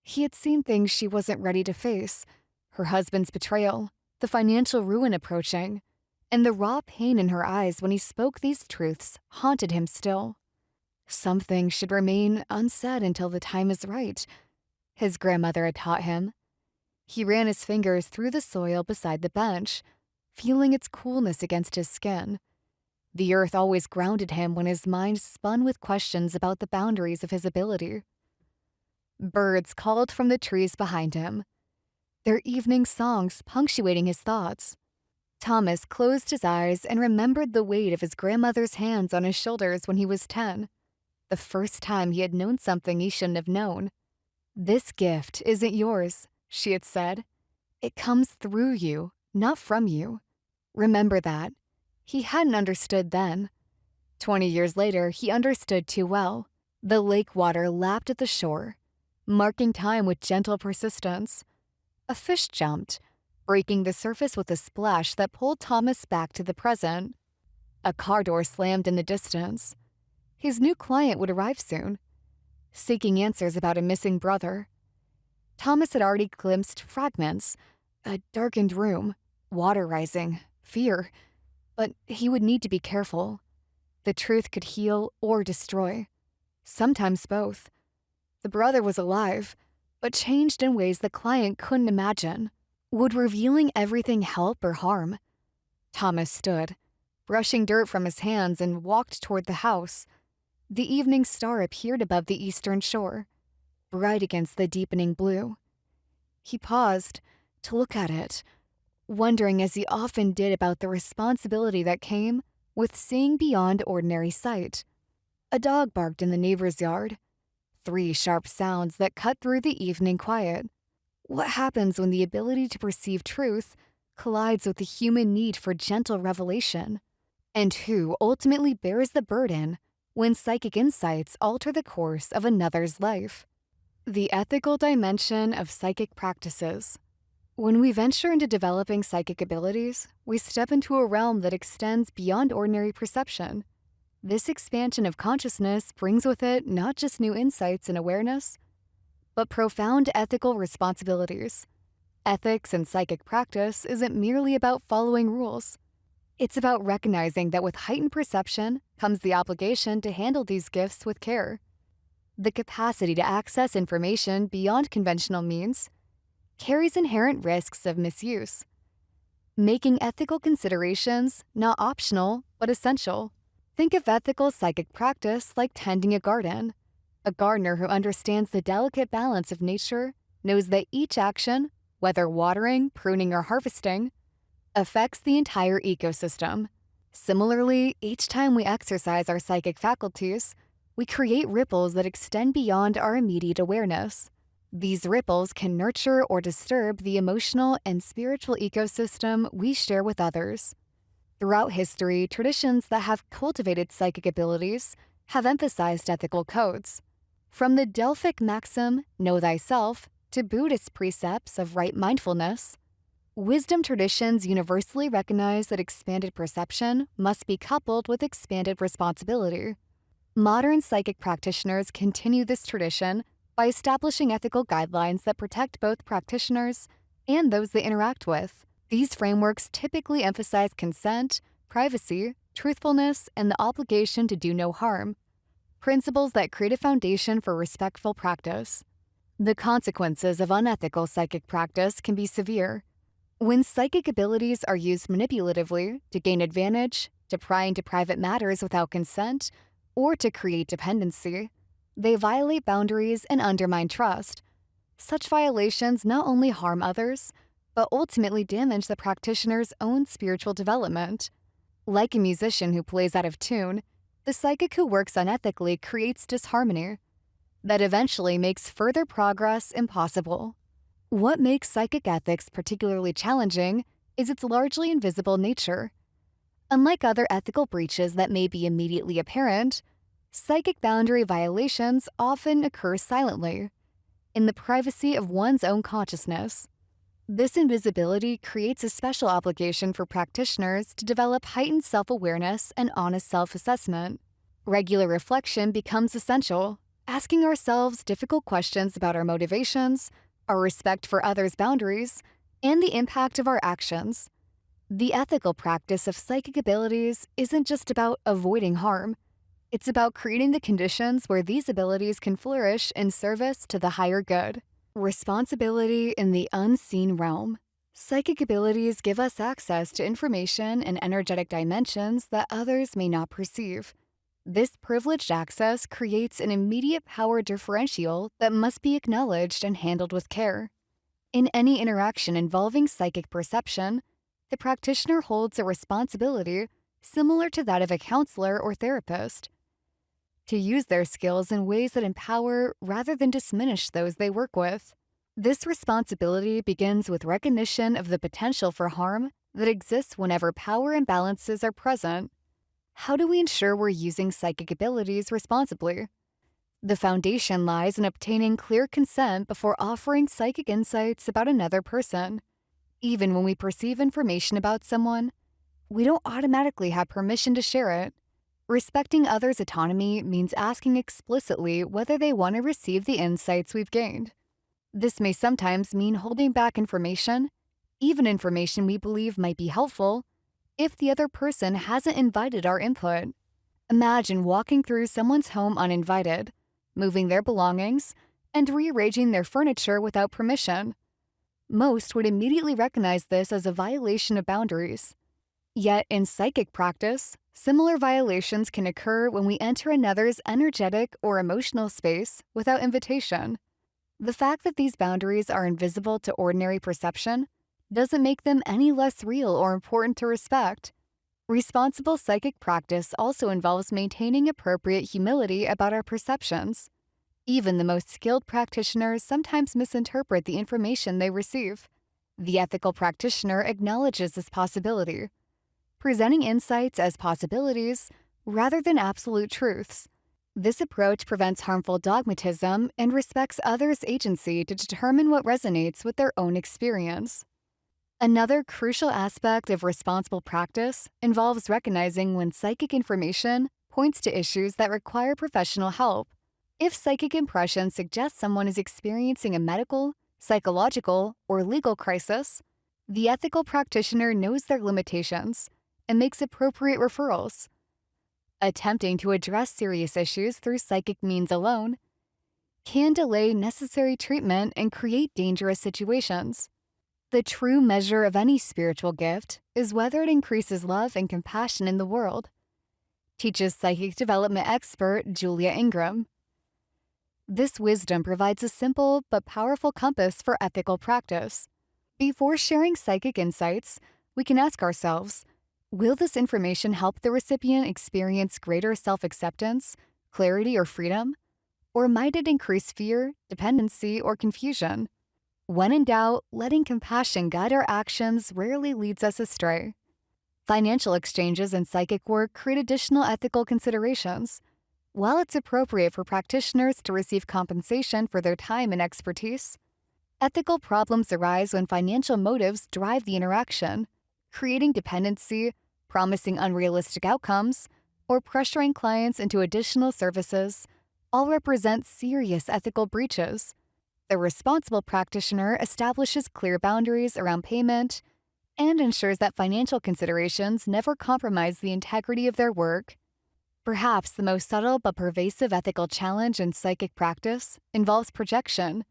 He had seen things she wasn't ready to face: her husband's betrayal, the financial ruin approaching, and the raw pain in her eyes when he spoke these truths haunted him still. Some things should remain unsaid until the time is right, his grandmother had taught him. He ran his fingers through the soil beside the bench, feeling its coolness against his skin. The earth always grounded him when his mind spun with questions about the boundaries of his ability. Birds called from the trees behind him, their evening songs punctuating his thoughts. Thomas closed his eyes and remembered the weight of his grandmother's hands on his shoulders when he was 10, the first time he had known something he shouldn't have known. "This gift isn't yours," she had said. "It comes through you, not from you. Remember that." He hadn't understood then. 20 years later, he understood too well. The lake water lapped at the shore, marking time with gentle persistence. A fish jumped, breaking the surface with a splash that pulled Thomas back to the present. A car door slammed in the distance. His new client would arrive soon, seeking answers about a missing brother. Thomas had already glimpsed fragments, a darkened room, water rising, fear. But he would need to be careful. The truth could heal or destroy. Sometimes both. The brother was alive, but changed in ways the client couldn't imagine. Would revealing everything help or harm? Thomas stood, brushing dirt from his hands, and walked toward the house. The evening star appeared above the eastern shore, bright against the deepening blue. He paused to look at it, wondering as he often did about the responsibility that came with seeing beyond ordinary sight. A dog barked in the neighbor's yard, 3 sharp sounds that cut through the evening quiet. What happens when the ability to perceive truth collides with the human need for gentle revelation? And who ultimately bears the burden when psychic insights alter the course of another's life? The ethical dimension of psychic practices. When we venture into developing psychic abilities, we step into a realm that extends beyond ordinary perception. This expansion of consciousness brings with it not just new insights and awareness, but profound ethical responsibilities. Ethics in psychic practice isn't merely about following rules. It's about recognizing that with heightened perception comes the obligation to handle these gifts with care. The capacity to access information beyond conventional means carries inherent risks of misuse, making ethical considerations not optional but essential. Think of ethical psychic practice like tending a garden. A gardener who understands the delicate balance of nature knows that each action, whether watering, pruning, or harvesting, affects the entire ecosystem. Similarly, each time we exercise our psychic faculties, we create ripples that extend beyond our immediate awareness. These ripples can nurture or disturb the emotional and spiritual ecosystem we share with others. Throughout history, traditions that have cultivated psychic abilities have emphasized ethical codes. From the Delphic maxim, know thyself, to Buddhist precepts of right mindfulness, wisdom traditions universally recognize that expanded perception must be coupled with expanded responsibility. Modern psychic practitioners continue this tradition by establishing ethical guidelines that protect both practitioners and those they interact with. These frameworks typically emphasize consent, privacy, truthfulness, and the obligation to do no harm, principles that create a foundation for respectful practice. The consequences of unethical psychic practice can be severe. When psychic abilities are used manipulatively to gain advantage, to pry into private matters without consent, or to create dependency, they violate boundaries and undermine trust. Such violations not only harm others, but ultimately damage the practitioner's own spiritual development. Like a musician who plays out of tune, the psychic who works unethically creates disharmony that eventually makes further progress impossible. What makes psychic ethics particularly challenging is its largely invisible nature. Unlike other ethical breaches that may be immediately apparent, psychic boundary violations often occur silently, in the privacy of one's own consciousness. This invisibility creates a special obligation for practitioners to develop heightened self-awareness and honest self-assessment. Regular reflection becomes essential, asking ourselves difficult questions about our motivations, our respect for others' boundaries, and the impact of our actions. The ethical practice of psychic abilities isn't just about avoiding harm. It's about creating the conditions where these abilities can flourish in service to the higher good. Responsibility in the unseen realm. Psychic abilities give us access to information and energetic dimensions that others may not perceive. This privileged access creates an immediate power differential that must be acknowledged and handled with care. In any interaction involving psychic perception, the practitioner holds a responsibility similar to that of a counselor or therapist, to use their skills in ways that empower rather than diminish those they work with. This responsibility begins with recognition of the potential for harm that exists whenever power imbalances are present. How do we ensure we're using psychic abilities responsibly? The foundation lies in obtaining clear consent before offering psychic insights about another person. Even when we perceive information about someone, we don't automatically have permission to share it. Respecting others' autonomy means asking explicitly whether they want to receive the insights we've gained. This may sometimes mean holding back information, even information we believe might be helpful, if the other person hasn't invited our input. Imagine walking through someone's home uninvited, moving their belongings, and rearranging their furniture without permission. Most would immediately recognize this as a violation of boundaries. Yet, in psychic practice, similar violations can occur when we enter another's energetic or emotional space without invitation. The fact that these boundaries are invisible to ordinary perception doesn't make them any less real or important to respect. Responsible psychic practice also involves maintaining appropriate humility about our perceptions. Even the most skilled practitioners sometimes misinterpret the information they receive. The ethical practitioner acknowledges this possibility, presenting insights as possibilities rather than absolute truths. This approach prevents harmful dogmatism and respects others' agency to determine what resonates with their own experience. Another crucial aspect of responsible practice involves recognizing when psychic information points to issues that require professional help. If psychic impression suggests someone is experiencing a medical, psychological, or legal crisis, the ethical practitioner knows their limitations and makes appropriate referrals. Attempting to address serious issues through psychic means alone can delay necessary treatment and create dangerous situations. The true measure of any spiritual gift is whether it increases love and compassion in the world, teaches psychic development expert Julia Ingram. This wisdom provides a simple but powerful compass for ethical practice. Before sharing psychic insights, we can ask ourselves, will this information help the recipient experience greater self-acceptance, clarity, or freedom? Or might it increase fear, dependency, or confusion? When in doubt, letting compassion guide our actions rarely leads us astray. Financial exchanges in psychic work create additional ethical considerations. While it's appropriate for practitioners to receive compensation for their time and expertise, ethical problems arise when financial motives drive the interaction, creating dependency, promising unrealistic outcomes, or pressuring clients into additional services, all represent serious ethical breaches. The responsible practitioner establishes clear boundaries around payment and ensures that financial considerations never compromise the integrity of their work. Perhaps the most subtle but pervasive ethical challenge in psychic practice involves projection,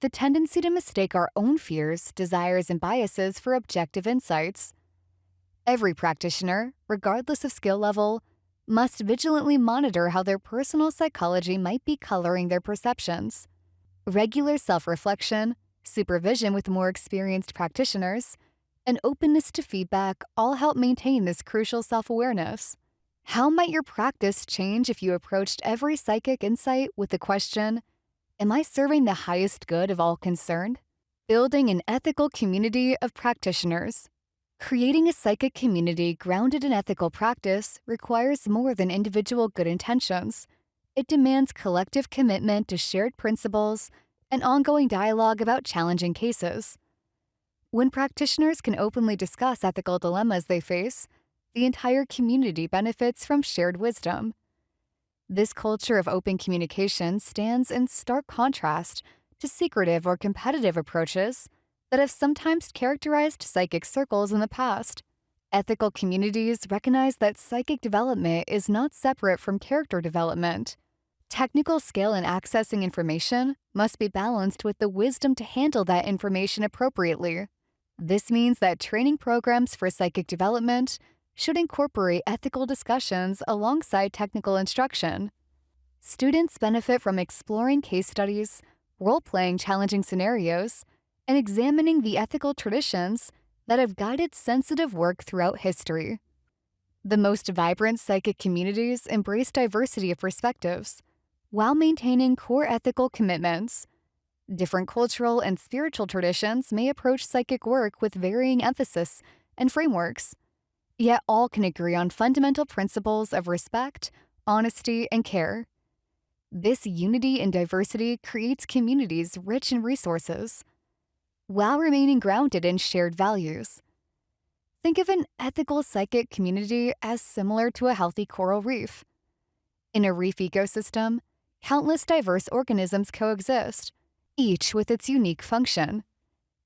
the tendency to mistake our own fears, desires, and biases for objective insights. Every practitioner, regardless of skill level, must vigilantly monitor how their personal psychology might be coloring their perceptions. Regular self-reflection, supervision with more experienced practitioners, and openness to feedback all help maintain this crucial self-awareness. How might your practice change if you approached every psychic insight with the question, am I serving the highest good of all concerned? Building an ethical community of practitioners. Creating a psychic community grounded in ethical practice requires more than individual good intentions. It demands collective commitment to shared principles and ongoing dialogue about challenging cases. When practitioners can openly discuss ethical dilemmas they face, the entire community benefits from shared wisdom. This culture of open communication stands in stark contrast to secretive or competitive approaches that have sometimes characterized psychic circles in the past. Ethical communities recognize that psychic development is not separate from character development. Technical skill in accessing information must be balanced with the wisdom to handle that information appropriately. This means that training programs for psychic development should incorporate ethical discussions alongside technical instruction. Students benefit from exploring case studies, role-playing challenging scenarios, and examining the ethical traditions that have guided sensitive work throughout history. The most vibrant psychic communities embrace diversity of perspectives while maintaining core ethical commitments. Different cultural and spiritual traditions may approach psychic work with varying emphasis and frameworks, yet all can agree on fundamental principles of respect, honesty, and care. This unity in diversity creates communities rich in resources, while remaining grounded in shared values. Think of an ethical psychic community as similar to a healthy coral reef. In a reef ecosystem, countless diverse organisms coexist, each with its unique function.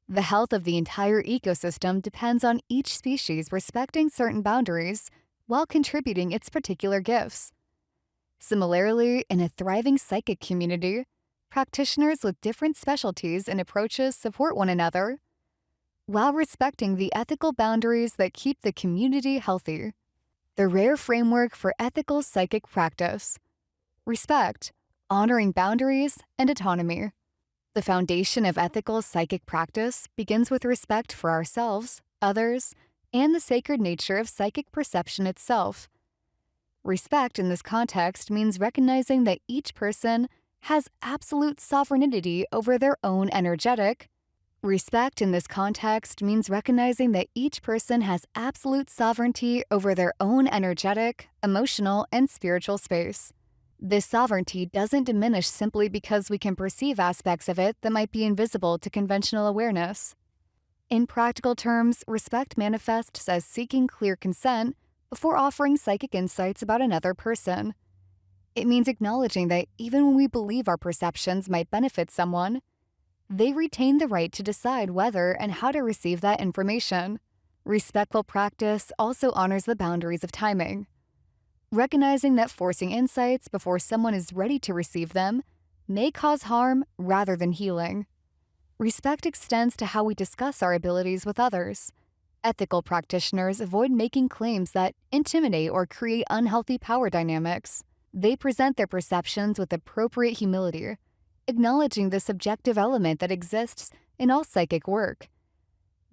The health of the entire ecosystem depends on each species respecting certain boundaries while contributing its particular gifts. Similarly, in a thriving psychic community, practitioners with different specialties and approaches support one another while respecting the ethical boundaries that keep the community healthy. The rare framework for ethical psychic practice: respect, honoring boundaries, and autonomy. The foundation of ethical psychic practice begins with respect for ourselves, others, and the sacred nature of psychic perception itself. Respect in this context means recognizing that each person has absolute sovereignty over their own energetic. Respect in this context means recognizing that each person has absolute sovereignty over their own energetic, emotional, and spiritual space. This sovereignty doesn't diminish simply because we can perceive aspects of it that might be invisible to conventional awareness. In practical terms, respect manifests as seeking clear consent before offering psychic insights about another person. It means acknowledging that even when we believe our perceptions might benefit someone, they retain the right to decide whether and how to receive that information. Respectful practice also honors the boundaries of timing, recognizing that forcing insights before someone is ready to receive them may cause harm rather than healing. Respect extends to how we discuss our abilities with others. Ethical practitioners avoid making claims that intimidate or create unhealthy power dynamics. They present their perceptions with appropriate humility, acknowledging the subjective element that exists in all psychic work.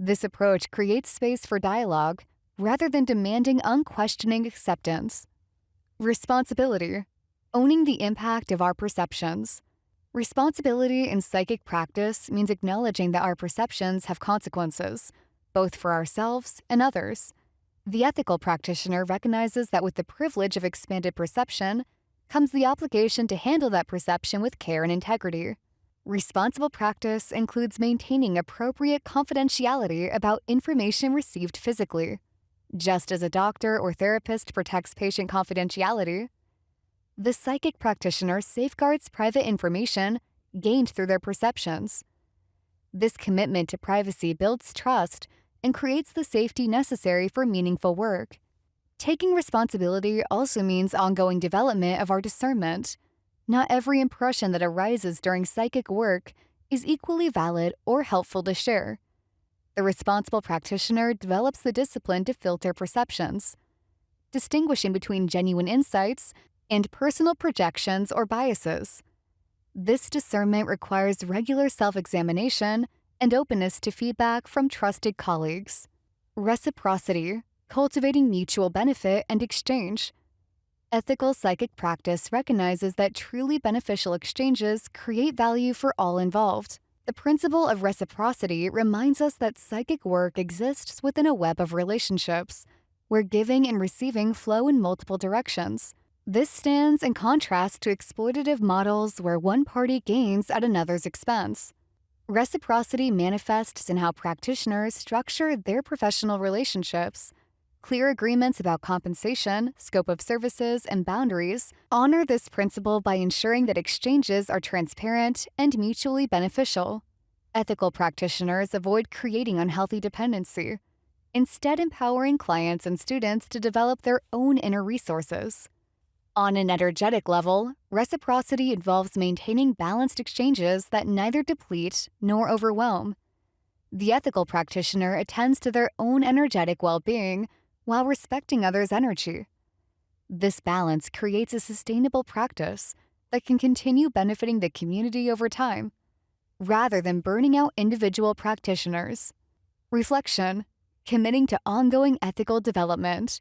This approach creates space for dialogue rather than demanding unquestioning acceptance. Responsibility, owning the impact of our perceptions. Responsibility in psychic practice means acknowledging that our perceptions have consequences, both for ourselves and others. The ethical practitioner recognizes that with the privilege of expanded perception comes the obligation to handle that perception with care and integrity. Responsible practice includes maintaining appropriate confidentiality about information received physically. Just as a doctor or therapist protects patient confidentiality, the psychic practitioner safeguards private information gained through their perceptions. This commitment to privacy builds trust and creates the safety necessary for meaningful work. Taking responsibility also means ongoing development of our discernment. Not every impression that arises during psychic work is equally valid or helpful to share. The responsible practitioner develops the discipline to filter perceptions, distinguishing between genuine insights and personal projections or biases. This discernment requires regular self-examination and openness to feedback from trusted colleagues. Reciprocity, cultivating mutual benefit and exchange. Ethical psychic practice recognizes that truly beneficial exchanges create value for all involved. The principle of reciprocity reminds us that psychic work exists within a web of relationships, where giving and receiving flow in multiple directions. This stands in contrast to exploitative models where one party gains at another's expense. Reciprocity manifests in how practitioners structure their professional relationships. Clear agreements about compensation, scope of services, and boundaries honor this principle by ensuring that exchanges are transparent and mutually beneficial. Ethical practitioners avoid creating unhealthy dependency, instead empowering clients and students to develop their own inner resources. On an energetic level, reciprocity involves maintaining balanced exchanges that neither deplete nor overwhelm. The ethical practitioner attends to their own energetic well-being while respecting others' energy. This balance creates a sustainable practice that can continue benefiting the community over time, rather than burning out individual practitioners. Reflection, committing to ongoing ethical development.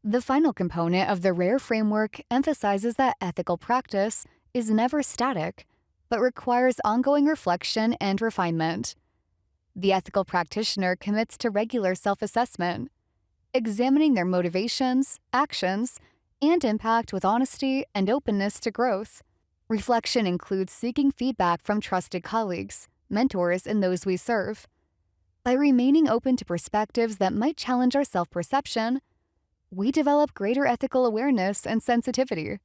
The final component of the RARE framework emphasizes that ethical practice is never static, but requires ongoing reflection and refinement. The ethical practitioner commits to regular self-assessment, examining their motivations, actions, and impact with honesty and openness to growth. Reflection includes seeking feedback from trusted colleagues, mentors, and those we serve. By remaining open to perspectives that might challenge our self-perception, we develop greater ethical awareness and sensitivity.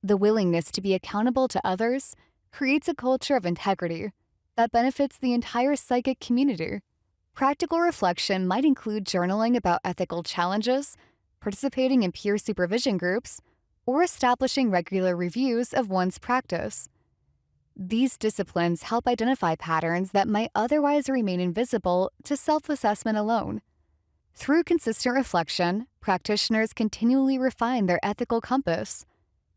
The willingness to be accountable to others creates a culture of integrity that benefits the entire psychic community. Practical reflection might include journaling about ethical challenges, participating in peer supervision groups, or establishing regular reviews of one's practice. These disciplines help identify patterns that might otherwise remain invisible to self-assessment alone. Through consistent reflection, practitioners continually refine their ethical compass,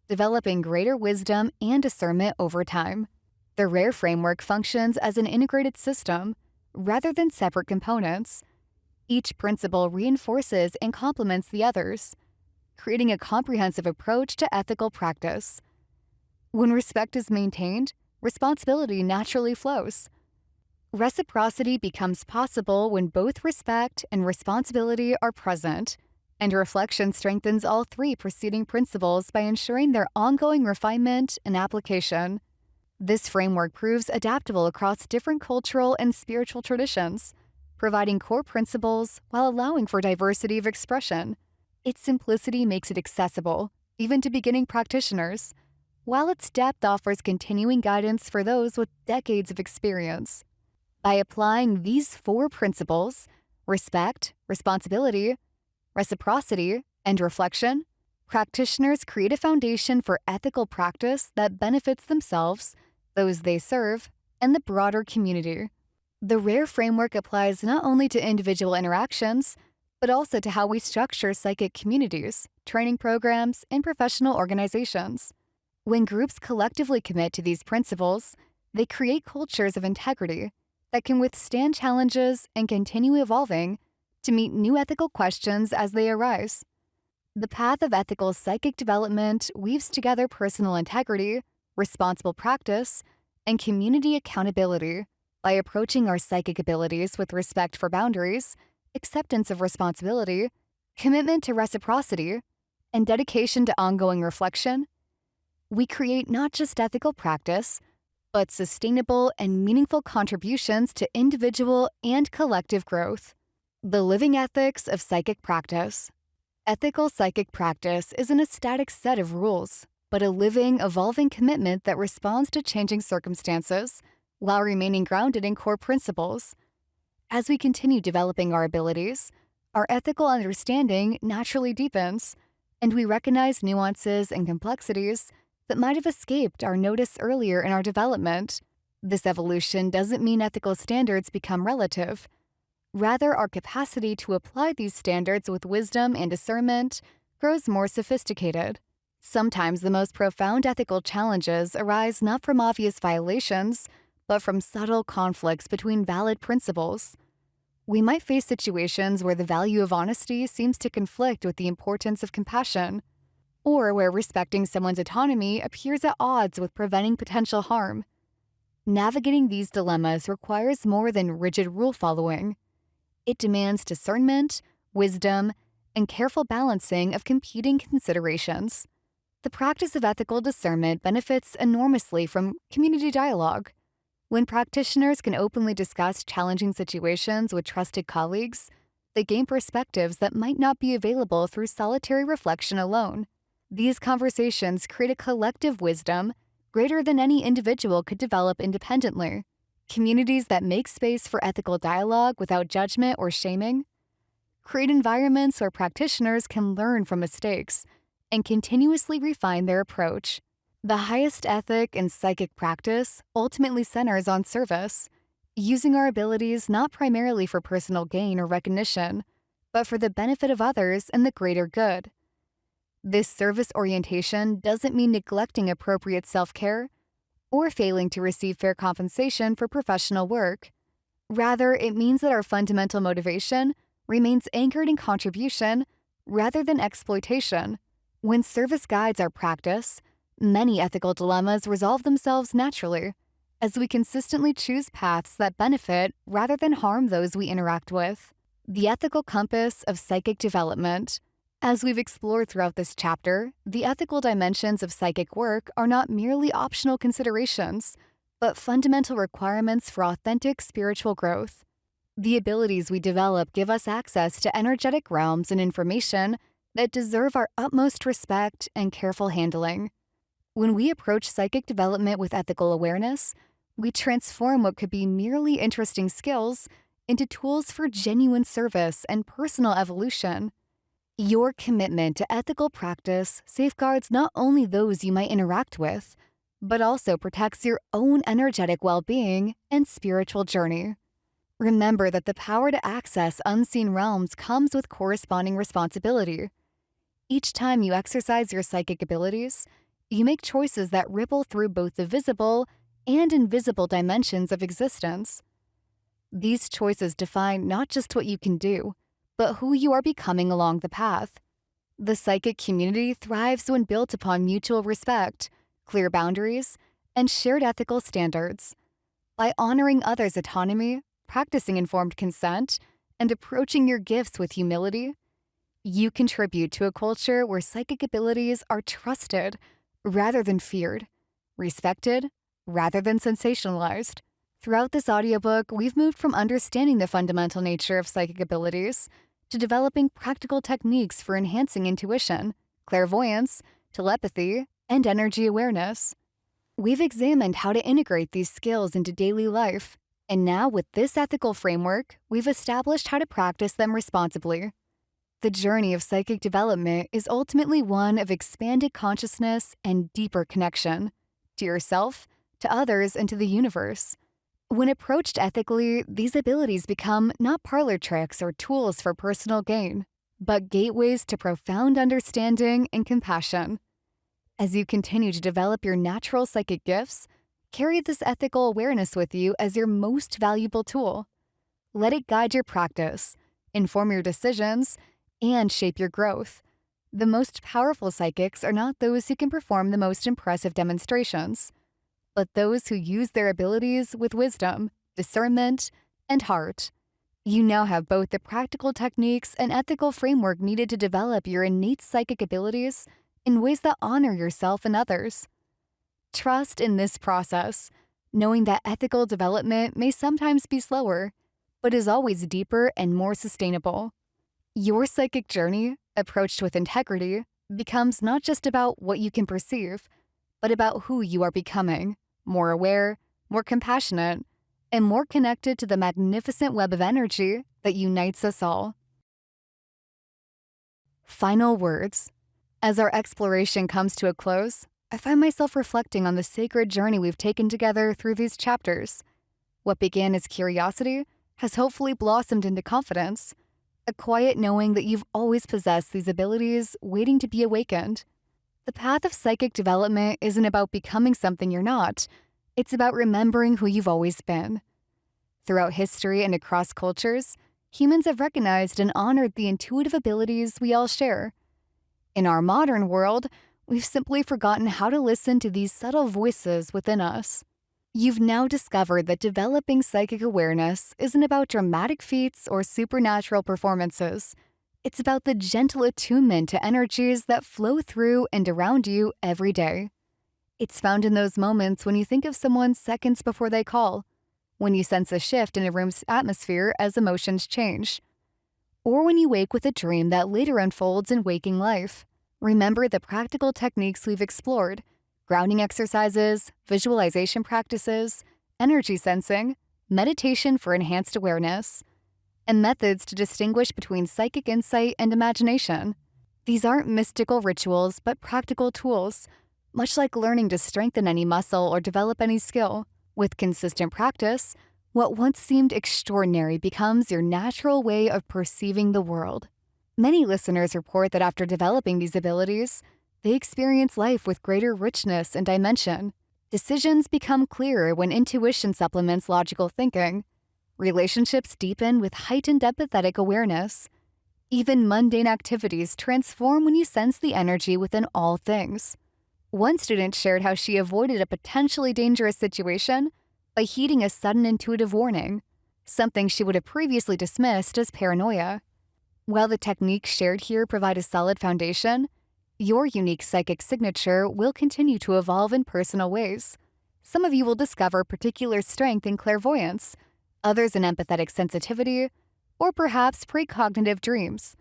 developing greater wisdom and discernment over time. The RARE framework functions as an integrated system, rather than separate components. Each principle reinforces and complements the others, creating a comprehensive approach to ethical practice. When respect is maintained, responsibility naturally flows. Reciprocity becomes possible when both respect and responsibility are present, and reflection strengthens all three preceding principles by ensuring their ongoing refinement and application. This framework proves adaptable across different cultural and spiritual traditions, providing core principles while allowing for diversity of expression. Its simplicity makes it accessible, even to beginning practitioners, while its depth offers continuing guidance for those with decades of experience. By applying these 4 principles, respect, responsibility, reciprocity, and reflection, practitioners create a foundation for ethical practice that benefits themselves, those they serve, and the broader community. The RARE framework applies not only to individual interactions, but also to how we structure psychic communities, training programs, and professional organizations. When groups collectively commit to these principles, they create cultures of integrity that can withstand challenges and continue evolving to meet new ethical questions as they arise. The path of ethical psychic development weaves together personal integrity, responsible practice, and community accountability by approaching our psychic abilities with respect for boundaries, acceptance of responsibility, commitment to reciprocity, and dedication to ongoing reflection. We create not just ethical practice, but sustainable and meaningful contributions to individual and collective growth. The living ethics of psychic practice. Ethical psychic practice isn't a static set of rules, but a living, evolving commitment that responds to changing circumstances while remaining grounded in core principles. As we continue developing our abilities, our ethical understanding naturally deepens, and we recognize nuances and complexities that might have escaped our notice earlier in our development. This evolution doesn't mean ethical standards become relative. Rather, our capacity to apply these standards with wisdom and discernment grows more sophisticated. Sometimes the most profound ethical challenges arise not from obvious violations, but from subtle conflicts between valid principles. We might face situations where the value of honesty seems to conflict with the importance of compassion, or where respecting someone's autonomy appears at odds with preventing potential harm. Navigating these dilemmas requires more than rigid rule following. It demands discernment, wisdom, and careful balancing of competing considerations. The practice of ethical discernment benefits enormously from community dialogue. When practitioners can openly discuss challenging situations with trusted colleagues, they gain perspectives that might not be available through solitary reflection alone. These conversations create a collective wisdom greater than any individual could develop independently. Communities that make space for ethical dialogue without judgment or shaming create environments where practitioners can learn from mistakes and continuously refine their approach. The highest ethic in psychic practice ultimately centers on service, using our abilities not primarily for personal gain or recognition, but for the benefit of others and the greater good. This service orientation doesn't mean neglecting appropriate self-care or failing to receive fair compensation for professional work. Rather, it means that our fundamental motivation remains anchored in contribution rather than exploitation. When service guides our practice, many ethical dilemmas resolve themselves naturally, as we consistently choose paths that benefit rather than harm those we interact with. The ethical compass of psychic development. As we've explored throughout this chapter, the ethical dimensions of psychic work are not merely optional considerations, but fundamental requirements for authentic spiritual growth. The abilities we develop give us access to energetic realms and information that deserve our utmost respect and careful handling. When we approach psychic development with ethical awareness, we transform what could be merely interesting skills into tools for genuine service and personal evolution. Your commitment to ethical practice safeguards not only those you might interact with, but also protects your own energetic well-being and spiritual journey. Remember that the power to access unseen realms comes with corresponding responsibility. Each time you exercise your psychic abilities, you make choices that ripple through both the visible and invisible dimensions of existence. These choices define not just what you can do, but who you are becoming along the path. The psychic community thrives when built upon mutual respect, clear boundaries, and shared ethical standards. By honoring others' autonomy, practicing informed consent, and approaching your gifts with humility, you contribute to a culture where psychic abilities are trusted rather than feared, respected rather than sensationalized. Throughout this audiobook, we've moved from understanding the fundamental nature of psychic abilities to developing practical techniques for enhancing intuition, clairvoyance, telepathy, and energy awareness. We've examined how to integrate these skills into daily life, and now with this ethical framework, we've established how to practice them responsibly. The journey of psychic development is ultimately one of expanded consciousness and deeper connection to yourself, to others, and to the universe. When approached ethically, these abilities become not parlor tricks or tools for personal gain, but gateways to profound understanding and compassion. As you continue to develop your natural psychic gifts, carry this ethical awareness with you as your most valuable tool. Let it guide your practice, inform your decisions, and shape your growth. The most powerful psychics are not those who can perform the most impressive demonstrations, but those who use their abilities with wisdom, discernment, and heart. You now have both the practical techniques and ethical framework needed to develop your innate psychic abilities in ways that honor yourself and others. Trust in this process, knowing that ethical development may sometimes be slower, but is always deeper and more sustainable. Your psychic journey, approached with integrity, becomes not just about what you can perceive, but about who you are becoming, more aware, more compassionate, and more connected to the magnificent web of energy that unites us all. Final words. As our exploration comes to a close, I find myself reflecting on the sacred journey we've taken together through these chapters. What began as curiosity has hopefully blossomed into confidence, a quiet knowing that you've always possessed these abilities waiting to be awakened. The path of psychic development isn't about becoming something you're not. It's about remembering who you've always been. Throughout history and across cultures, humans have recognized and honored the intuitive abilities we all share. In our modern world, we've simply forgotten how to listen to these subtle voices within us. You've now discovered that developing psychic awareness isn't about dramatic feats or supernatural performances. It's about the gentle attunement to energies that flow through and around you every day. It's found in those moments when you think of someone seconds before they call, when you sense a shift in a room's atmosphere as emotions change, or when you wake with a dream that later unfolds in waking life. Remember the practical techniques we've explored: grounding exercises, visualization practices, energy sensing, meditation for enhanced awareness, and methods to distinguish between psychic insight and imagination. These aren't mystical rituals, but practical tools, much like learning to strengthen any muscle or develop any skill. With consistent practice, what once seemed extraordinary becomes your natural way of perceiving the world. Many listeners report that after developing these abilities, they experience life with greater richness and dimension. Decisions become clearer when intuition supplements logical thinking. Relationships deepen with heightened empathetic awareness. Even mundane activities transform when you sense the energy within all things. One student shared how she avoided a potentially dangerous situation by heeding a sudden intuitive warning, something she would have previously dismissed as paranoia. While the techniques shared here provide a solid foundation, your unique psychic signature will continue to evolve in personal ways. Some of you will discover particular strength in clairvoyance, others in empathetic sensitivity, or perhaps precognitive dreams.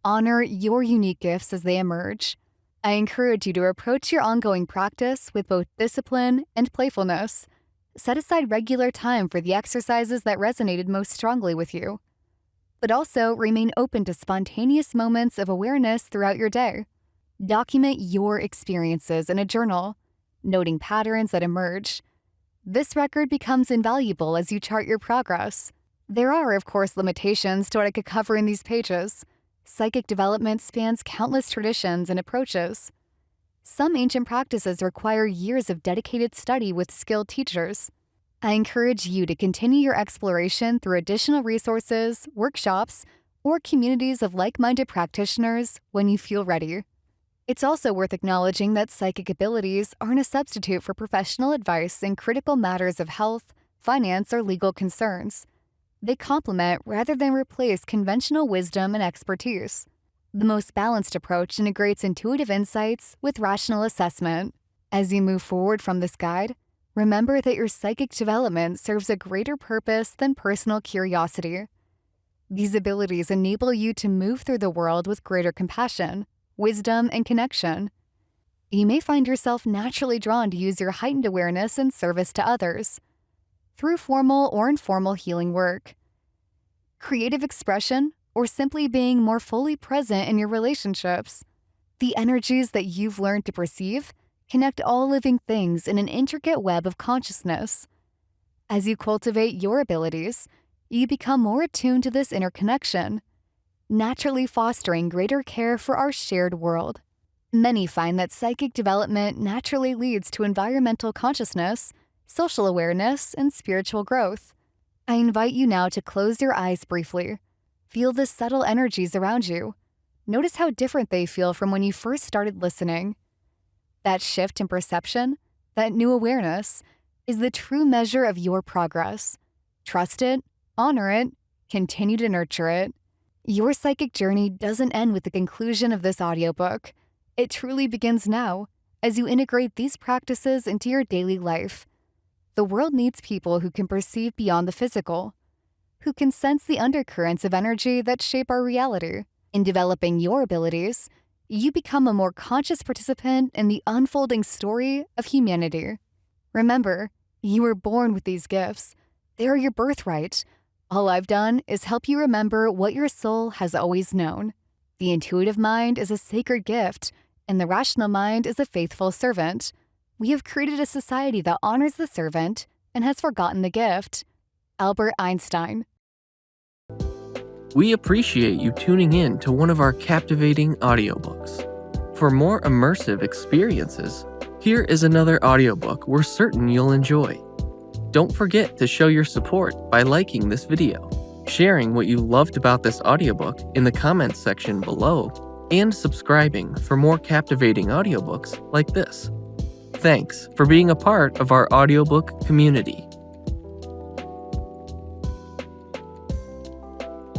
Honor your unique gifts as they emerge. I encourage you to approach your ongoing practice with both discipline and playfulness. Set aside regular time for the exercises that resonated most strongly with you, but also remain open to spontaneous moments of awareness throughout your day. Document your experiences in a journal, noting patterns that emerge. This record becomes invaluable as you chart your progress. There are, of course, limitations to what I could cover in these pages. Psychic development spans countless traditions and approaches. Some ancient practices require years of dedicated study with skilled teachers. I encourage you to continue your exploration through additional resources, workshops, or communities of like-minded practitioners when you feel ready. It's also worth acknowledging that psychic abilities aren't a substitute for professional advice in critical matters of health, finance, or legal concerns. They complement rather than replace conventional wisdom and expertise. The most balanced approach integrates intuitive insights with rational assessment. As you move forward from this guide, remember that your psychic development serves a greater purpose than personal curiosity. These abilities enable you to move through the world with greater compassion, wisdom, and connection. You may find yourself naturally drawn to use your heightened awareness in service to others, through formal or informal healing work, creative expression, or simply being more fully present in your relationships. The energies that you've learned to perceive connect all living things in an intricate web of consciousness. As you cultivate your abilities, you become more attuned to this interconnection, naturally fostering greater care for our shared world. Many find that psychic development naturally leads to environmental consciousness, social awareness, and spiritual growth. I invite you now to close your eyes briefly. Feel the subtle energies around you. Notice how different they feel from when you first started listening. That shift in perception, that new awareness, is the true measure of your progress. Trust it, honor it, continue to nurture it. Your psychic journey doesn't end with the conclusion of this audiobook. It truly begins now, as you integrate these practices into your daily life. The world needs people who can perceive beyond the physical, who can sense the undercurrents of energy that shape our reality. In developing your abilities, you become a more conscious participant in the unfolding story of humanity. Remember, you were born with these gifts. They are your birthright. All I've done is help you remember what your soul has always known. The intuitive mind is a sacred gift, and the rational mind is a faithful servant. We have created a society that honors the servant and has forgotten the gift. Albert Einstein. We appreciate you tuning in to one of our captivating audiobooks. For more immersive experiences, here is another audiobook we're certain you'll enjoy. Don't forget to show your support by liking this video, sharing what you loved about this audiobook in the comments section below, and subscribing for more captivating audiobooks like this. Thanks for being a part of our audiobook community.